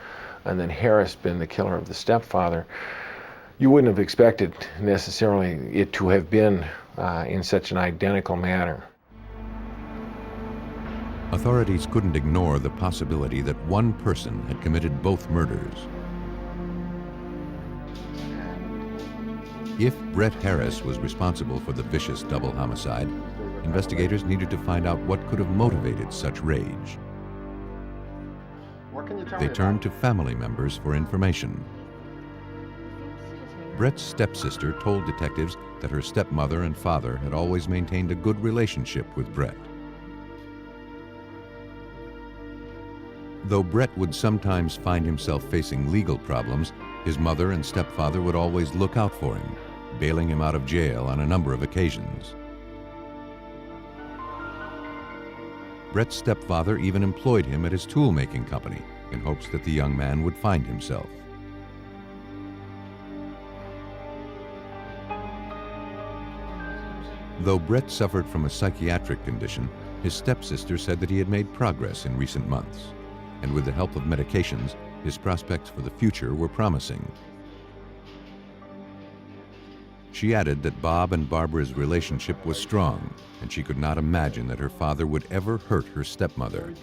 and then Harris been the killer of the stepfather, you wouldn't have expected necessarily it to have been in such an identical manner. Authorities couldn't ignore the possibility that one person had committed both murders. If Brett Harris was responsible for the vicious double homicide, investigators needed to find out what could have motivated such rage. They turned to family members for information. Brett's stepsister told detectives that her stepmother and father had always maintained a good relationship with Brett. Though Brett would sometimes find himself facing legal problems, his mother and stepfather would always look out for him, bailing him out of jail on a number of occasions. Brett's stepfather even employed him at his tool-making company in hopes that the young man would find himself. Though Brett suffered from a psychiatric condition, his stepsister said that he had made progress in recent months, and with the help of medications, his prospects for the future were promising. She added that Bob and Barbara's relationship was strong, and she could not imagine that her father would ever hurt her stepmother.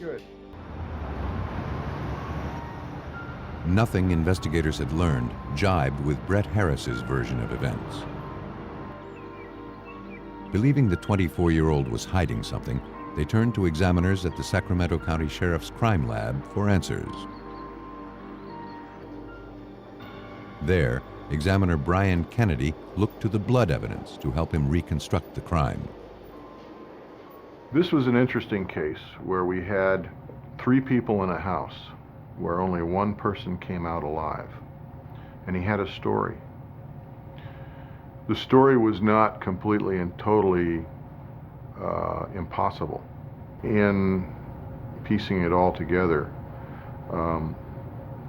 Nothing investigators had learned jibed with Brett Harris's version of events. Believing the 24-year-old was hiding something, they turned to examiners at the Sacramento County Sheriff's Crime Lab for answers. There, examiner Brian Kennedy looked to the blood evidence to help him reconstruct the crime. This was an interesting case where we had 3 people in a house where only one person came out alive, and he had a story. The story was not completely and totally impossible. In piecing it all together,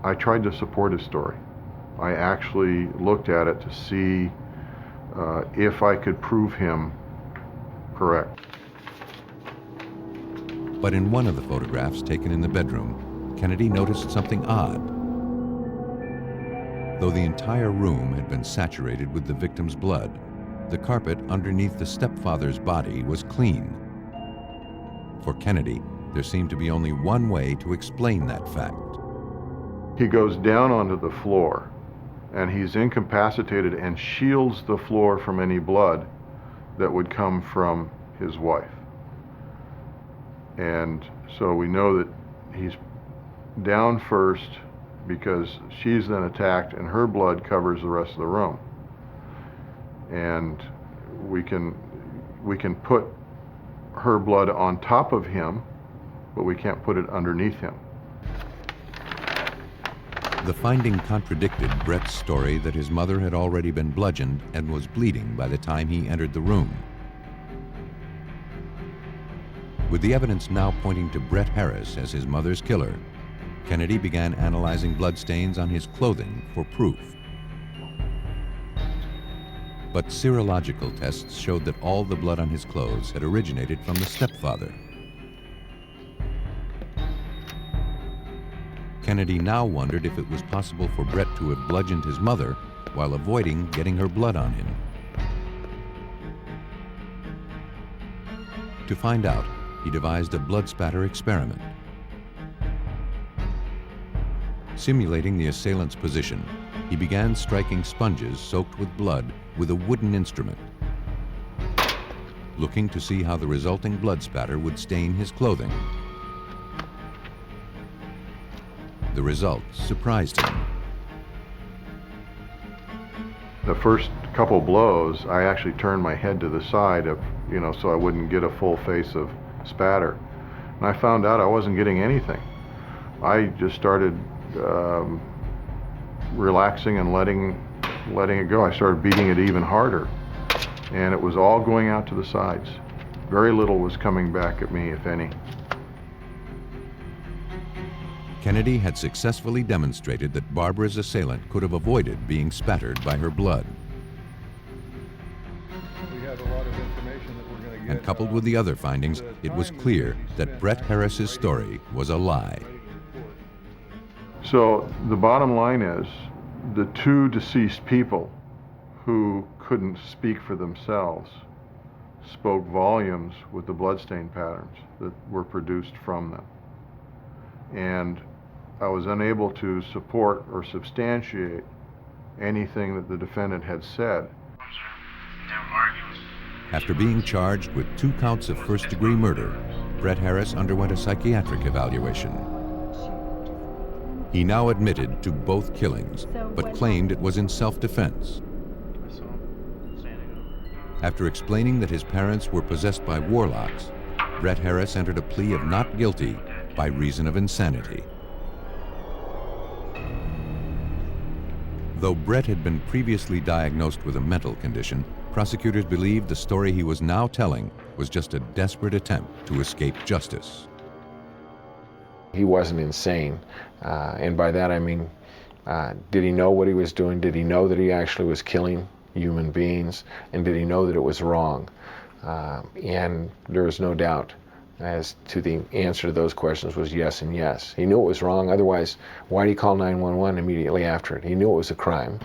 I tried to support his story. I actually looked at it to see if I could prove him correct. But in one of the photographs taken in the bedroom, Kennedy noticed something odd. Though the entire room had been saturated with the victim's blood, the carpet underneath the stepfather's body was clean. For Kennedy, there seemed to be only one way to explain that fact. He goes down onto the floor, and he's incapacitated and shields the floor from any blood that would come from his wife. And so we know that he's down first because she's then attacked and her blood covers the rest of the room. And we can put her blood on top of him, but we can't put it underneath him. The finding contradicted Brett's story that his mother had already been bludgeoned and was bleeding by the time he entered the room. With the evidence now pointing to Brett Harris as his mother's killer, Kennedy began analyzing bloodstains on his clothing for proof. But serological tests showed that all the blood on his clothes had originated from the stepfather. Kennedy now wondered if it was possible for Brett to have bludgeoned his mother while avoiding getting her blood on him. To find out, he devised a blood spatter experiment. Simulating the assailant's position, he began striking sponges soaked with blood with a wooden instrument, looking to see how the resulting blood spatter would stain his clothing. The results surprised him. The first couple blows, I actually turned my head to the side so I wouldn't get a full face of spatter. And I found out I wasn't getting anything. I just started relaxing and letting it go. I started beating it even harder, and it was all going out to the sides. Very little was coming back at me, if any. Kennedy had successfully demonstrated that Barbara's assailant could have avoided being spattered by her blood. We have a lot of information that we're going to get. And coupled with the other findings, it was clear that Brett Harris's story was a lie. So the bottom line is, the 2 deceased people who couldn't speak for themselves spoke volumes with the bloodstain patterns that were produced from them. And I was unable to support or substantiate anything that the defendant had said. After being charged with 2 counts of first-degree murder, Brett Harris underwent a psychiatric evaluation. He now admitted to both killings, but claimed it was in self-defense. After explaining that his parents were possessed by warlocks, Brett Harris entered a plea of not guilty by reason of insanity. Though Brett had been previously diagnosed with a mental condition, prosecutors believed the story he was now telling was just a desperate attempt to escape justice. He wasn't insane, and by that I mean, did he know what he was doing? Did he know that he actually was killing human beings? And did he know that it was wrong? And there was no doubt as to the answer to those questions was yes and yes. He knew it was wrong, otherwise why did he call 911 immediately after it? He knew it was a crime.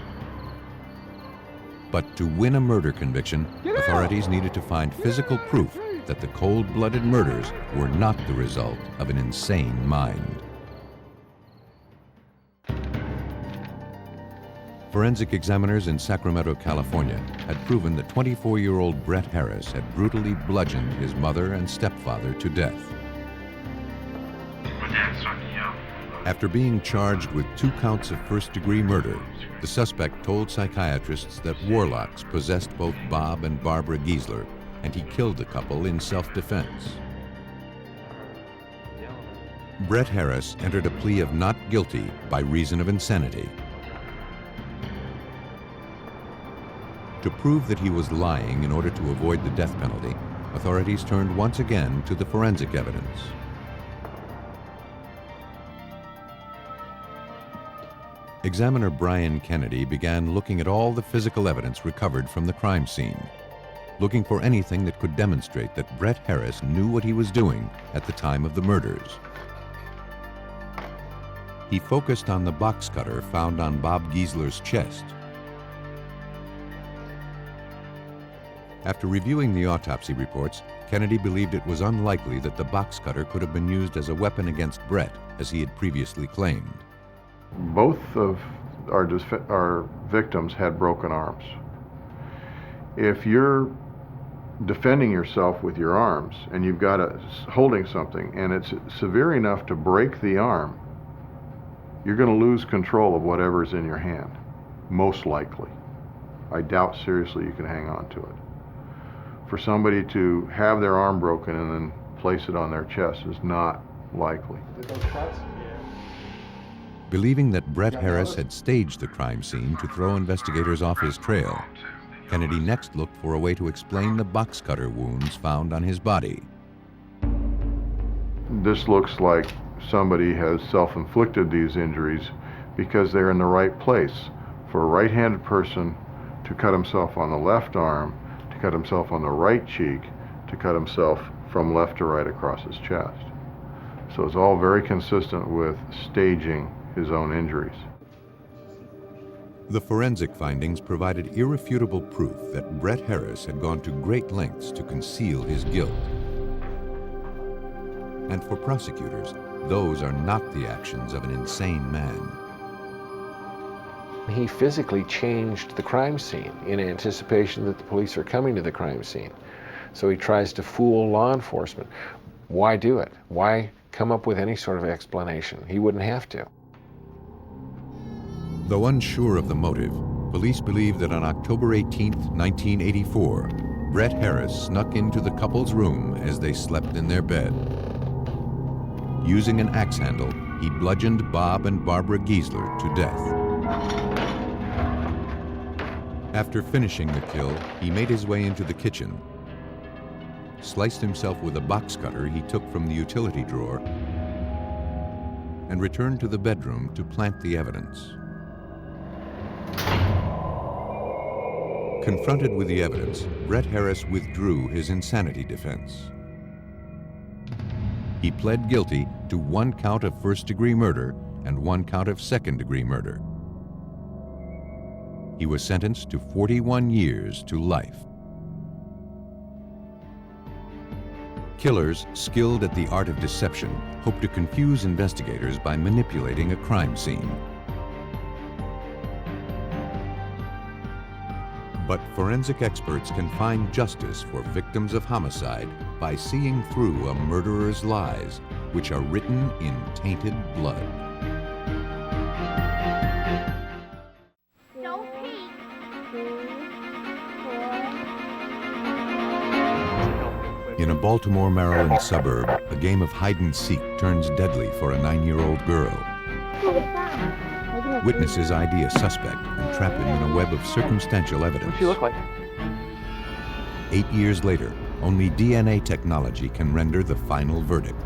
But to win a murder conviction, authorities needed to find physical proof that the cold-blooded murders were not the result of an insane mind. Forensic examiners in Sacramento, California had proven that 24-year-old Brett Harris had brutally bludgeoned his mother and stepfather to death. After being charged with 2 counts of first-degree murder, the suspect told psychiatrists that warlocks possessed both Bob and Barbara Giesler, and he killed the couple in self-defense. Brett Harris entered a plea of not guilty by reason of insanity. To prove that he was lying in order to avoid the death penalty, authorities turned once again to the forensic evidence. Examiner Brian Kennedy began looking at all the physical evidence recovered from the crime scene, looking for anything that could demonstrate that Brett Harris knew what he was doing at the time of the murders. He focused on the box cutter found on Bob Giesler's chest. After reviewing the autopsy reports, Kennedy believed it was unlikely that the box cutter could have been used as a weapon against Brett, as he had previously claimed. Both of our victims had broken arms. If you're defending yourself with your arms and you've got holding something and it's severe enough to break the arm, you're going to lose control of whatever's in your hand, most likely. I doubt seriously you can hang on to it. For somebody to have their arm broken and then place it on their chest is not likely. Believing that Brett Harris had staged the crime scene to throw investigators off his trail, Kennedy next looked for a way to explain the box cutter wounds found on his body. This looks like somebody has self-inflicted these injuries because they're in the right place. For a right-handed person to cut himself on the left arm, to cut himself on the right cheek, to cut himself from left to right across his chest. So it's all very consistent with staging his own injuries. The forensic findings provided irrefutable proof that Brett Harris had gone to great lengths to conceal his guilt. And for prosecutors, those are not the actions of an insane man. He physically changed the crime scene in anticipation that the police are coming to the crime scene. So he tries to fool law enforcement. Why do it? Why come up with any sort of explanation? He wouldn't have to. Though unsure of the motive, police believe that on October 18, 1984, Brett Harris snuck into the couple's room as they slept in their bed. Using an axe handle, he bludgeoned Bob and Barbara Giesler to death. After finishing the kill, he made his way into the kitchen, sliced himself with a box cutter he took from the utility drawer, and returned to the bedroom to plant the evidence. Confronted with the evidence, Brett Harris withdrew his insanity defense. He pled guilty to 1 count of first-degree murder and 1 count of second-degree murder. He was sentenced to 41 years to life. Killers skilled at the art of deception hope to confuse investigators by manipulating a crime scene. But forensic experts can find justice for victims of homicide by seeing through a murderer's lies, which are written in tainted blood. In a Baltimore, Maryland suburb, a game of hide-and-seek turns deadly for a 9-year-old girl. Witnesses ID a suspect and trap him in a web of circumstantial evidence. What's she look like? 8 years later, only DNA technology can render the final verdict.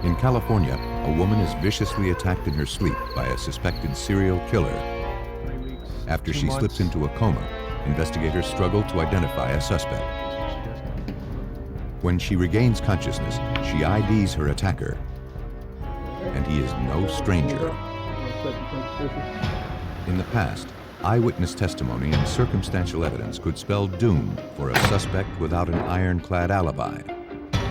In California, a woman is viciously attacked in her sleep by a suspected serial killer. After she slips into a coma, investigators struggle to identify a suspect. When she regains consciousness, she IDs her attacker, and he is no stranger. In the past, eyewitness testimony and circumstantial evidence could spell doom for a suspect without an ironclad alibi.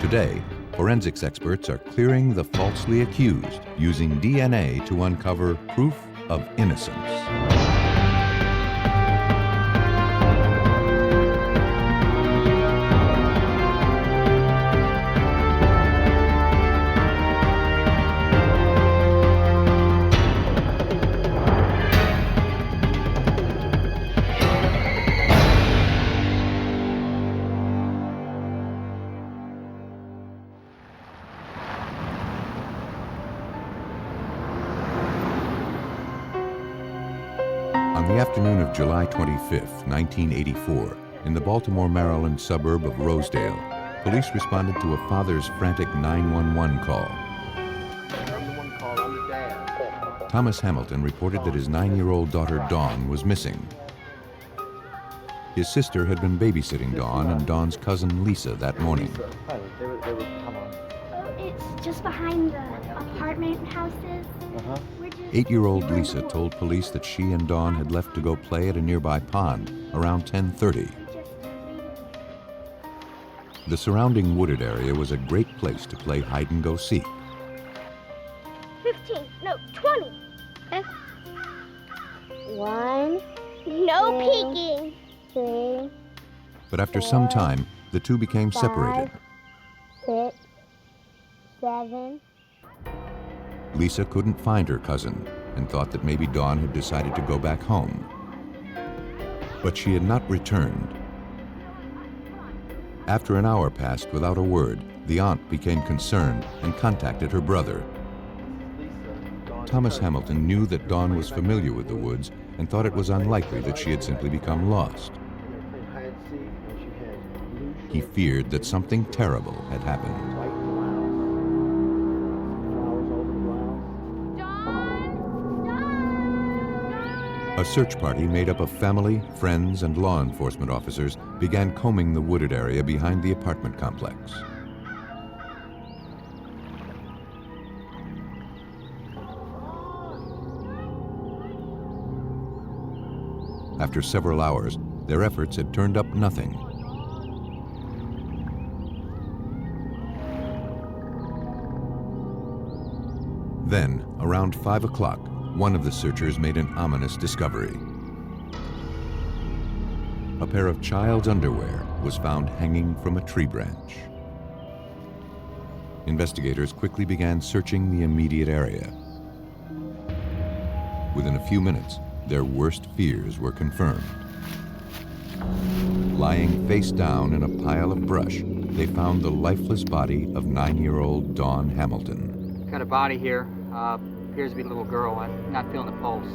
Today, forensics experts are clearing the falsely accused using DNA to uncover proof of innocence. On the afternoon of July 25, 1984, in the Baltimore, Maryland suburb of Rosedale, police responded to a father's frantic 911 call. Thomas Hamilton reported that his 9-year-old daughter Dawn was missing. His sister had been babysitting Dawn and Dawn's cousin Lisa that morning. It's just behind the apartment houses. 8-year-old Lisa told police that she and Dawn had left to go play at a nearby pond around 10:30. The surrounding wooded area was a great place to play hide-and-go-seek. 15, no, 20. 1. No peeking. 3. But after some time, the two became separated. 6. 7. Lisa couldn't find her cousin and thought that maybe Dawn had decided to go back home. But she had not returned. After an hour passed without a word, the aunt became concerned and contacted her brother. Thomas Hamilton knew that Dawn was familiar with the woods and thought it was unlikely that she had simply become lost. He feared that something terrible had happened. A search party made up of family, friends, and law enforcement officers began combing the wooded area behind the apartment complex. After several hours, their efforts had turned up nothing. Then, around 5 o'clock, one of the searchers made an ominous discovery. A pair of child's underwear was found hanging from a tree branch. Investigators quickly began searching the immediate area. Within a few minutes, their worst fears were confirmed. Lying face down in a pile of brush, they found the lifeless body of 9-year-old Dawn Hamilton. Got a body here. Appears to be a little girl. I'm not feeling the pulse.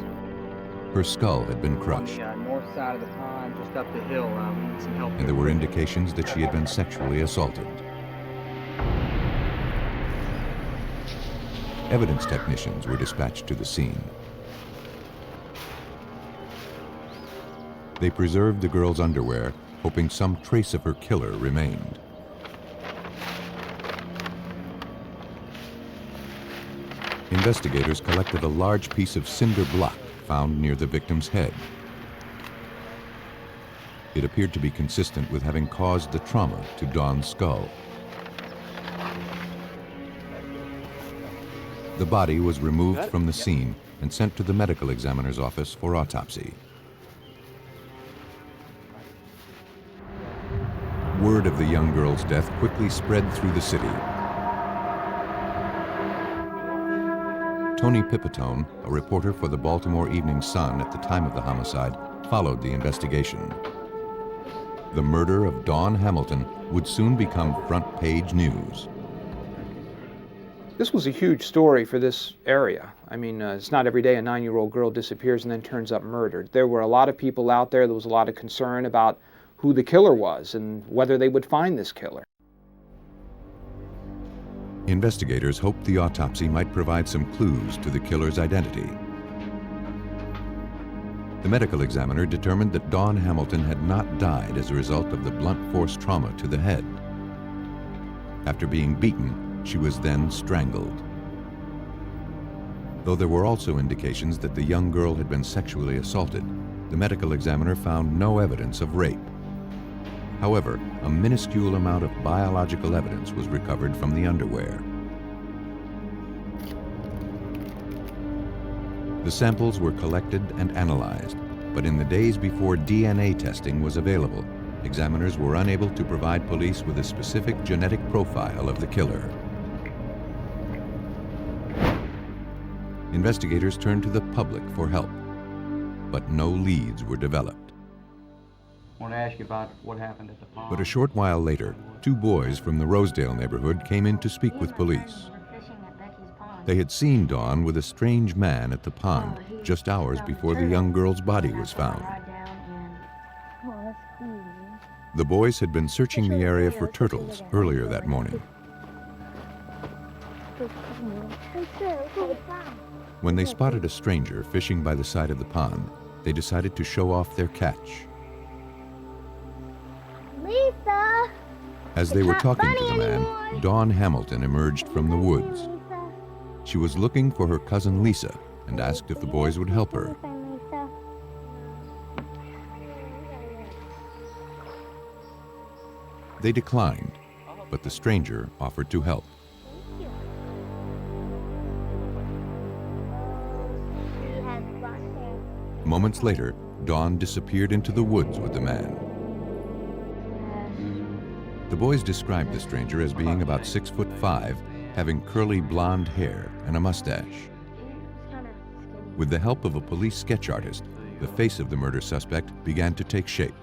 Her skull had been crushed, On the north side of the pond, just up the hill. We need some help. and there were indications that she had been sexually assaulted. Evidence technicians were dispatched to the scene. They preserved the girl's underwear, hoping some trace of her killer remained. Investigators collected a large piece of cinder block found near the victim's head. It appeared to be consistent with having caused the trauma to Dawn's skull. The body was removed from the scene and sent to the medical examiner's office for autopsy. Word of the young girl's death quickly spread through the city. Tony Pipitone, a reporter for the Baltimore Evening Sun at the time of the homicide, followed the investigation. The murder of Dawn Hamilton would soon become front-page news. This was a huge story for this area. I mean, it's not every day a 9-year-old girl disappears and then turns up murdered. There were a lot of people out there. There was a lot of concern about who the killer was and whether they would find this killer. Investigators hoped the autopsy might provide some clues to the killer's identity. The medical examiner determined that Dawn Hamilton had not died as a result of the blunt force trauma to the head. After being beaten, she was then strangled. Though there were also indications that the young girl had been sexually assaulted, the medical examiner found no evidence of rape. However, a minuscule amount of biological evidence was recovered from the underwear. The samples were collected and analyzed, but in the days before DNA testing was available, examiners were unable to provide police with a specific genetic profile of the killer. Investigators turned to the public for help, but no leads were developed. I want to ask you about what happened at the pond. But a short while later, 2 boys from the Rosedale neighborhood came in to speak with police. They had seen Dawn with a strange man at the pond just hours before the young girl's body was found. The boys had been searching the area for turtles earlier that morning. When they spotted a stranger fishing by the side of the pond, they decided to show off their catch. Lisa! As they were talking to the man, Dawn Hamilton emerged from the woods. She was looking for her cousin Lisa and asked if the boys would help her. They declined, but the stranger offered to help. Moments later, Dawn disappeared into the woods with the man. The boys described the stranger as being about 6'5", having curly blonde hair and a mustache. With the help of a police sketch artist, the face of the murder suspect began to take shape.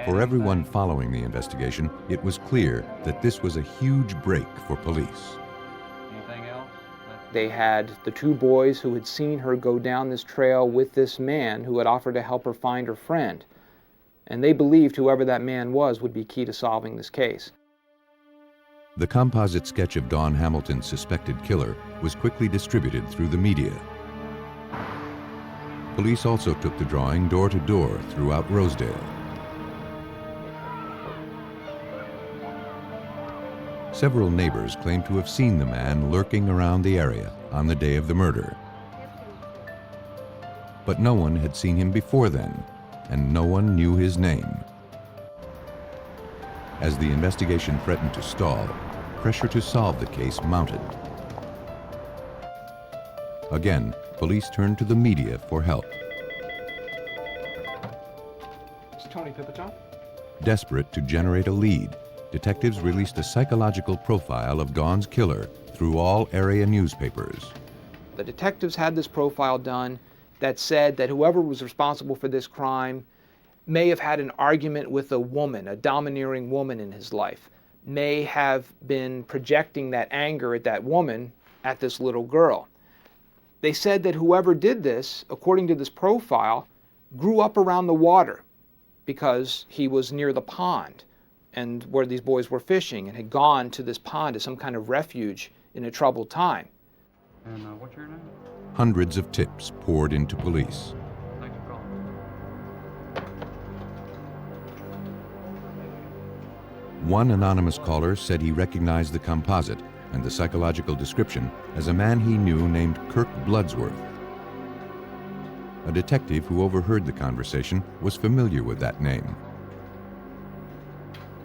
For everyone following the investigation, it was clear that this was a huge break for police. They had the 2 boys who had seen her go down this trail with this man who had offered to help her find her friend. And they believed whoever that man was would be key to solving this case. The composite sketch of Dawn Hamilton's suspected killer was quickly distributed through the media. Police also took the drawing door to door throughout Rosedale. Several neighbors claimed to have seen the man lurking around the area on the day of the murder. But no one had seen him before then, and no one knew his name. As the investigation threatened to stall, pressure to solve the case mounted. Again, police turned to the media for help. It's Tony Pipitone. Desperate to generate a lead, detectives released a psychological profile of Dawn's killer through all area newspapers. The detectives had this profile done that said that whoever was responsible for this crime may have had an argument with a woman, a domineering woman in his life, may have been projecting that anger at that woman at this little girl. They said that whoever did this, according to this profile, grew up around the water because he was near the pond and where these boys were fishing and had gone to this pond as some kind of refuge in a troubled time. And what's your name? Hundreds of tips poured into police. Thanks for calling. One anonymous caller said he recognized the composite and the psychological description as a man he knew named Kirk Bloodsworth. A detective who overheard the conversation was familiar with that name.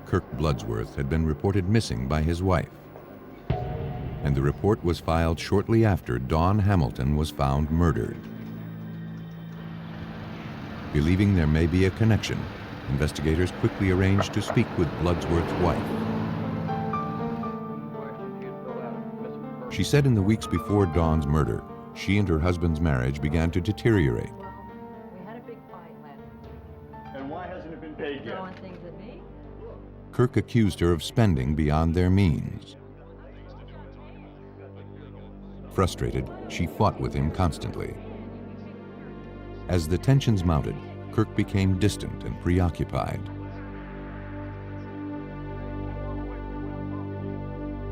Kirk Bloodsworth had been reported missing by his wife, and the report was filed shortly after Dawn Hamilton was found murdered. Believing there may be a connection, investigators quickly arranged to speak with Bloodsworth's wife. She said in the weeks before Dawn's murder, she and her husband's marriage began to deteriorate. We had a big fight last. And why hasn't it been paid yet? Throwing things at me. Kirk accused her of spending beyond their means. Frustrated, she fought with him constantly. As the tensions mounted, Kirk became distant and preoccupied.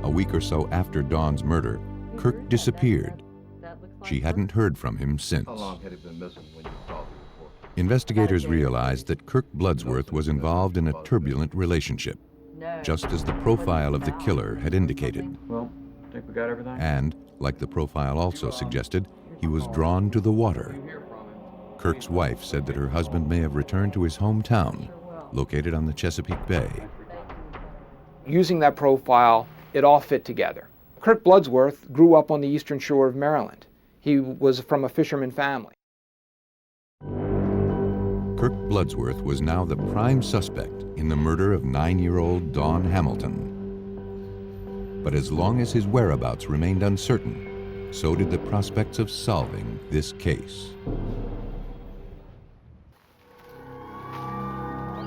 A week or so after Dawn's murder, Kirk disappeared. She hadn't heard from him since. How long had he been missing when you called the report? Investigators realized that Kirk Bloodsworth was involved in a turbulent relationship, just as the profile of the killer had indicated. Well, I think we got everything. And, like the profile also suggested, he was drawn to the water. Kirk's wife said that her husband may have returned to his hometown, located on the Chesapeake Bay. Using that profile, it all fit together. Kirk Bloodsworth grew up on the eastern shore of Maryland. He was from a fisherman family. Kirk Bloodsworth was now the prime suspect in the murder of 9-year-old Dawn Hamilton. But as long as his whereabouts remained uncertain, so did the prospects of solving this case.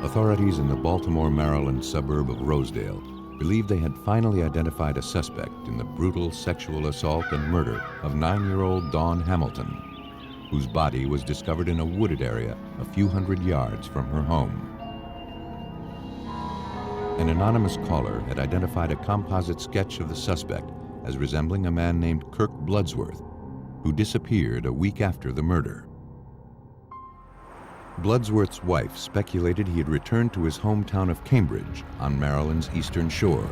Authorities in the Baltimore, Maryland suburb of Rosedale believed they had finally identified a suspect in the brutal sexual assault and murder of 9-year-old Dawn Hamilton, whose body was discovered in a wooded area a few hundred yards from her home. An anonymous caller had identified a composite sketch of the suspect as resembling a man named Kirk Bloodsworth, who disappeared a week after the murder. Bloodsworth's wife speculated he had returned to his hometown of Cambridge on Maryland's eastern shore.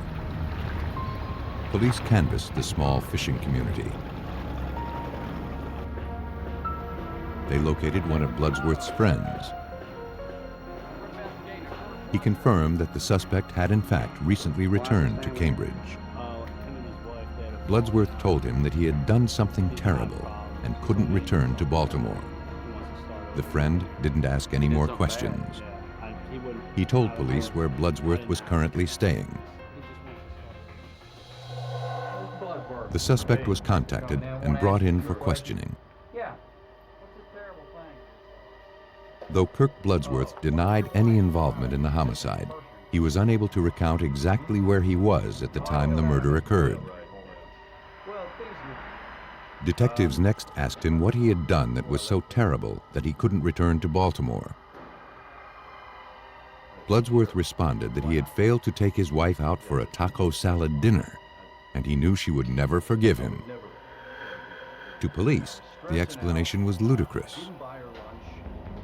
Police canvassed the small fishing community. They located one of Bloodsworth's friends. He confirmed that the suspect had in fact recently returned to Cambridge. Bloodsworth told him that he had done something terrible and couldn't return to Baltimore. The friend didn't ask any more questions. He told police where Bloodsworth was currently staying. The suspect was contacted and brought in for questioning. Though Kirk Bloodsworth denied any involvement in the homicide, he was unable to recount exactly where he was at the time the murder occurred. Detectives next asked him what he had done that was so terrible that he couldn't return to Baltimore. Bloodsworth responded that he had failed to take his wife out for a taco salad dinner, and he knew she would never forgive him. To police, the explanation was ludicrous.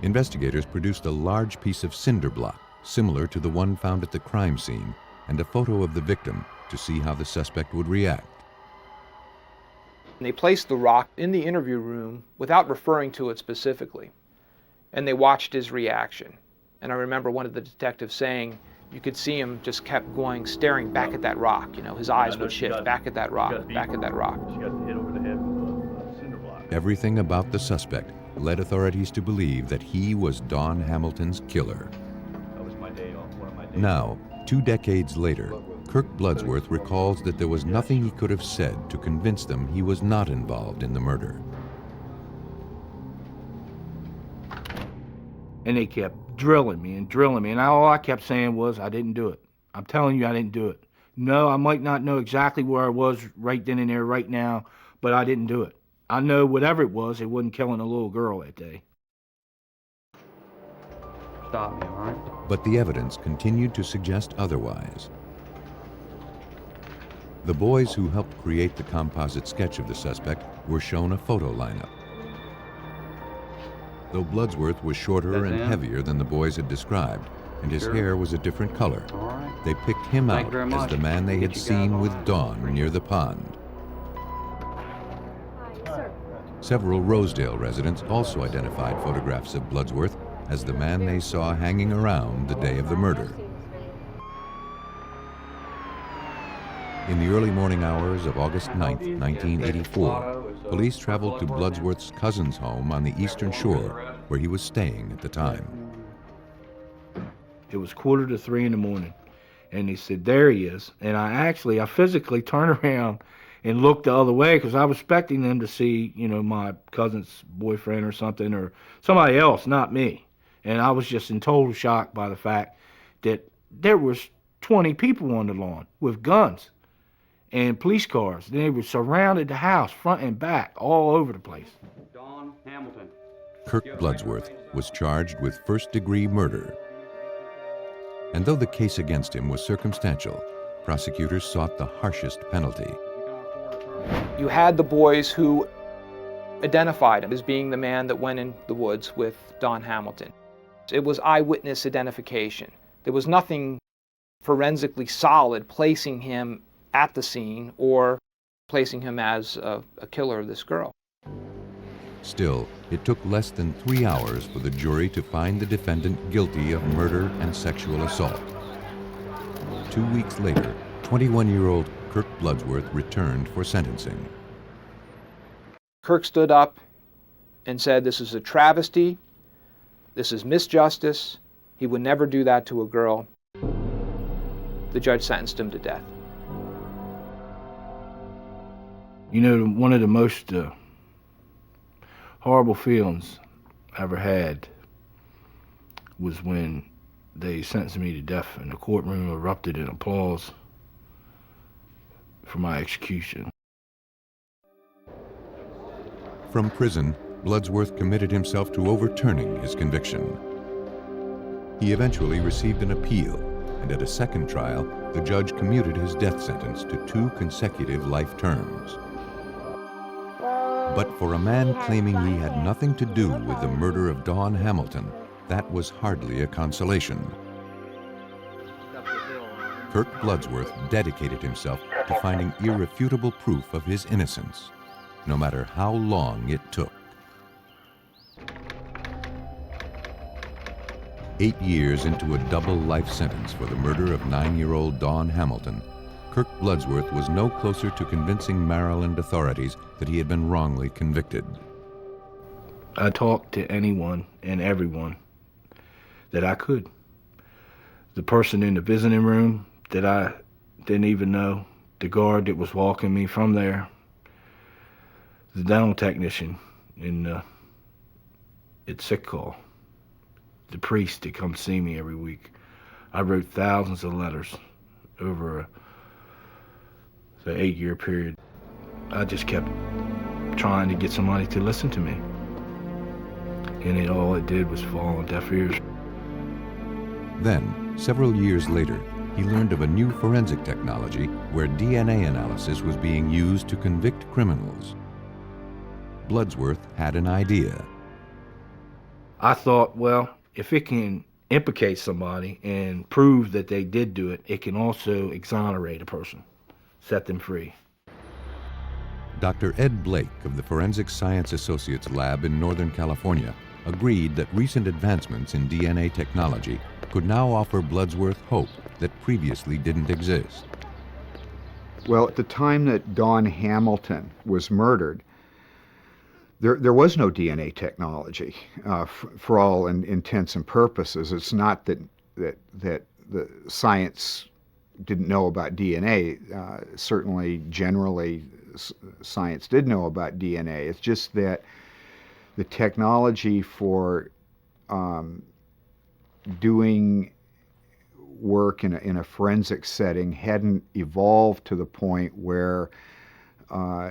Investigators produced a large piece of cinder block, similar to the one found at the crime scene, and a photo of the victim to see how the suspect would react. They placed the rock in the interview room without referring to it specifically, and they watched his reaction. And I remember one of the detectives saying you could see him just kept going, staring back at that rock. You know, his eyes would shift back at that rock, back at that rock. Everything about the suspect led authorities to believe that he was Dawn Hamilton's killer. Now, 2 decades later, Kirk Bloodsworth recalls that there was nothing he could have said to convince them he was not involved in the murder. And they kept drilling me, and all I kept saying was, I didn't do it. I'm telling you, I didn't do it. No, I might not know exactly where I was right then and there, right now, but I didn't do it. I know whatever it wasn't killing a little girl that day. Stop me, all right? But the evidence continued to suggest otherwise. The boys who helped create the composite sketch of the suspect were shown a photo lineup. Though Bloodsworth was shorter and heavier than the boys had described, and his hair was a different color, they picked him out as the man they had seen with Dawn near the pond. Several Rosedale residents also identified photographs of Bloodsworth as the man they saw hanging around the day of the murder. In the early morning hours of August 9, 1984, police traveled to Bloodsworth's cousin's home on the eastern shore, where he was staying at the time. It was 2:45 in the morning, and they said, there he is. And I physically turned around and looked the other way because I was expecting them to see, you know, my cousin's boyfriend or something, or somebody else, not me. And I was just in total shock by the fact that there was 20 people on the lawn with guns and police cars. They were surrounded the house, front and back, all over the place. Dawn Hamilton. Kirk Bloodsworth was charged with first-degree murder. And though the case against him was circumstantial, prosecutors sought the harshest penalty. You had the boys who identified him as being the man that went in the woods with Dawn Hamilton. It was eyewitness identification. There was nothing forensically solid placing him at the scene or placing him as a killer of this girl. Still, it took less than 3 hours for the jury to find the defendant guilty of murder and sexual assault. 2 weeks later, 21-year-old Kirk Bloodsworth returned for sentencing. Kirk stood up and said, "This is a travesty. This is misjustice. He would never do that to a girl." The judge sentenced him to death. You know, one of the most horrible feelings I ever had was when they sentenced me to death and the courtroom erupted in applause for my execution. From prison, Bloodsworth committed himself to overturning his conviction. He eventually received an appeal, and at a second trial, the judge commuted his death sentence to 2 consecutive life terms. But for a man claiming he had nothing to do with the murder of Dawn Hamilton, that was hardly a consolation. Kirk Bloodsworth dedicated himself to finding irrefutable proof of his innocence, no matter how long it took. 8 years into a double life sentence for the murder of 9-year-old Dawn Hamilton, Kirk Bloodsworth was no closer to convincing Maryland authorities that he had been wrongly convicted. I talked to anyone and everyone that I could. The person in the visiting room that I didn't even know, the guard that was walking me from there, the dental technician at sick call, the priest that comes see me every week. I wrote thousands of letters over the 8-year period. I just kept trying to get somebody to listen to me. And all it did was fall on deaf ears. Then, several years later, he learned of a new forensic technology where DNA analysis was being used to convict criminals. Bloodsworth had an idea. I thought, well, if it can implicate somebody and prove that they did do it, it can also exonerate a person, set them free. Dr. Ed Blake of the Forensic Science Associates Lab in Northern California agreed that recent advancements in DNA technology could now offer Bloodsworth hope that previously didn't exist. Well, at the time that Dawn Hamilton was murdered, there was no DNA technology for all intents and purposes. It's not that the science didn't know about DNA. Certainly, generally, science did know about DNA. It's just that the technology for doing work in a forensic setting hadn't evolved to the point where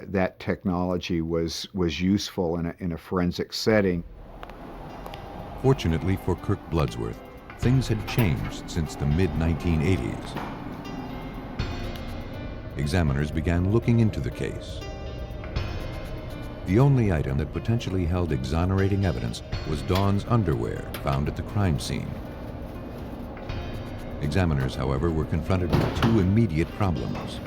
that technology was useful in a forensic setting. Fortunately for Kirk Bloodsworth, things had changed since the mid-1980s. Examiners began looking into the case. The only item that potentially held exonerating evidence was Dawn's underwear found at the crime scene. Examiners, however, were confronted with 2 immediate problems.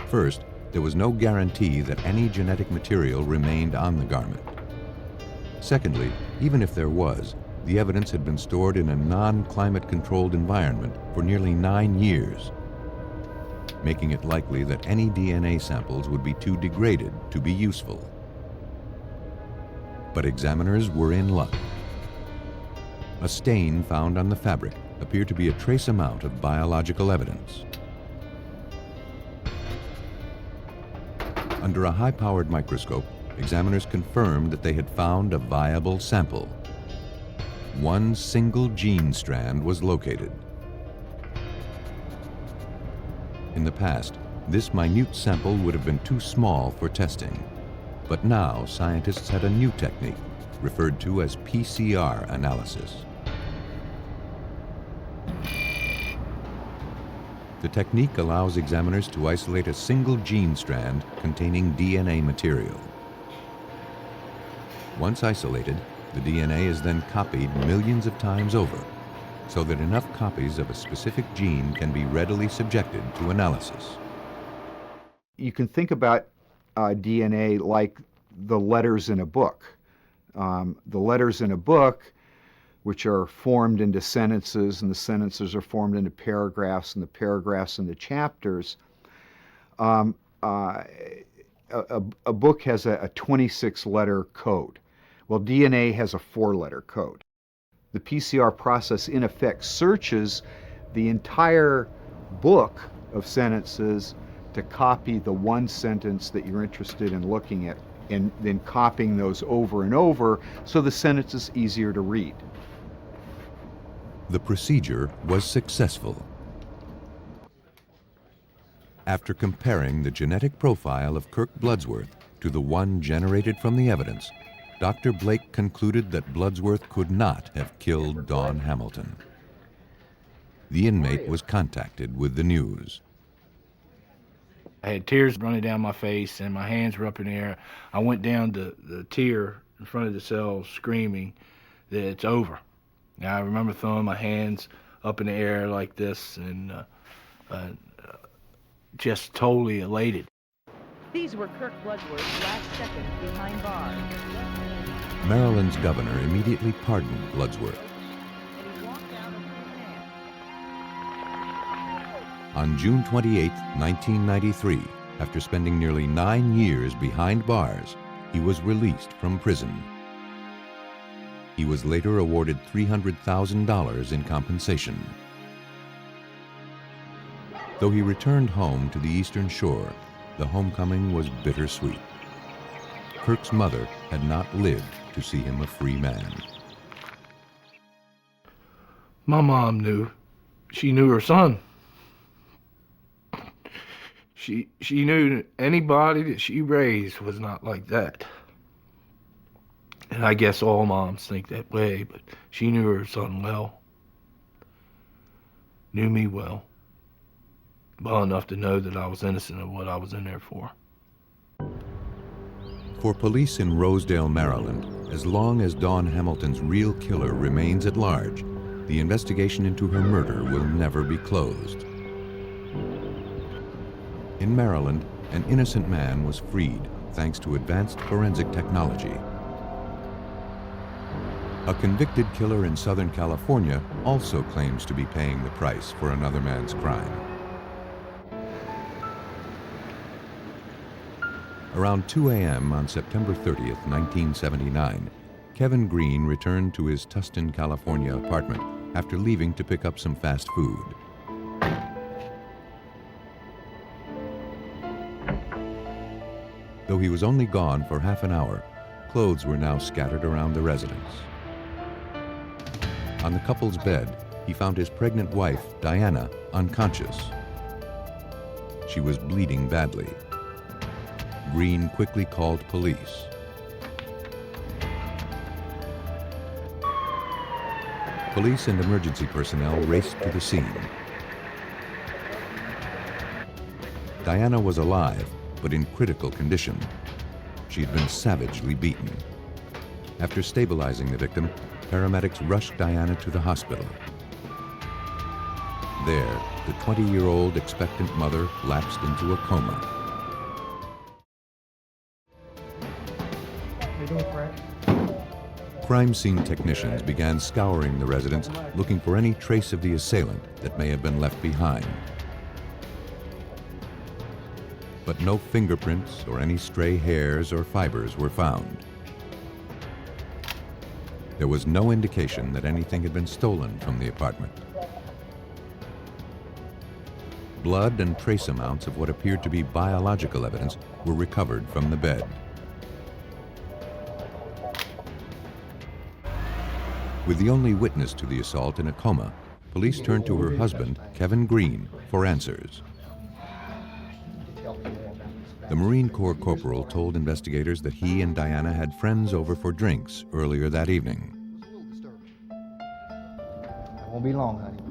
First, there was no guarantee that any genetic material remained on the garment. Secondly, even if there was, the evidence had been stored in a non-climate controlled environment for nearly 9 years, making it likely that any DNA samples would be too degraded to be useful. But examiners were in luck. A stain found on the fabric appeared to be a trace amount of biological evidence. Under a high-powered microscope, examiners confirmed that they had found a viable sample. One single gene strand was located. In the past, this minute sample would have been too small for testing. But now scientists had a new technique, referred to as PCR analysis. The technique allows examiners to isolate a single gene strand containing DNA material. Once isolated, the DNA is then copied millions of times over, so that enough copies of a specific gene can be readily subjected to analysis. You can think about DNA like the letters in a book. The letters in a book, which are formed into sentences, and the sentences are formed into paragraphs, and the paragraphs into chapters. A book has a 26-letter code. Well, DNA has a 4-letter code. The PCR process, in effect, searches the entire book of sentences to copy the one sentence that you're interested in looking at, and then copying those over and over so the sentence is easier to read. The procedure was successful. After comparing the genetic profile of Kirk Bloodsworth to the one generated from the evidence, Dr. Blake concluded that Bloodsworth could not have killed Dawn Hamilton. The inmate was contacted with the news. I had tears running down my face and my hands were up in the air. I went down the tier in front of the cell screaming that it's over. Now, I remember throwing my hands up in the air like this and just totally elated. These were Kirk Bloodsworth's last seconds behind bars. Maryland's governor immediately pardoned Bloodsworth. On June 28, 1993, after spending nearly 9 years behind bars, he was released from prison. He was later awarded $300,000 in compensation. Though he returned home to the Eastern Shore, the homecoming was bittersweet. Kirk's mother had not lived to see him a free man. My mom knew. She knew her son. She knew anybody that she raised was not like that. And I guess all moms think that way, but she knew her son well. Knew me well. Well enough to know that I was innocent of what I was in there for. For police in Rosedale, Maryland, as long as Dawn Hamilton's real killer remains at large, the investigation into her murder will never be closed. In Maryland, an innocent man was freed thanks to advanced forensic technology. A convicted killer in Southern California also claims to be paying the price for another man's crime. Around 2 a.m. on September 30th, 1979, Kevin Green returned to his Tustin, California apartment after leaving to pick up some fast food. Though he was only gone for half an hour, clothes were now scattered around the residence. On the couple's bed, he found his pregnant wife, Diana, unconscious. She was bleeding badly. Green quickly called police. Police and emergency personnel raced to the scene. Diana was alive, but in critical condition. She had been savagely beaten. After stabilizing the victim, paramedics rushed Diana to the hospital. There, the 20-year-old expectant mother lapsed into a coma. Crime scene technicians began scouring the residence, looking for any trace of the assailant that may have been left behind. But no fingerprints or any stray hairs or fibers were found. There was no indication that anything had been stolen from the apartment. Blood and trace amounts of what appeared to be biological evidence were recovered from the bed. With the only witness to the assault in a coma, police turned to her husband, Kevin Green, for answers. The Marine Corps corporal told investigators that he and Diana had friends over for drinks earlier that evening. It won't be long, honey.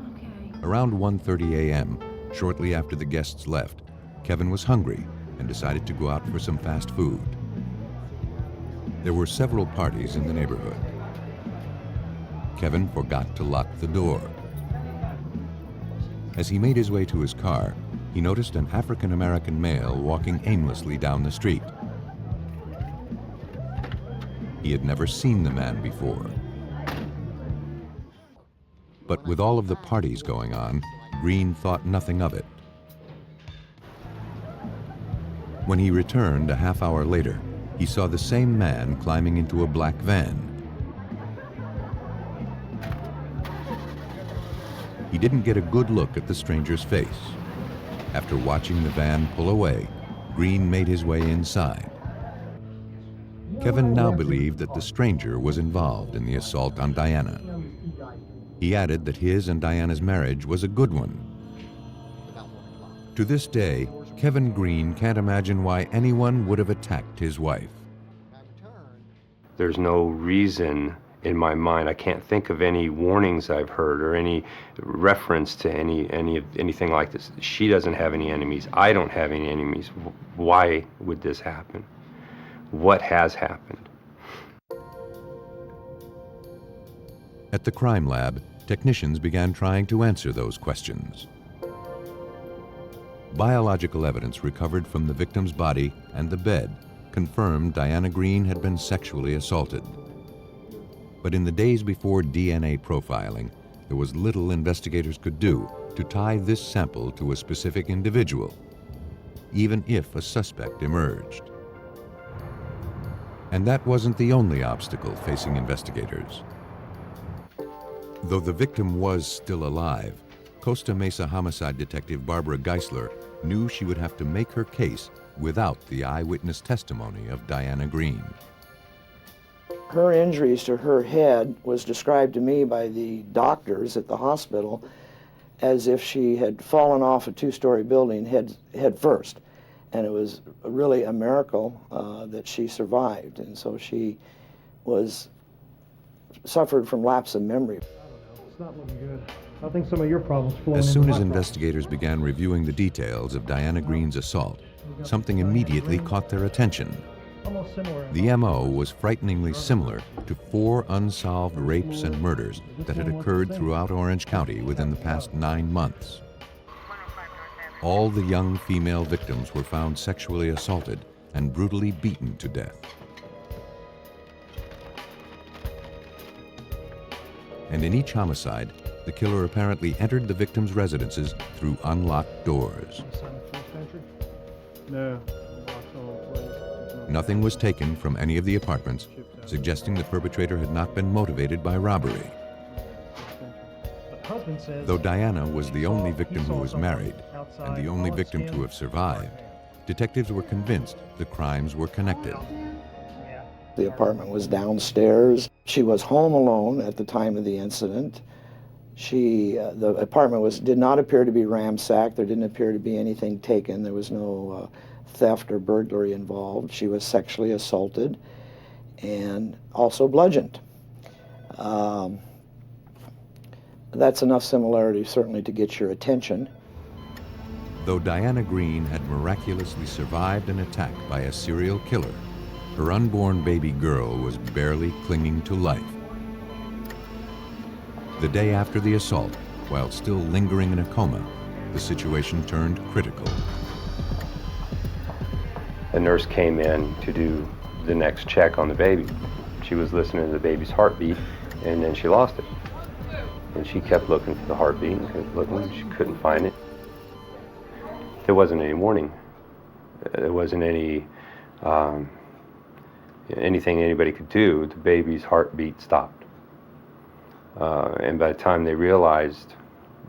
Okay. Around 1:30 a.m., shortly after the guests left, Kevin was hungry and decided to go out for some fast food. There were several parties in the neighborhood. Kevin forgot to lock the door. As he made his way to his car, he noticed an African-American male walking aimlessly down the street. He had never seen the man before. But with all of the parties going on, Green thought nothing of it. When he returned a half hour later, he saw the same man climbing into a black van. He didn't get a good look at the stranger's face. After watching the van pull away, Green made his way inside. Kevin now believed that the stranger was involved in the assault on Diana. He added that his and Diana's marriage was a good one. To this day, Kevin Green can't imagine why anyone would have attacked his wife. There's no reason in my mind. I can't think of any warnings I've heard or any reference to anything like this. She doesn't have any enemies. I don't have any enemies. Why would this happen? What has happened? At the crime lab, technicians began trying to answer those questions. Biological evidence recovered from the victim's body and the bed confirmed Diana Green had been sexually assaulted. But in the days before DNA profiling, there was little investigators could do to tie this sample to a specific individual, even if a suspect emerged. And that wasn't the only obstacle facing investigators. Though the victim was still alive, Costa Mesa homicide detective Barbara Geisler knew she would have to make her case without the eyewitness testimony of Diana Green. Her injuries to her head was described to me by the doctors at the hospital as if she had fallen off a two-story building head first. And it was really a miracle that she survived. And so she suffered from lapse of memory. It's not looking good. I think some of your problems flow. As soon as investigators began reviewing the details of Diana Green's assault, something immediately caught their attention. The MO was frighteningly similar to 4 unsolved rapes and murders that had occurred throughout Orange County within the past 9 months. All the young female victims were found sexually assaulted and brutally beaten to death. And in each homicide, the killer apparently entered the victims' residences through unlocked doors. No. Nothing was taken from any of the apartments, suggesting the perpetrator had not been motivated by robbery. Though Diana was the only victim who was married, and the only victim to have survived, detectives were convinced the crimes were connected. The apartment was downstairs. She was home alone at the time of the incident. The apartment did not appear to be ransacked. There didn't appear to be anything taken. There was no theft or burglary involved. She was sexually assaulted and also bludgeoned. That's enough similarity certainly to get your attention. Though Diana Green had miraculously survived an attack by a serial killer, her unborn baby girl was barely clinging to life. The day after the assault, while still lingering in a coma, the situation turned critical. A nurse came in to do the next check on the baby. She was listening to the baby's heartbeat, and then she lost it. And she kept looking for the heartbeat and kept looking. She couldn't find it. There wasn't any warning. There wasn't any anything anybody could do. The baby's heartbeat stopped. And by the time they realized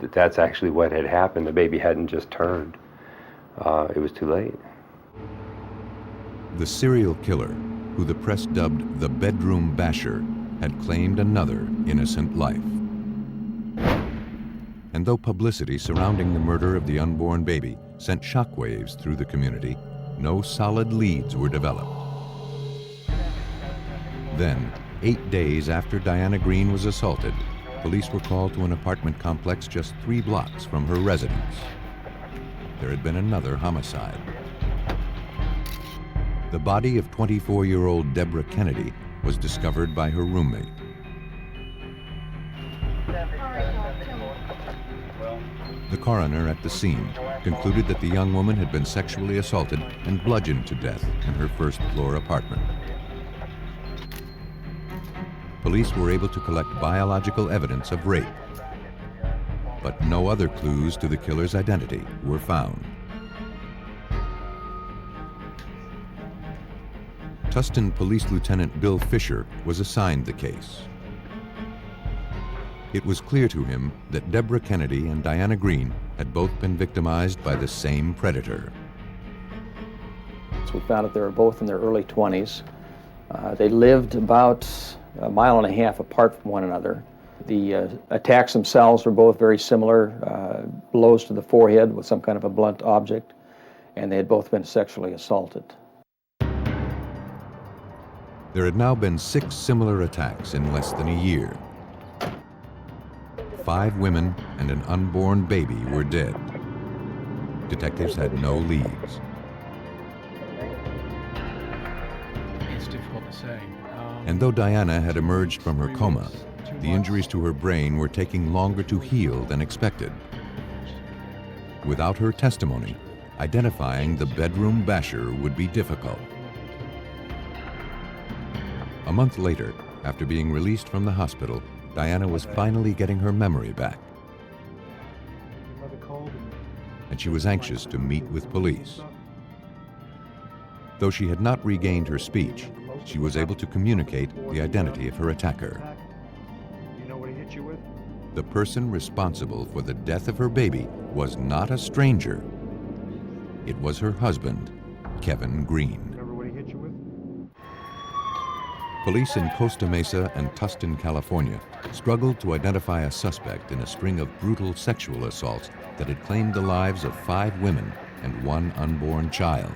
that that's actually what had happened, the baby hadn't just turned. It was too late. The serial killer, who the press dubbed the bedroom basher, had claimed another innocent life. And though publicity surrounding the murder of the unborn baby sent shockwaves through the community, no solid leads were developed. Then, 8 days after Diana Green was assaulted, police were called to an apartment complex just 3 blocks from her residence. There had been another homicide. The body of 24-year-old Deborah Kennedy was discovered by her roommate. The coroner at the scene concluded that the young woman had been sexually assaulted and bludgeoned to death in her first-floor apartment. police were able to collect biological evidence of rape, but no other clues to the killer's identity were found. Tustin Police Lieutenant Bill Fisher was assigned the case. It was clear to him that Deborah Kennedy and Diana Green had both been victimized by the same predator. So we found that they were both in their early 20s. They lived about a mile and a half apart from one another. The attacks themselves were both very similar, blows to the forehead with some kind of a blunt object, and they had both been sexually assaulted. There had now been 6 similar attacks in less than a year. 5 women and an unborn baby were dead. Detectives had no leads. It's difficult to say. And though Diana had emerged from her coma, the injuries to her brain were taking longer to heal than expected. Without her testimony, identifying the bedroom basher would be difficult. A month later, after being released from the hospital, Diana was finally getting her memory back. And she was anxious to meet with police. Though she had not regained her speech, she was able to communicate the identity of her attacker. You know what he hit you with? The person responsible for the death of her baby was not a stranger. It was her husband, Kevin Green. Remember what he hit you with? Police in Costa Mesa and Tustin, California, struggled to identify a suspect in a string of brutal sexual assaults that had claimed the lives of 5 women and 1 unborn child.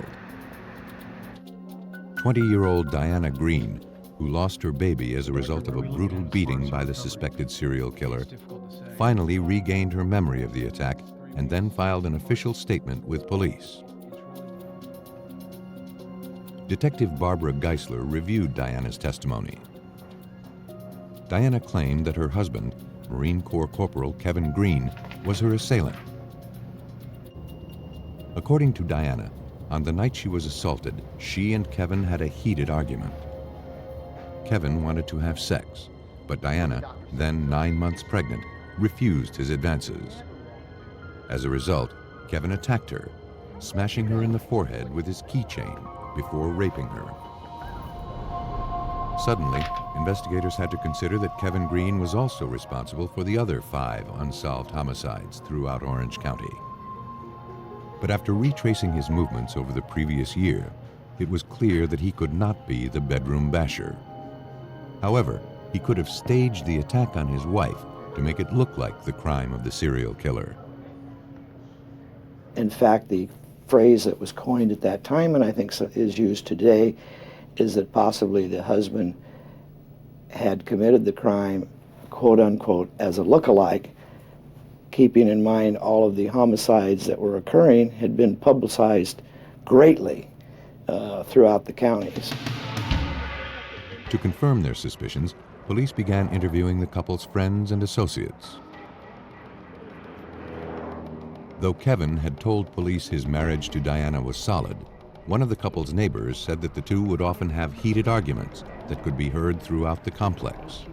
20-year-old Diana Green, who lost her baby as a result of a brutal beating by the suspected serial killer, finally regained her memory of the attack and then filed an official statement with police. Detective Barbara Geisler reviewed Diana's testimony. Diana claimed that her husband, Marine Corps Corporal Kevin Green, was her assailant. According to Diana, on the night she was assaulted, she and Kevin had a heated argument. Kevin wanted to have sex, but Diana, then 9 months pregnant, refused his advances. As a result, Kevin attacked her, smashing her in the forehead with his keychain before raping her. Suddenly, investigators had to consider that Kevin Green was also responsible for the other 5 unsolved homicides throughout Orange County. But after retracing his movements over the previous year, it was clear that he could not be the bedroom basher. However, he could have staged the attack on his wife to make it look like the crime of the serial killer. In fact, the phrase that was coined at that time, and I think is used today, is that possibly the husband had committed the crime, quote unquote, as a look-alike, keeping in mind all of the homicides that were occurring had been publicized greatly throughout the counties. To confirm their suspicions, police began interviewing the couple's friends and associates. Though Kevin had told police his marriage to Diana was solid, one of the couple's neighbors said that the two would often have heated arguments that could be heard throughout the complex.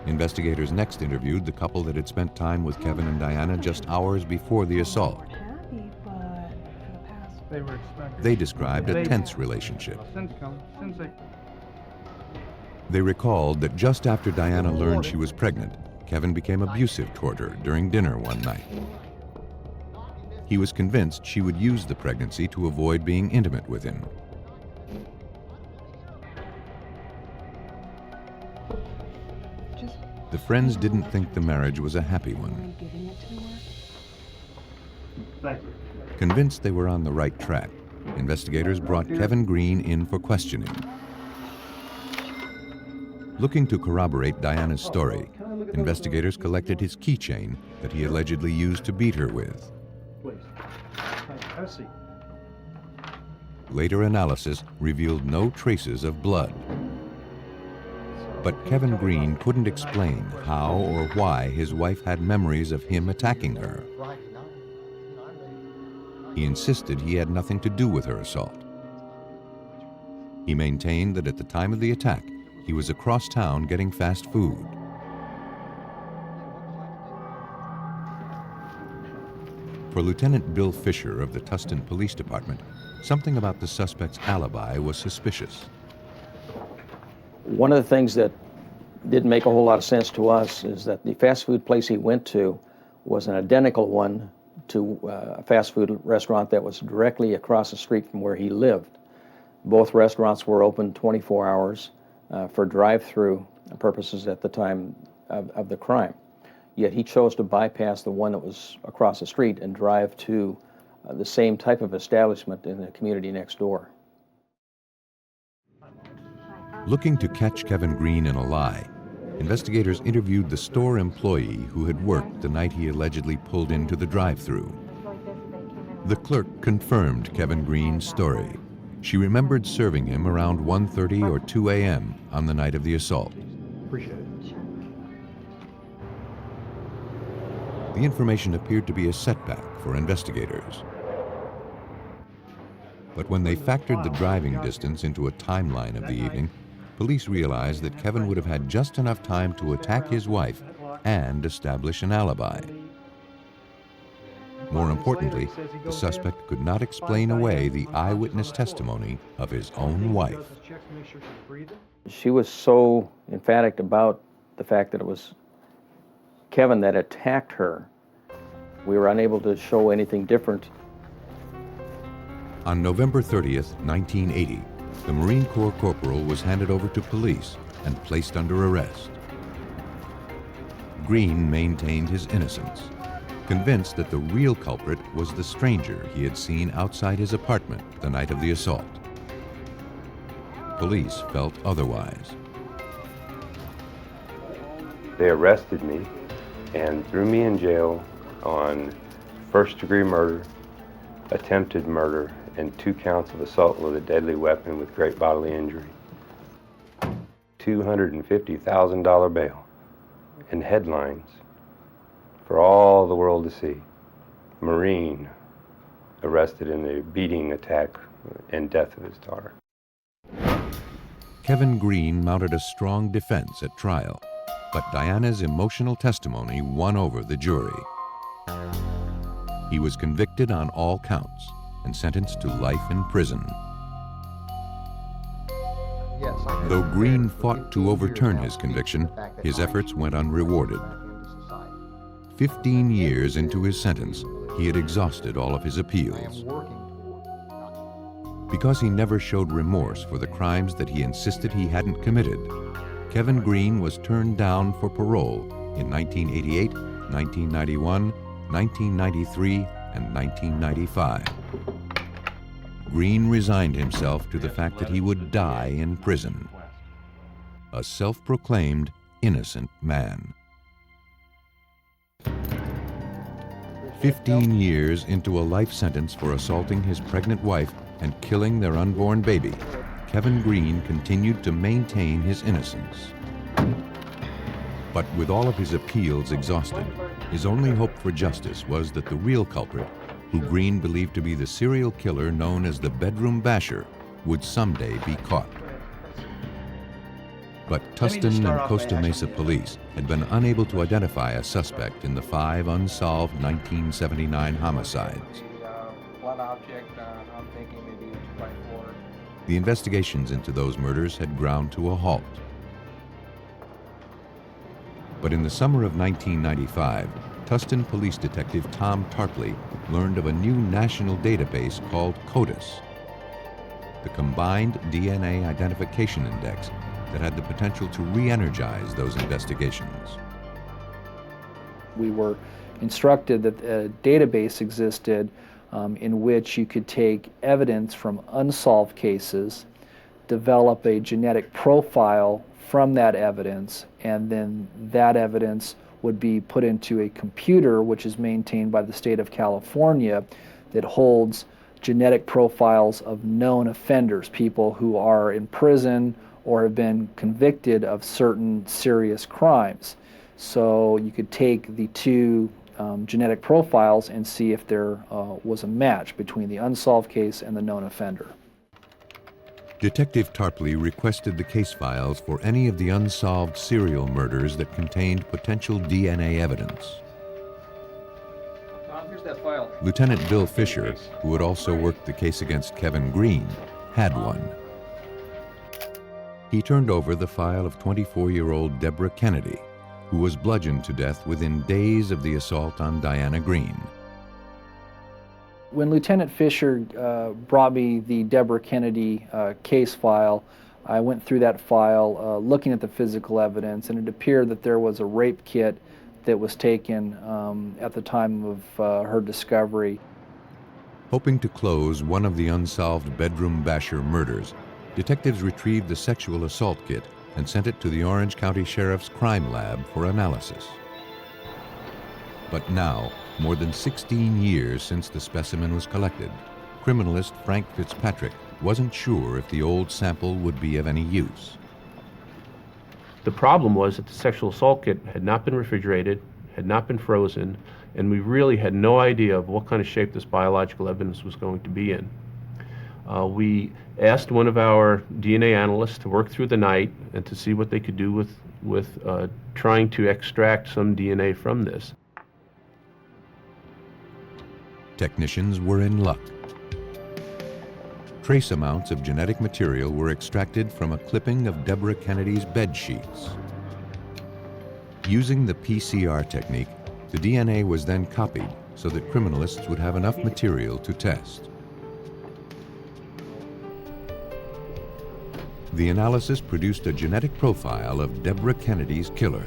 Investigators next interviewed the couple that had spent time with Kevin and Diana just hours before the assault. They described a tense relationship. They recalled that just after Diana learned she was pregnant, Kevin became abusive toward her during dinner one night. He was convinced she would use the pregnancy to avoid being intimate with him. The friends didn't think the marriage was a happy one. Convinced they were on the right track, investigators brought Kevin Green in for questioning. Looking to corroborate Diana's story, investigators collected his keychain that he allegedly used to beat her with. Later analysis revealed no traces of blood. But Kevin Green couldn't explain how or why his wife had memories of him attacking her. He insisted he had nothing to do with her assault. He He maintained that at the time of the attack, he was across town getting fast food. For Lieutenant Bill Fisher of the Tustin Police Department, something about the suspect's alibi was suspicious. One of the things that didn't make a whole lot of sense to us is that the fast food place he went to was an identical one to a fast food restaurant that was directly across the street from where he lived. Both restaurants were open 24 hours for drive-through purposes at the time of the crime. Yet he chose to bypass the one that was across the street and drive to the same type of establishment in the community next door. Looking to catch Kevin Green in a lie, investigators interviewed the store employee who had worked the night he allegedly pulled into the drive-thru. The clerk confirmed Kevin Green's story. She remembered serving him around 1:30 or 2 a.m. on the night of the assault. Appreciate it. The information appeared to be a setback for investigators. But when they factored the driving distance into a timeline of the evening, police realized that Kevin would have had just enough time to attack his wife and establish an alibi. More importantly, the suspect could not explain away the eyewitness testimony of his own wife. She was so emphatic about the fact that it was Kevin that attacked her. We were unable to show anything different. On November 30th, 1980, the Marine Corps corporal was handed over to police and placed under arrest. Green maintained his innocence, convinced that the real culprit was the stranger he had seen outside his apartment the night of the assault. Police felt otherwise. They arrested me and threw me in jail on first-degree murder, attempted murder, and 2 counts of assault with a deadly weapon with great bodily injury. $250,000 bail and headlines for all the world to see. Marine arrested in the beating, attack, and death of his daughter. Kevin Green mounted a strong defense at trial, but Diana's emotional testimony won over the jury. He was convicted on all counts and sentenced to life in prison. Though Green fought to overturn his conviction, his efforts went unrewarded. 15 years into his sentence, he had exhausted all of his appeals. Because he never showed remorse for the crimes that he insisted he hadn't committed, Kevin Green was turned down for parole in 1988, 1991, 1993, and 1995. Green resigned himself to the fact that he would die in prison. A self-proclaimed innocent man. 15 years into a life sentence for assaulting his pregnant wife and killing their unborn baby, Kevin Green continued to maintain his innocence. But with all of his appeals exhausted, his only hope for justice was that the real culprit, who Green believed to be the serial killer known as the Bedroom Basher, would someday be caught. But Tustin and Costa Mesa police had been unable to identify a suspect in the 5 unsolved 1979 homicides. The investigations into those murders had ground to a halt. But in the summer of 1995, Tustin police detective Tom Tarpley learned of a new national database called CODIS, the Combined DNA Identification Index, that had the potential to re-energize those investigations. We were instructed that a database existed in which you could take evidence from unsolved cases, develop a genetic profile from that evidence, and then that evidence would be put into a computer which is maintained by the state of California that holds genetic profiles of known offenders, people who are in prison or have been convicted of certain serious crimes. So you could take the 2 genetic profiles and see if there was a match between the unsolved case and the known offender. Detective Tarpley requested the case files for any of the unsolved serial murders that contained potential DNA evidence. Tom, here's that file. Lieutenant Bill Fisher, who had also worked the case against Kevin Green, had one. He turned over the file of 24-year-old Deborah Kennedy, who was bludgeoned to death within days of the assault on Diana Green. When Lieutenant Fisher brought me the Deborah Kennedy case file, I went through that file looking at the physical evidence, and it appeared that there was a rape kit that was taken at the time of her discovery. Hoping to close one of the unsolved bedroom basher murders, detectives retrieved the sexual assault kit and sent it to the Orange County Sheriff's Crime Lab for analysis. But now, more than 16 years since the specimen was collected, criminalist Frank Fitzpatrick wasn't sure if the old sample would be of any use. The problem was that the sexual assault kit had not been refrigerated, had not been frozen, and we really had no idea of what kind of shape this biological evidence was going to be in. We asked one of our DNA analysts to work through the night and to see what they could do with trying to extract some DNA from this. Technicians were in luck. Trace amounts of genetic material were extracted from a clipping of Deborah Kennedy's bed sheets. Using the PCR technique, the DNA was then copied so that criminalists would have enough material to test. The analysis produced a genetic profile of Deborah Kennedy's killer.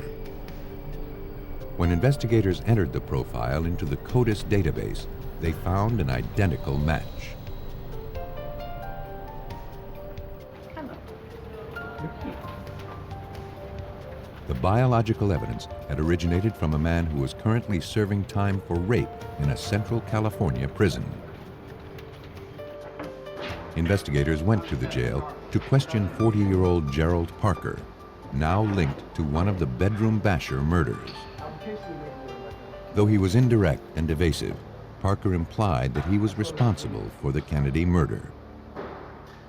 When investigators entered the profile into the CODIS database, they found an identical match. The biological evidence had originated from a man who was currently serving time for rape in a Central California prison. Investigators went to the jail to question 40-year-old Gerald Parker, now linked to one of the bedroom basher murders. Though he was indirect and evasive, Parker implied that he was responsible for the Kennedy murder.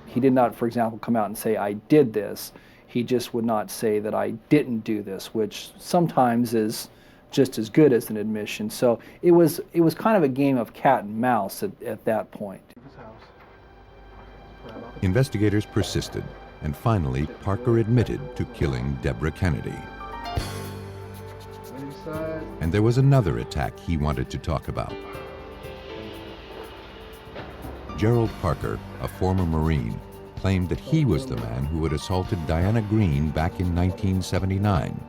He did not, for example, come out and say, "I did this." He just would not say that I didn't do this, which sometimes is just as good as an admission. So it was kind of a game of cat and mouse at that point. Investigators persisted, and finally Parker admitted to killing Deborah Kennedy. And there was another attack he wanted to talk about. Gerald Parker, a former Marine, claimed that he was the man who had assaulted Diana Green back in 1979.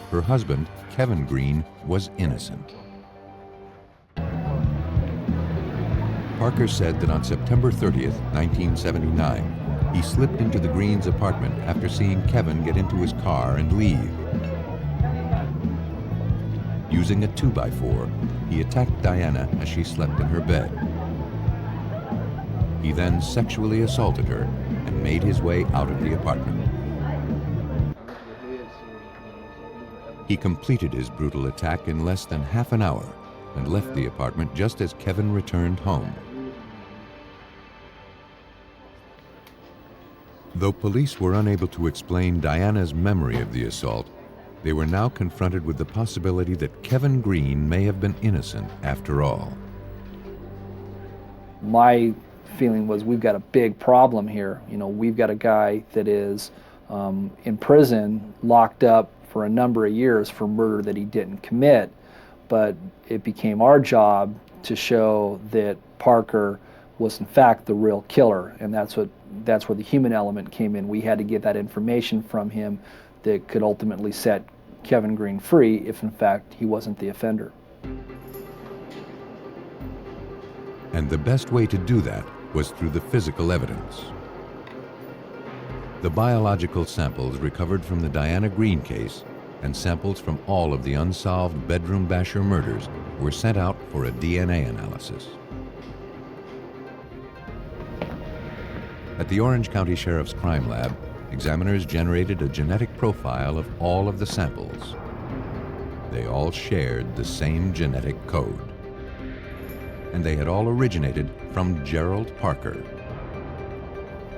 Her husband, Kevin Green, was innocent. Parker said that on September 30th, 1979, he slipped into the Greens' apartment after seeing Kevin get into his car and leave. Using a 2x4, he attacked Diana as she slept in her bed. He then sexually assaulted her and made his way out of the apartment. He completed his brutal attack in less than half an hour and left the apartment just as Kevin returned home. Though police were unable to explain Diana's memory of the assault, they were now confronted with the possibility that Kevin Green may have been innocent after all. My feeling was, we've got a big problem here. You know, we've got a guy that is in prison, locked up for a number of years for murder that he didn't commit, but it became our job to show that Parker was in fact the real killer, and that's where the human element came in. We had to get that information from him that could ultimately set Kevin Green free if in fact he wasn't the offender. And the best way to do that was through the physical evidence. The biological samples recovered from the Diana Green case and samples from all of the unsolved bedroom basher murders were sent out for a DNA analysis. At the Orange County Sheriff's Crime Lab, examiners generated a genetic profile of all of the samples. They all shared the same genetic code. And they had all originated from Gerald Parker.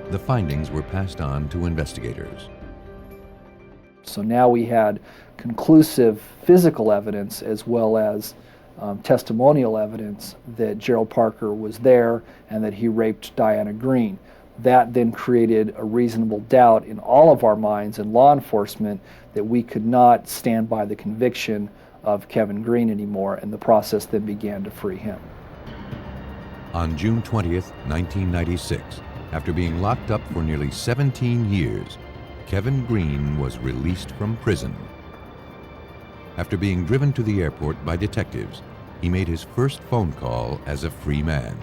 the findings were passed on to investigators. So now we had conclusive physical evidence as well as testimonial evidence that Gerald Parker was there and that he raped Diana Green. That then created a reasonable doubt in all of our minds in law enforcement that we could not stand by the conviction of Kevin Green anymore, and the process then began to free him. On June 20th, 1996, after being locked up for nearly 17 years, Kevin Green was released from prison. After being driven to the airport by detectives, he made his first phone call as a free man.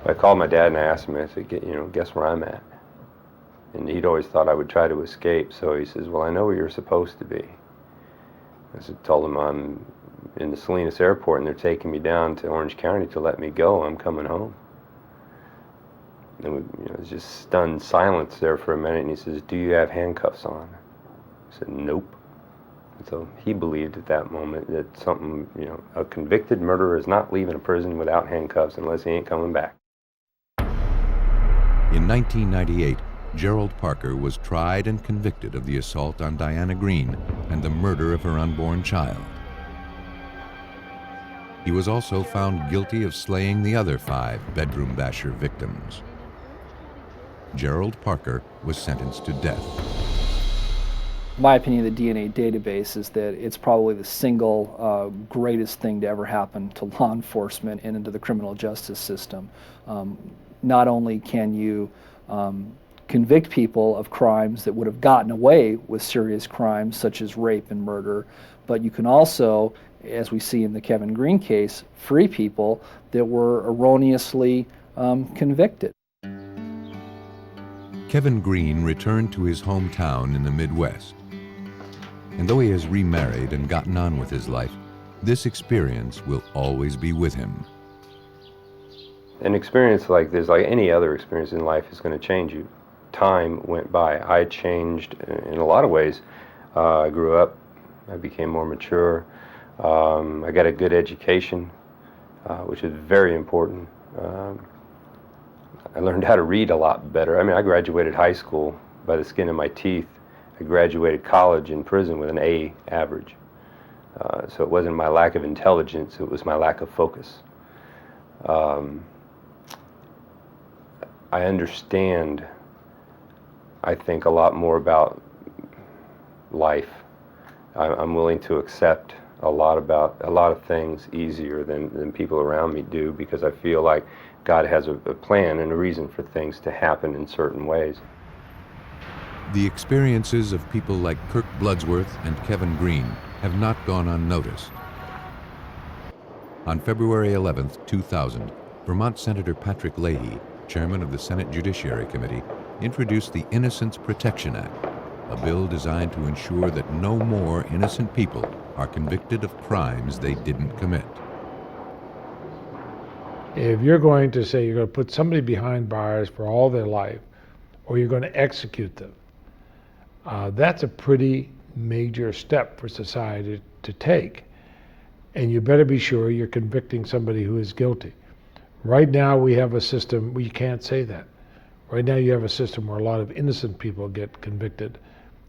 I called my dad and I asked him, I said, guess where I'm at? And he'd always thought I would try to escape, so he says, well, I know where you're supposed to be. Told him I'm in the Salinas airport and they're taking me down to Orange County to let me go. I'm coming home. And it was just stunned silence there for a minute, and he says, do you have handcuffs on? I said, nope. And so he believed at that moment that something, a convicted murderer is not leaving a prison without handcuffs unless he ain't coming back. In 1998, Gerald Parker was tried and convicted of the assault on Diana Green and the murder of her unborn child. He was also found guilty of slaying the other 5 bedroom basher victims. Gerald Parker was sentenced to death. My opinion of the DNA database is that it's probably the single greatest thing to ever happen to law enforcement and into the criminal justice system. Not only can you convict people of crimes that would have gotten away with serious crimes such as rape and murder, but you can also, as we see in the Kevin Green case, free people that were erroneously convicted. Kevin Green returned to his hometown in the Midwest. And though he has remarried and gotten on with his life, this experience will always be with him. An experience like this, like any other experience in life, is going to change you. Time went by. I changed in a lot of ways. I grew up. I became more mature. I got a good education, which is very important. I learned how to read a lot better. I mean, I graduated high school by the skin of my teeth. I graduated college in prison with an A average. So it wasn't my lack of intelligence, it was my lack of focus. I understand, I think, a lot more about life. I'm willing to accept a lot of things easier than people around me do, because I feel like God has a plan and a reason for things to happen in certain ways. The experiences of people like Kirk Bloodsworth and Kevin Green have not gone unnoticed. On February 11, 2000, Vermont Senator Patrick Leahy, chairman of the Senate Judiciary Committee, introduced the Innocence Protection Act, a bill designed to ensure that no more innocent people are convicted of crimes they didn't commit. If you're going to say you're going to put somebody behind bars for all their life, or you're going to execute them, that's a pretty major step for society to take. And you better be sure you're convicting somebody who is guilty. Right now we have a system where you can't say that. Right now you have a system where a lot of innocent people get convicted.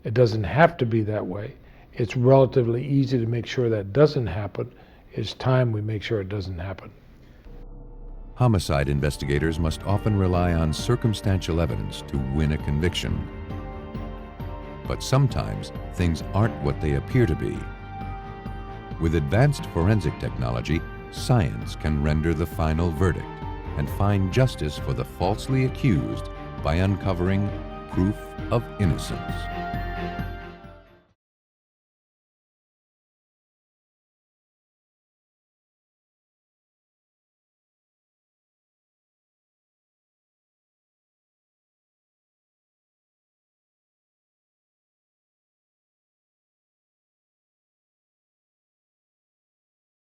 It doesn't have to be that way. It's relatively easy to make sure that doesn't happen. It's time we make sure it doesn't happen. Homicide investigators must often rely on circumstantial evidence to win a conviction. But sometimes things aren't what they appear to be. With advanced forensic technology, science can render the final verdict and find justice for the falsely accused by uncovering proof of innocence.